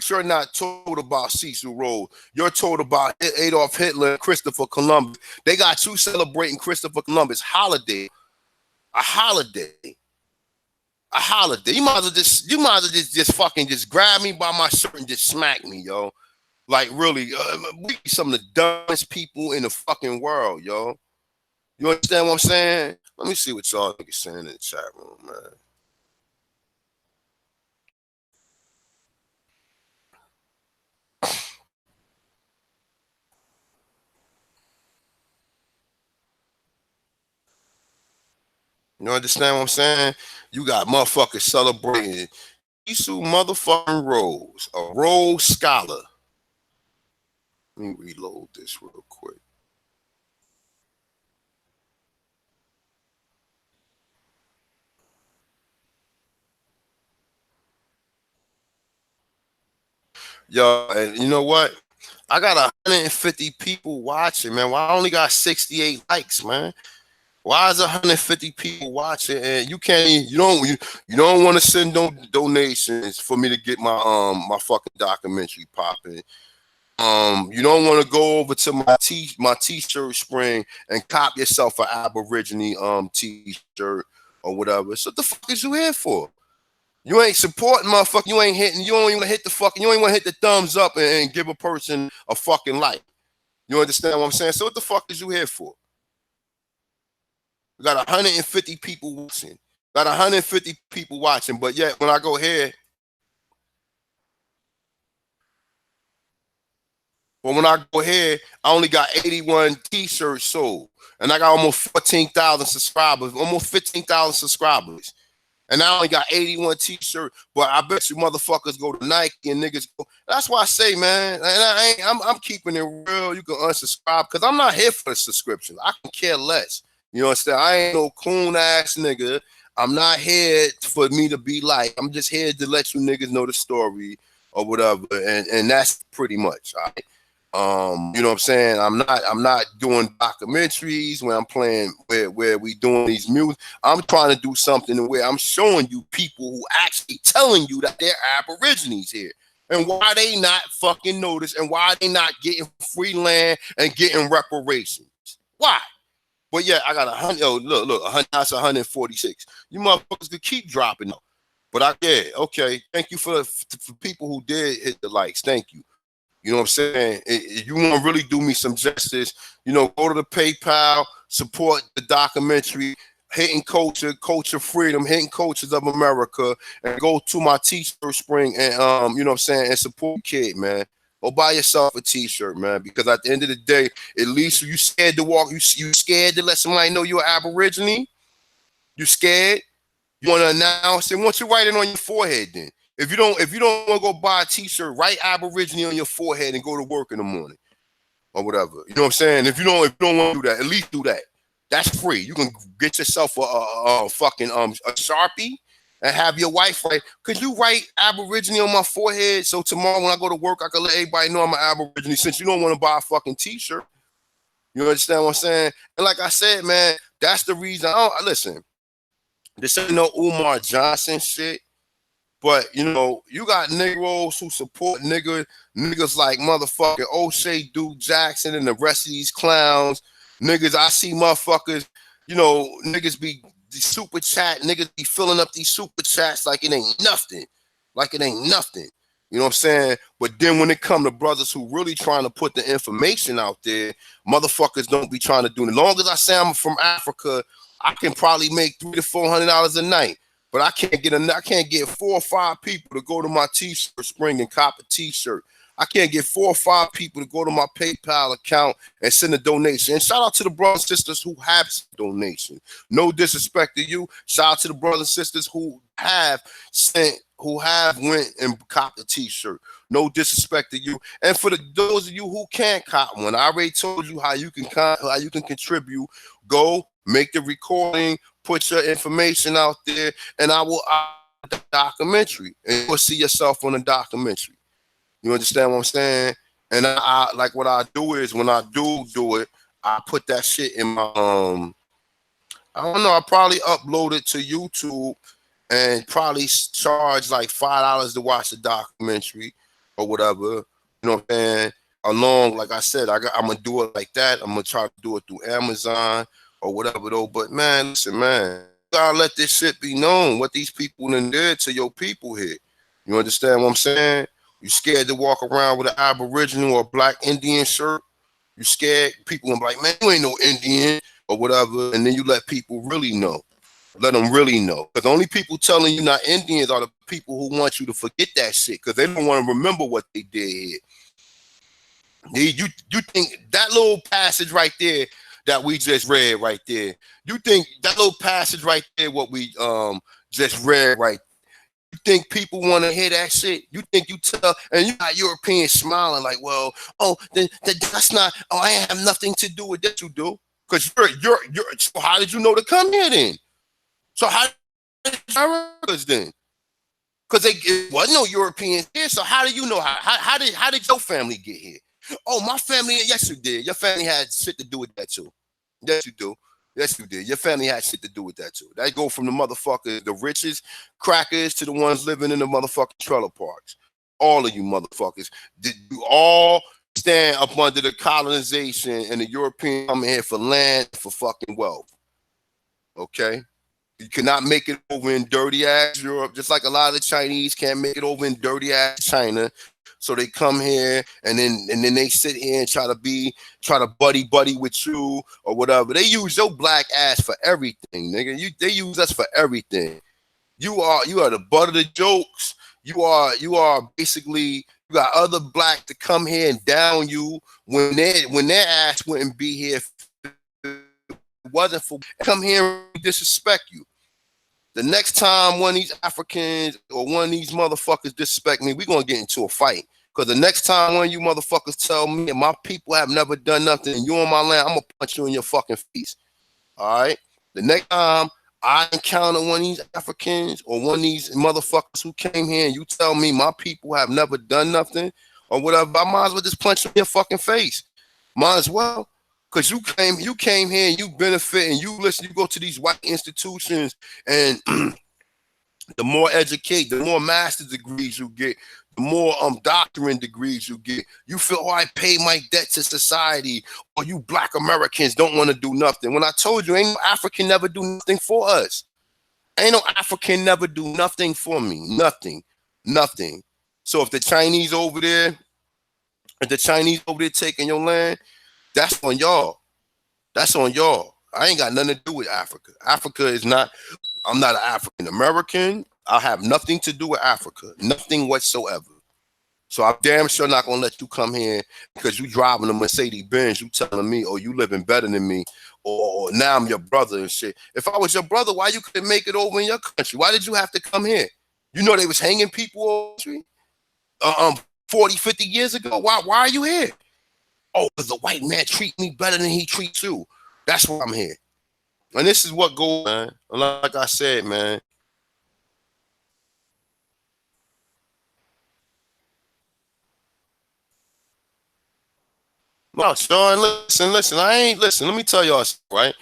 [SPEAKER 2] you're not told about Cecil Rhodes. You're told about Adolf Hitler and Christopher Columbus. They got you celebrating Christopher Columbus holiday. A holiday. You might as well just fucking just grab me by my shirt and just smack me, yo. Like, really, we some of the dumbest people in the fucking world, yo. You understand what I'm saying? Let me see what y'all niggas saying in the chat room, man. You understand what I'm saying? You got motherfuckers celebrating Cecil motherfucking Rhodes, a Rhodes Scholar. Let me reload this real quick. Yo, and you know what? I got 150 people watching, man. Why I only got 68 likes, man? Why is 150 people watching and you don't want to send no donations for me to get my my fucking documentary popping? You don't want to go over to my t-shirt spring and cop yourself an Aboriginal t-shirt or whatever. So what the fuck is you here for? You ain't supporting motherfucker. You ain't hitting. You don't even hit the fucking. You don't even want to hit the thumbs up and give a person a fucking like. You understand what I'm saying? So what the fuck is you here for? We got 150 people watching. Got 150 people watching, but yet when I go here, I only got 81 t-shirts sold. And I got almost 14,000 subscribers, almost 15,000 subscribers. And I only got 81 t-shirts, but I bet you motherfuckers go to Nike and niggas go. That's why I say, man, and I'm keeping it real. You can unsubscribe because I'm not here for the subscription. I can care less. You understand? I ain't no coon ass nigga. I'm not here for me to be like. I'm just here to let you niggas know the story. or whatever, and that's pretty much. All right? You know what I'm saying? I'm not doing documentaries where I'm playing where we doing these music. I'm trying to do something where I'm showing you people who actually telling you that they're Aborigines here. And why they not fucking notice, and why they not getting free land and getting reparations. Why? But yeah, I got 100. Oh, look, 100. That's 146. You motherfuckers could keep dropping them. But okay. Thank you for people who did hit the likes. Thank you. You know what I'm saying? You want to really do me some justice, go to the PayPal, support the documentary, Hitting Culture Freedom, Hitting Cultures of America, and go to my t-shirt spring and you know what I'm saying, and support kid, man. Go buy yourself a t-shirt, man, because at the end of the day, at least you scared to walk, you scared to let somebody know you're Aborigine. You scared? You want to announce it? Why don't you write it on your forehead then? If you don't want to go buy a t-shirt, write Aborigine on your forehead and go to work in the morning or whatever. You know what I'm saying? If you don't want to do that, at least do that. That's free. You can get yourself a fucking a Sharpie and have your wife write. Could you write Aborigine on my forehead so tomorrow when I go to work I can let everybody know I'm an Aborigine, since you don't want to buy a fucking t-shirt. You understand what I'm saying? And like I said, man, that's the reason. Listen, this ain't no Umar Johnson shit. But, you got Negroes who support niggas like motherfucking O'Shea Duke Jackson and the rest of these clowns. Niggas, I see motherfuckers, niggas be super chat, niggas be filling up these super chats like it ain't nothing. Like it ain't nothing. You know what I'm saying? But then when it come to brothers who really trying to put the information out there, motherfuckers don't be trying to do it. As long as I say I'm from Africa, I can probably make $300 to $400 a night. But I can't get 4 or 5 people to go to my t-shirt spring and cop a t-shirt. I can't get 4 or 5 people to go to my PayPal account and send a donation. And shout out to the brothers and sisters who have donations. No disrespect to you. Shout out to the brothers and sisters who have went and copped a t-shirt. No disrespect to you. And for those of you who can't cop one, I already told you how you can contribute. Go make the recording, put your information out there, and I will the documentary, and you will see yourself on the documentary. You understand what I'm saying? And I like what I do is when I do it, I put that shit in my I don't know, I probably upload it to YouTube and probably charge like $5 to watch the documentary or whatever. You know what I'm saying? Along, like I said, I'm gonna do it like that. I'm gonna try to do it through Amazon or whatever though. But man, listen, man, you gotta let this shit be known what these people done did to your people here. You understand what I'm saying? You scared to walk around with an Aboriginal or Black Indian shirt? You scared? People gonna be like, man, you ain't no Indian or whatever. And then you let people really know. Let them really know. Because the only people telling you not Indians are the people who want you to forget that shit because they don't want to remember what they did here. You think that little passage right there that we just read right there, you think that little passage right there, what we just read right there, you think people want to hear that shit? You think you tell, and you got Europeans smiling like, well, that's not, I have nothing to do with that. You do, because you're. So how did you know to come here then? So how did Americans then? Because it wasn't no Europeans here. So how do you know how did your family get here? Oh, my family. Yes, you did. Your family had shit to do with that too. Yes, you do. Yes, you did. Your family had shit to do with that too. That go from the motherfuckers, the richest crackers to the ones living in the motherfucking trailer parks. All of you motherfuckers, did you all stand up under the colonization and the European coming here for land, for fucking wealth? Okay? You cannot make it over in dirty ass Europe, just like a lot of the Chinese can't make it over in dirty ass China. So they come here and then they sit here and try to buddy with you or whatever. They use your black ass for everything, nigga. They use us for everything. You are the butt of the jokes. You are basically, you got other black to come here and down you when their ass wouldn't be here if it wasn't for come here and disrespect you. The next time one of these Africans or one of these motherfuckers disrespect me, we're gonna get into a fight. Because the next time one of you motherfuckers tell me my people have never done nothing and you on my land, I'm gonna punch you in your fucking face. All right? The next time I encounter one of these Africans or one of these motherfuckers who came here and you tell me my people have never done nothing or whatever, I might as well just punch you in your fucking face. Might as well. Cause you came here and you benefit and you listen, you go to these white institutions and the more educate, the more master's degrees you get, the more doctorate degrees you get. You feel, oh, I pay my debt to society, or you black Americans don't want to do nothing. When I told you, ain't no African never do nothing for us. Ain't no African never do nothing for me. Nothing. Nothing. So if the Chinese over there taking your land, that's on y'all. That's on y'all. I ain't got nothing to do with Africa. Africa is not, I'm not an African American. I have nothing to do with Africa. Nothing whatsoever. So I'm damn sure not gonna let you come here because you driving a Mercedes Benz, you telling me, oh, you living better than me, or now I'm your brother and shit. If I was your brother, why you couldn't make it over in your country? Why did you have to come here? You know they was hanging people over the street 40, 50 years ago. Why are you here? Oh, because the white man treat me better than he treats you. That's why I'm here. And this is what goes, man. Like I said, man. No, Sean, listen. Let me tell y'all, right?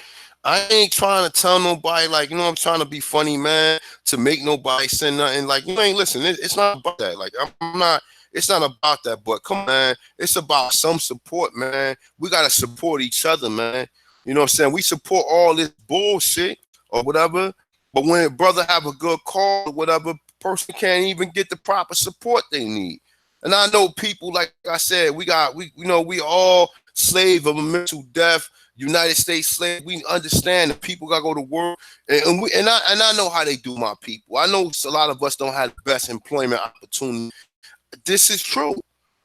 [SPEAKER 2] I ain't trying to tell nobody, like, you know, I'm trying to be funny, man, to make nobody send nothing. Like, you ain't listen. It's not about that. Like, I'm not. It's not about that. But come on, man. It's about some support, man. We gotta support each other, man. You know what I'm saying? We support all this bullshit or whatever. But when a brother have a good call or whatever, person can't even get the proper support they need. And I know people, like I said, we all slave of a mental death, United States slave. We understand that people gotta go to work, and I know how they do, my people. I know a lot of us don't have the best employment opportunity. This is true.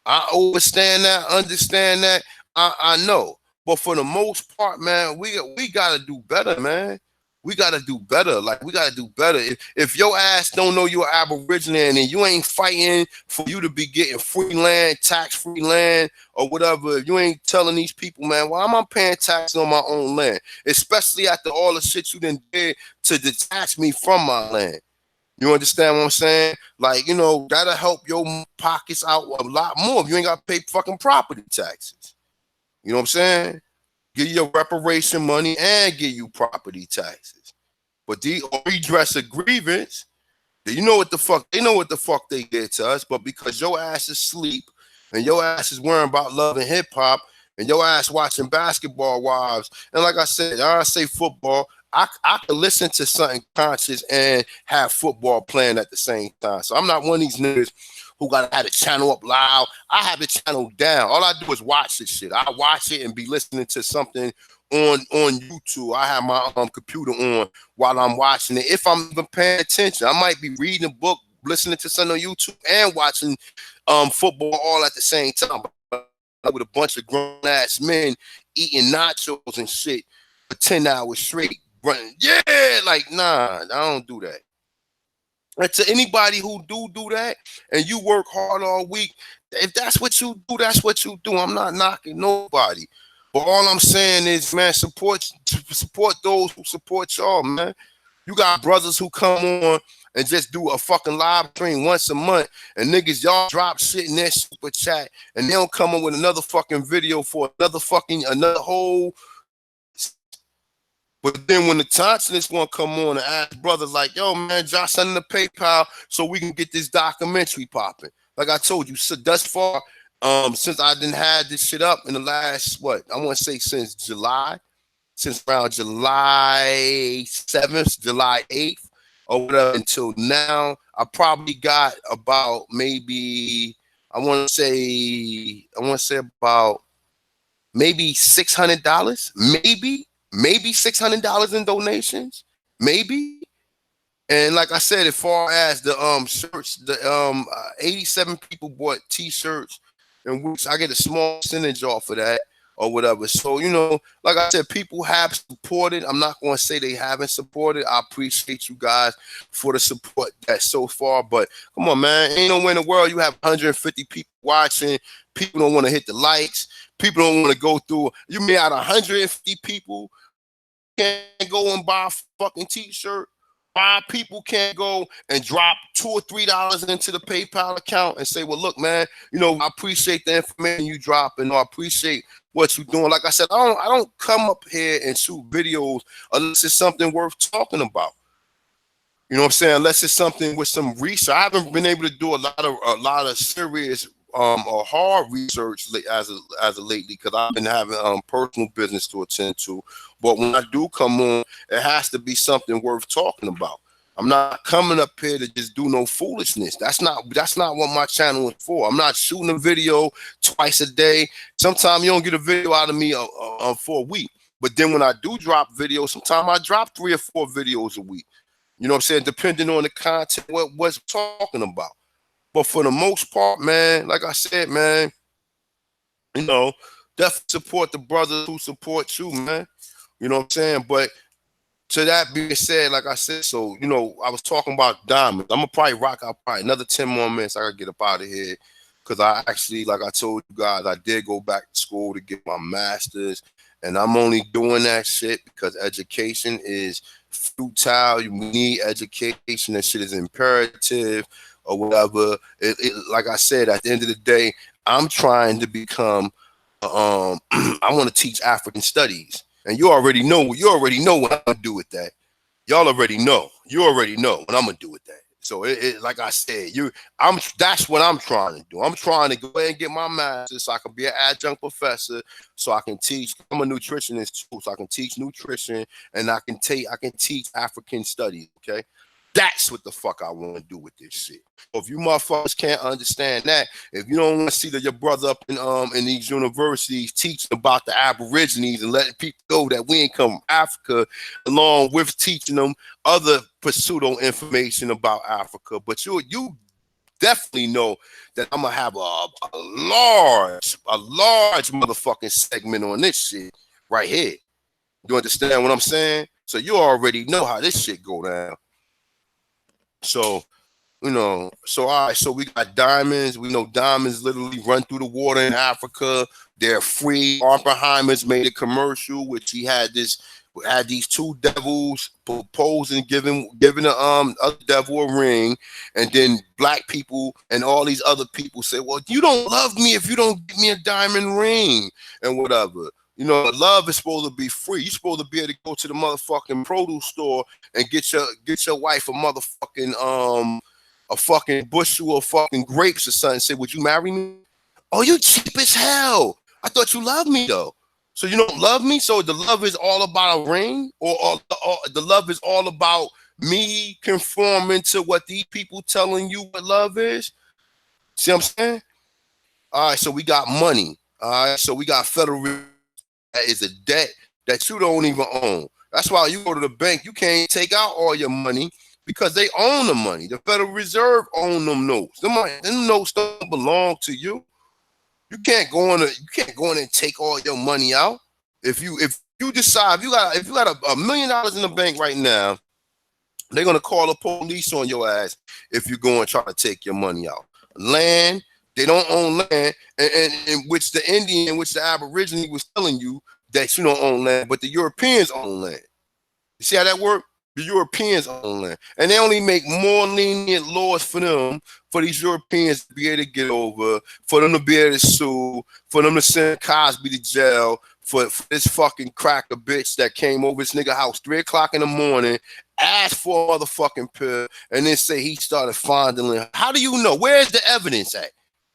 [SPEAKER 2] I understand that. I know. But for the most part, man, we gotta do better, man. We gotta do better. Like, we gotta do better. If your ass don't know you're Aboriginal and you ain't fighting for you to be getting free land, tax-free land, or whatever, if you ain't telling these people, man, why am I paying taxes on my own land? Especially after all the shit you done did to detach me from my land. You understand what I'm saying? Like, you know, that'll help your pockets out a lot more if you ain't got to pay fucking property taxes. You know what I'm saying? Give you reparation money and give you property taxes. But the redress of grievance, they know what the fuck they did to us, but because your ass is asleep and your ass is worrying about love and hip hop and your ass watching Basketball Wives, and like I said, I say football, I can listen to something conscious and have football playing at the same time. So I'm not one of these niggas who gotta have the channel up loud. I have the channel down. All I do is watch this shit. I watch it and be listening to something on YouTube. I have my computer on while I'm watching it. If I'm even paying attention, I might be reading a book, listening to something on YouTube, and watching football all at the same time. With a bunch of grown ass men eating nachos and shit for 10 hours straight. Yeah, like, nah, I don't do that. And to anybody who do that and you work hard all week, if that's what you do, that's what you do. I'm not knocking nobody. But all I'm saying is, man, support those who support y'all, man. You got brothers who come on and just do a fucking live stream once a month, and niggas, y'all drop shit in their super chat, and they don't come on with another fucking video for another whole. But then when the Thompsonists want to come on and ask brothers like, yo, man, Josh, send them the PayPal so we can get this documentary popping. Like I told you, so thus far, since I didn't have this shit up in the last, I want to say since around July 7th, July 8th, or whatever, until now, I probably got about maybe, I want to say about maybe $600, maybe $600 in donations, maybe. And like I said, as far as the shirts, the 87 people bought t-shirts, and which I get a small percentage off of that or whatever. So, you know, like I said, people have supported. I'm not going to say they haven't supported. I appreciate you guys for the support that so far. But come on, man, ain't nowhere in the world you have 150 people watching. People don't want to hit the likes. People don't want to go through. You may out 150 people can't go and buy a fucking t-shirt. Why people can't go and drop $2 or $3 into the PayPal account and say, well, look, man, you know, I appreciate the information you drop and I appreciate what you're doing. Like I said, I don't come up here and shoot videos unless it's something worth talking about. You know what I'm saying? Unless it's something with some research. I haven't been able to do a lot of serious or hard research as of lately because I've been having personal business to attend to. But when I do come on, it has to be something worth talking about. I'm not coming up here to just do no foolishness. That's not what my channel is for. I'm not shooting a video twice a day. Sometimes you don't get a video out of me for a week. But then when I do drop videos, sometimes I drop 3 or 4 videos a week. You know what I'm saying? Depending on the content, what's talking about. But for the most part, man, like I said, man, you know, definitely support the brothers who support you, man. You know what I'm saying? But to that being said, like I said, so, you know, I was talking about diamonds. I'm going to probably rock out probably another 10 more minutes. I got to get up out of here because I actually, like I told you guys, I did go back to school to get my master's. And I'm only doing that shit because education is futile. You need education. That shit is imperative or whatever. Like I said, at the end of the day, I'm trying to become, I want to teach African studies. And you already know what I'm going to do with that. Y'all already know. You already know what I'm going to do with that. So like I said, that's what I'm trying to do. I'm trying to go ahead and get my master's so I can be an adjunct professor, so I can teach. I'm a nutritionist too, so I can teach nutrition and I can teach African studies. Okay, that's what the fuck I want to do with this shit. If you motherfuckers can't understand that, if you don't want to see that your brother up in these universities teaching about the Aborigines and letting people know that we ain't come from Africa, along with teaching them other pseudo information about Africa, but you definitely know that I'm gonna have a large motherfucking segment on this shit right here. You understand what I'm saying? So you already know how this shit go down. So, you know, so all right, so we got diamonds. We know diamonds literally run through the water in Africa. They're free. Oppenheimer's made a commercial, which he had these 2 devils proposing, giving the other devil a ring, and then black people and all these other people say, well, you don't love me if you don't give me a diamond ring and whatever. You know, love is supposed to be free. You're supposed to be able to go to the motherfucking produce store and get your wife a motherfucking a fucking bushel of fucking grapes or something. Say, would you marry me? Oh, you cheap as hell. I thought you loved me though. So you don't love me? So the love is all about a ring, or the love is all about me conforming to what these people telling you what love is? See what I'm saying? All right, so we got money. All right, so we got federal. That is a debt that you don't even own. That's why you go to the bank, you can't take out all your money because they own the money. The Federal Reserve own them notes. Them notes don't belong to you. You can't go in and take all your money out. If you decide if you got $1 million in the bank right now, they're gonna call the police on your ass if you go and try to take your money out. Land, they don't own land, and which the Aborigine was telling you that you don't own land, but the Europeans own land. You see how that works? The Europeans own land, and they only make more lenient laws for them, for these Europeans to be able to get over, for them to be able to sue, for them to send Cosby to jail, for this fucking cracker bitch that came over this nigga house 3 o'clock in the morning, asked for a motherfucking pill, and then say he started fondling. How do you know? Where's the evidence at?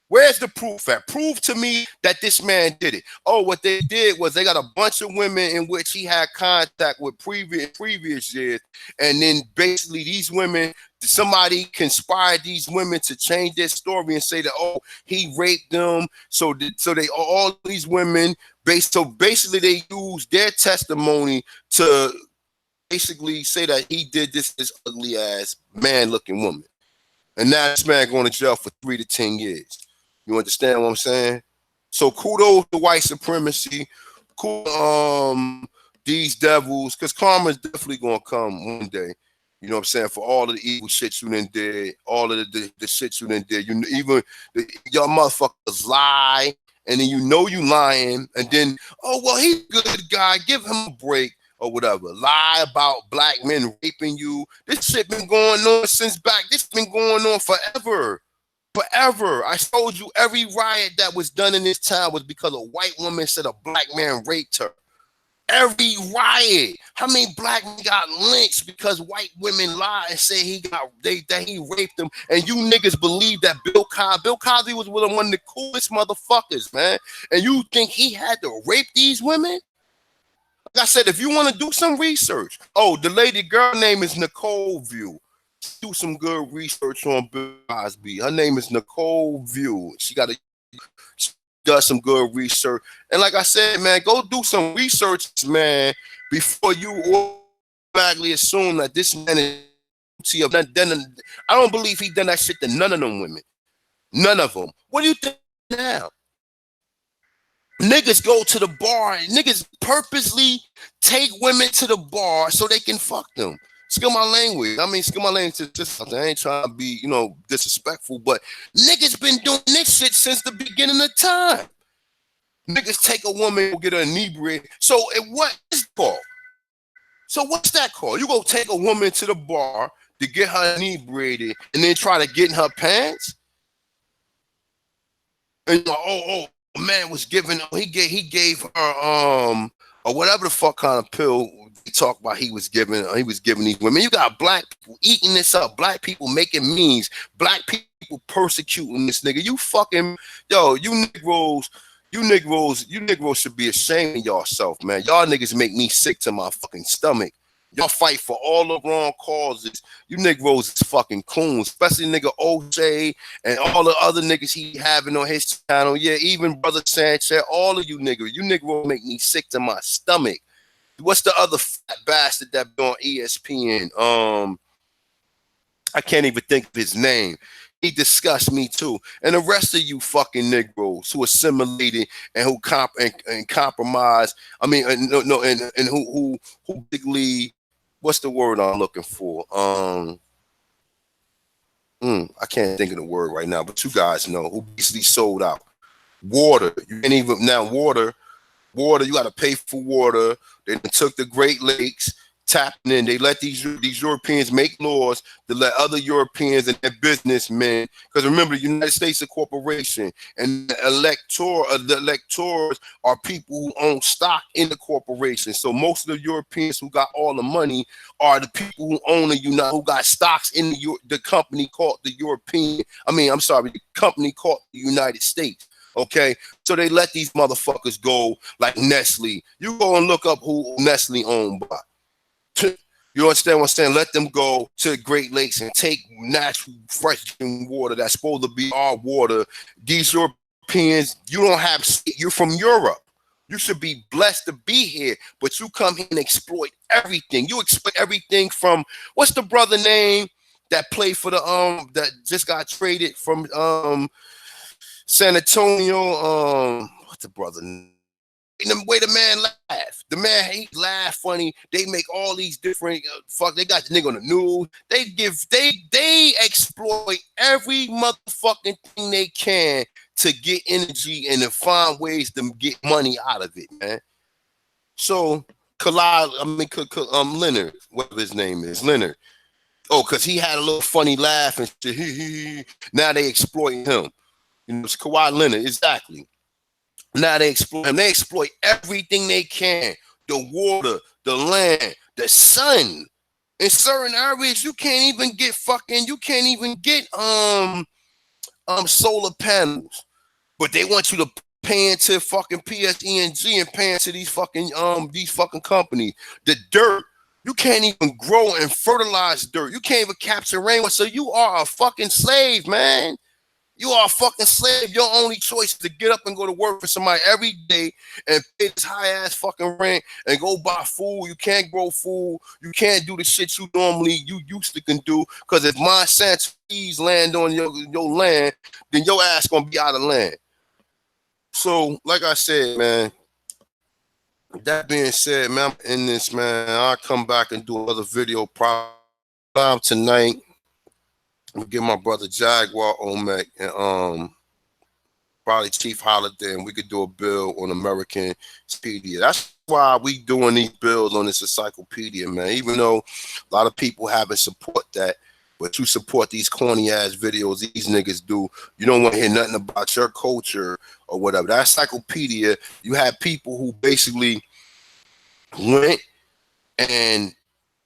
[SPEAKER 2] Where's the proof at? Prove to me that this man did it. Oh, what they did was they got a bunch of women in which he had contact with previous years. And then basically these women, somebody conspired these women to change their story and say that, oh, he raped them. So they all these women, basically they used their testimony to basically say that he did this ugly ass man looking woman. And now this man going to jail for 3 to 10 years. You understand what I'm saying? So kudos to white supremacy. These devils, because karma is definitely gonna come one day. You know what I'm saying? For all of the evil shit you done did, all of the shit you done did. Y'all motherfuckers lie, and then you know you lying, and then, oh well, he's a good guy. Give him a break. or whatever. Lie about black men raping you. This shit been going on since back. This been going on forever. Forever. I told you every riot that was done in this town was because a white woman said a black man raped her. Every riot. How many black men got lynched because white women lied and say that he raped them? And you niggas believe that Bill Cosby was one of the coolest motherfuckers, man. And you think he had to rape these women? Like I said, if you want to do some research, the girl name is Nicole View. Do some good research on Bill Cosby. Her name is Nicole View. She does some good research. And like I said, man, go do some research, man, before you automatically assume that this man is I don't believe he done that shit to none of them women. None of them. What do you think now? Niggas go to the bar. Niggas purposely take women to the bar so they can fuck them. Skill my language. I mean, skill my language to just something. I ain't trying to be, disrespectful, but niggas been doing this shit since the beginning of time. Niggas take a woman, get her inebriated. So what is it called? So what's that called? You go take a woman to the bar to get her inebriated and then try to get in her pants? And man was giving, he gave her or whatever the fuck kind of pill he talked about he was giving these women. You got black people eating this up, black people making memes, black people persecuting this nigga. You fucking, you Negroes should be ashamed of yourself, man. Y'all niggas make me sick to my fucking stomach. Y'all fight for all the wrong causes. You Negroes is fucking coons, especially nigga OJ and all the other niggas he having on his channel. Yeah, even Brother Sanchez, all of you niggas. You Negroes make me sick to my stomach. What's the other fat bastard that be on ESPN? I can't even think of his name. He disgusts me too. And the rest of you fucking Negroes who assimilated and who compromise. I mean, and who basically, what's the word I'm looking for? I can't think of the word right now, but you guys know who basically sold out. Water. You can't even now water, you gotta pay for water. They took the Great Lakes, tapping in. They let these Europeans make laws to let other Europeans and their businessmen, because remember, the United States is a corporation, and the electors are people who own stock in the corporation. So most of the Europeans who got all the money are the people who own who got stocks in the company called the company called the United States. Okay, so they let these motherfuckers go like Nestle. You go and look up who Nestle owned by. You understand what I'm saying? Let them go to the Great Lakes and take natural fresh water that's supposed to be our water. These Europeans, you're from Europe. You should be blessed to be here, but you come here and exploit everything. You exploit everything from, what's the brother name that played for that just got traded from San Antonio? What's the brother name? The way the man laugh. The man, he laugh funny. They make all these different they got the nigga on the news. They exploit every motherfucking thing they can to get energy and to find ways to get money out of it, man. So Leonard, whatever his name is, Leonard. Oh, because he had a little funny laugh and shit. Now they exploit him. It's Kawhi Leonard, exactly. Now they exploit him. They exploit everything they can. The water, the land, the sun. In certain areas, you can't even get solar panels. But they want you to pay into fucking PSE&G and pay into these fucking companies. The dirt. You can't even grow and fertilize dirt. You can't even capture rainwater. So you are a fucking slave, man. You are a fucking slave. Your only choice is to get up and go to work for somebody every day and pay this high-ass fucking rent and go buy food. You can't grow food. You can't do the shit you used to can do, because if Monsanto trees land on your land, then your ass gonna be out of land. So, like I said, man, that being said, man, I'm in this, man. I'll come back and do another video probably tonight. I'm gonna get my brother Jaguar Omek and probably Chief Holiday, and we could do a bill on American Encyclopedia. That's why we doing these bills on this encyclopedia, man. Even though a lot of people haven't support that, but you support these corny ass videos these niggas do. You don't want to hear nothing about your culture or whatever. That encyclopedia, you have people who basically went and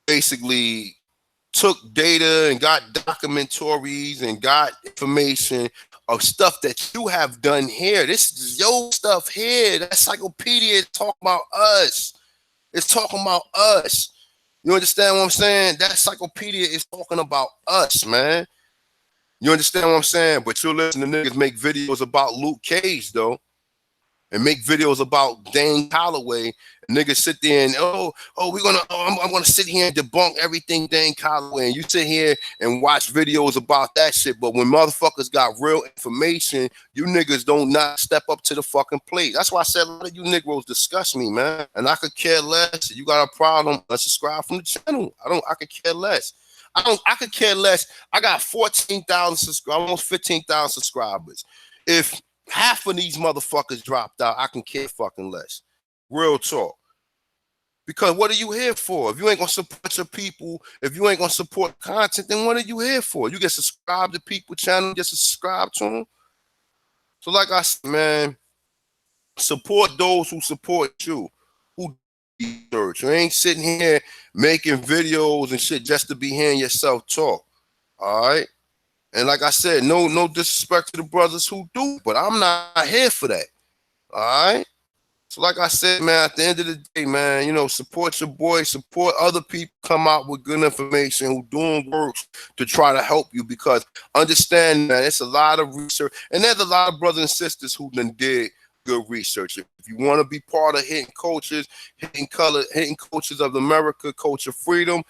[SPEAKER 2] basically took data and got documentaries and got information of stuff that you have done here. This is your stuff here. That encyclopedia is talking about us. It's talking about us. You understand what I'm saying? That encyclopedia is talking about us, man. You understand what I'm saying? But you'll listen to niggas make videos about Luke Cage, though. And make videos about Dane Calloway. And niggas sit there and I'm gonna sit here and debunk everything Dane Calloway. And you sit here and watch videos about that shit. But when motherfuckers got real information, you niggas don't not step up to the fucking plate. That's why I said a lot of you Negroes disgust me, man. And I could care less. You got a problem, unsubscribe from the channel. I could care less. I could care less. I got 14,000 subscribers, almost 15,000 subscribers. If half of these motherfuckers dropped out, I can care fucking less. Real talk. Because what are you here for? If you ain't gonna support your people, if you ain't gonna support content, then what are you here for? You get subscribed to people channel, you get subscribed to them. So like I said, man, support those who support you, who research. You ain't sitting here making videos and shit just to be hearing yourself talk. All right. And like I said, no disrespect to the brothers who do, but I'm not here for that. All right. So like I said, man, at the end of the day, man, you know, support your boy, support other people, come out with good information, who doing works to try to help you, because understand, man, it's a lot of research, and there's a lot of brothers and sisters who done did good research. If you want to be part of hitting cultures of America, culture freedom,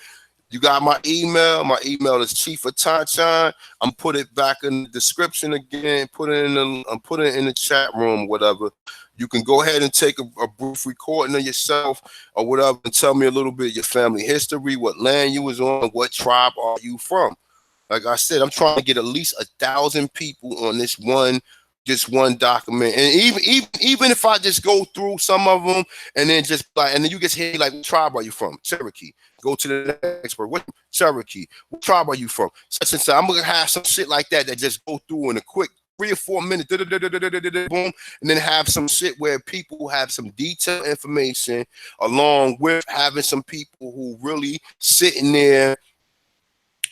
[SPEAKER 2] you got my email. My email is chief@tanchan. I'm put it back in the description again. Put it in the chat room, whatever. You can go ahead and take a brief recording of yourself or whatever, and tell me a little bit of your family history, what land you was on, what tribe are you from. Like I said, I'm trying to get at least 1,000 people on this one document. And even if I just go through some of them and then just like, and then you just hear like, what tribe are you from? Cherokee. Go to the next part. What Cherokee? What tribe are you from? Such and such. I'm gonna have some shit like that just go through in a quick 3 or 4 minutes, boom, and then have some shit where people have some detailed information, along with having some people who really sitting there,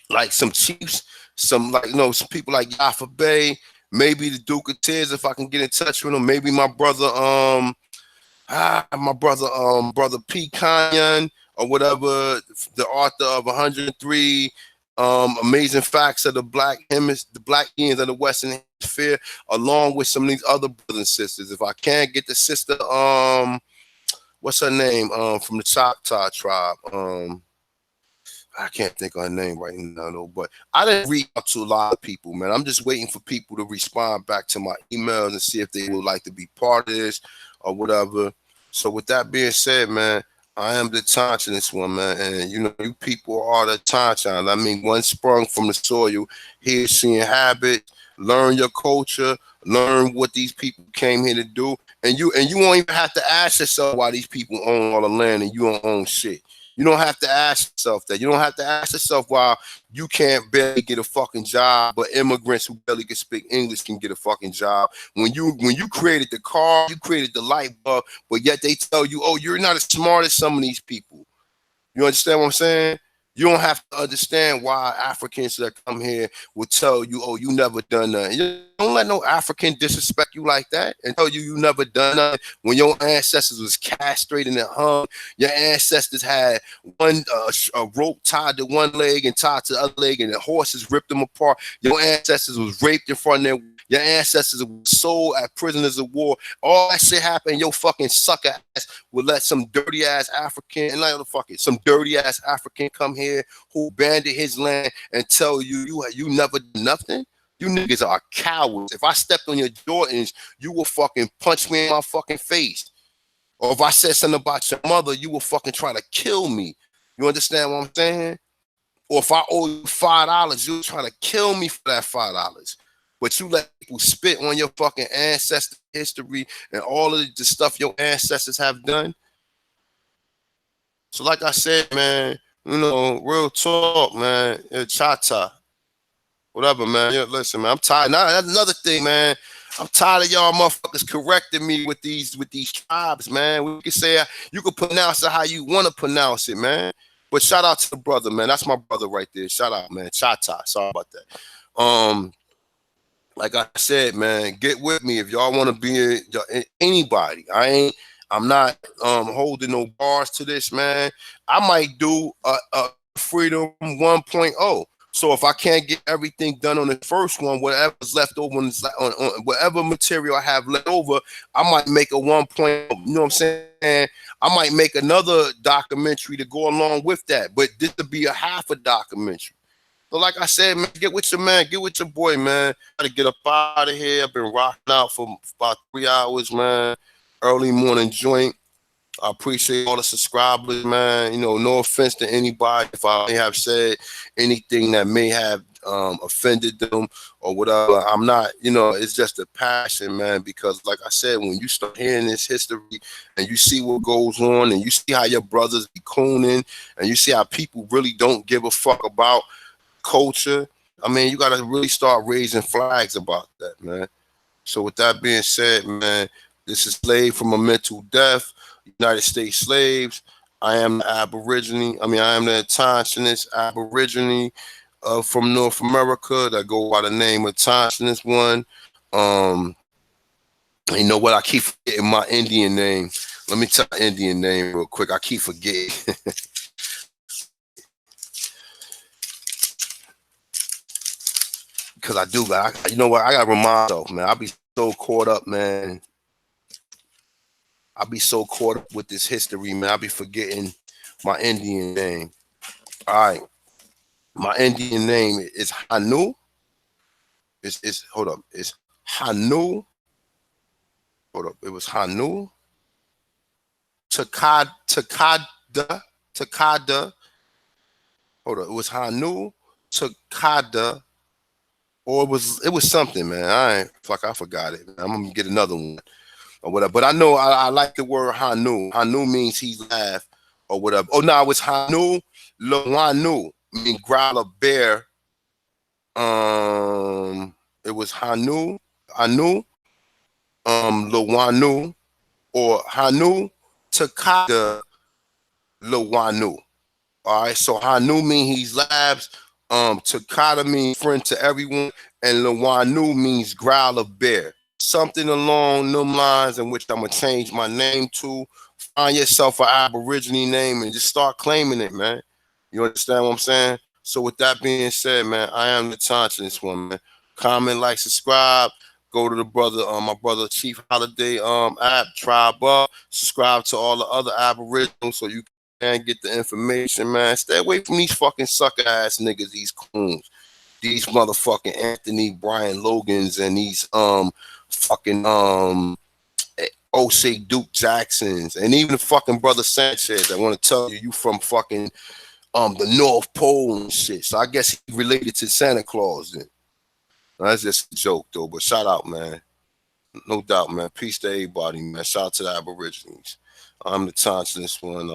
[SPEAKER 2] like some chiefs, some like, you know, some people like Yafa Bay, maybe the Duke of Tears if I can get in touch with him, maybe my brother brother P. Kanyon or whatever, the author of 103 amazing facts of the black Indians of the Western Hemisphere, along with some of these other brothers and sisters. If I can't get the sister, what's her name, from the Choctaw tribe, I can't think of her name right now, though, but I didn't reach out to a lot of people, man. I'm just waiting for people to respond back to my emails and see if they would like to be part of this or whatever. So with that being said, man, I am the Tanchan in this one, man. And, you know, you people are the Tanchan. I mean, one sprung from the soil, here seeing habits, learn your culture, learn what these people came here to do. And you won't even have to ask yourself why these people own all the land and you don't own shit. You don't have to ask yourself that. You don't have to ask yourself why you can't barely get a fucking job, but immigrants who barely can speak English can get a fucking job. When you created the car, you created the light bulb, but yet they tell you, oh, you're not as smart as some of these people. You understand what I'm saying? You don't have to understand why Africans that come here will tell you, oh, you never done nothing. You don't let no African disrespect you like that and tell you never done nothing when your ancestors was castrated and hung. Your ancestors had a rope tied to one leg and tied to the other leg, and the horses ripped them apart. Your ancestors was raped in front of them. Your ancestors were sold as prisoners of war. All that shit happened. Your fucking sucker ass would let some dirty ass African, and like some dirty ass African come here who banded his land and tell you never did nothing. You niggas are cowards. If I stepped on your Jordans, you will fucking punch me in my fucking face. Or if I said something about your mother, you will fucking try to kill me. You understand what I'm saying? Or if I owe you $5, you'll try to kill me for that $5. but you let people spit on your fucking ancestor history and all of the stuff your ancestors have done. So like I said, man, you know, real talk, man, cha-cha, whatever, man. Yeah, listen, man, I'm tired. Now, that's another thing, man. I'm tired of y'all motherfuckers correcting me with these tribes, man. We can say you can pronounce it how you want to pronounce it, man. But shout out to the brother, man. That's my brother right there. Shout out, man. Cha-cha. Sorry about that. Like I said, man, get with me if y'all want to be anybody. I'm not holding no bars to this, man. I might do a Freedom 1.0. So if I can't get everything done on the first one, whatever's left over on whatever material I have left over, I might make a 1.0. You know what I'm saying? I might make another documentary to go along with that. But this would be a half a documentary. So like I said, man, get with your boy, man. Got to get up out of here. I've been rocking out for about 3 hours, man. Early morning joint. I appreciate all the subscribers, man. You know, no offense to anybody if I may have said anything that may have offended them or whatever. I'm not, you know, it's just a passion, man, because like I said, when you start hearing this history and you see what goes on and you see how your brothers be cooning and you see how people really don't give a fuck about culture, I mean, you got to really start raising flags about that, man. So with that being said, man, this is Slave from a Mental Death, United States Slaves. I am the Aborigine. I am the Tonsinist Aborigine from North America that go by the name of Tonsinist one. You know what? I keep forgetting my Indian name. Let me tell the Indian name real quick. I keep forgetting. Because I do, you know what? I got to remind myself, man. I be so caught up, man. I be so caught up with this history, man. I be forgetting my Indian name. All right. My Indian name is Hanu. Hold up. It's Hanu. Hold up. It was Hanu. Takada. Hold up. It was Hanu Takada. Or it was something, man. I forgot it. I'm gonna get another one or whatever. But I know I like the word Hanu. Hanu means he laughed or whatever. Oh no, it's Hanu Lawanu, mean growler bear. It was Hanu Lawanu or Hanu Takada Lawanu. All right, so Hanu means he's labs. Takada means friend to everyone, and Lawanu means growler bear. Something along them lines in which I'm gonna change my name to. Find yourself an Aborigine name and just start claiming it, man. You understand what I'm saying? So with that being said, man, I am the Tonsinist one, man. Comment, like, subscribe. Go to the brother, my brother Chief Holiday app, Tribe Up. Subscribe to all the other Aboriginals so you can get the information, man. Stay away from these fucking sucker ass niggas, these coons, these motherfucking Anthony Brian Logans and these fucking Osei Duke Jacksons and even the fucking brother Sanchez. I want to tell you from fucking the North Pole and shit. So I guess he related to Santa Claus then. That's just a joke though, but shout out, man. No doubt, man. Peace to everybody, man. Shout out to the Aborigines. I'm the Tonsinist one.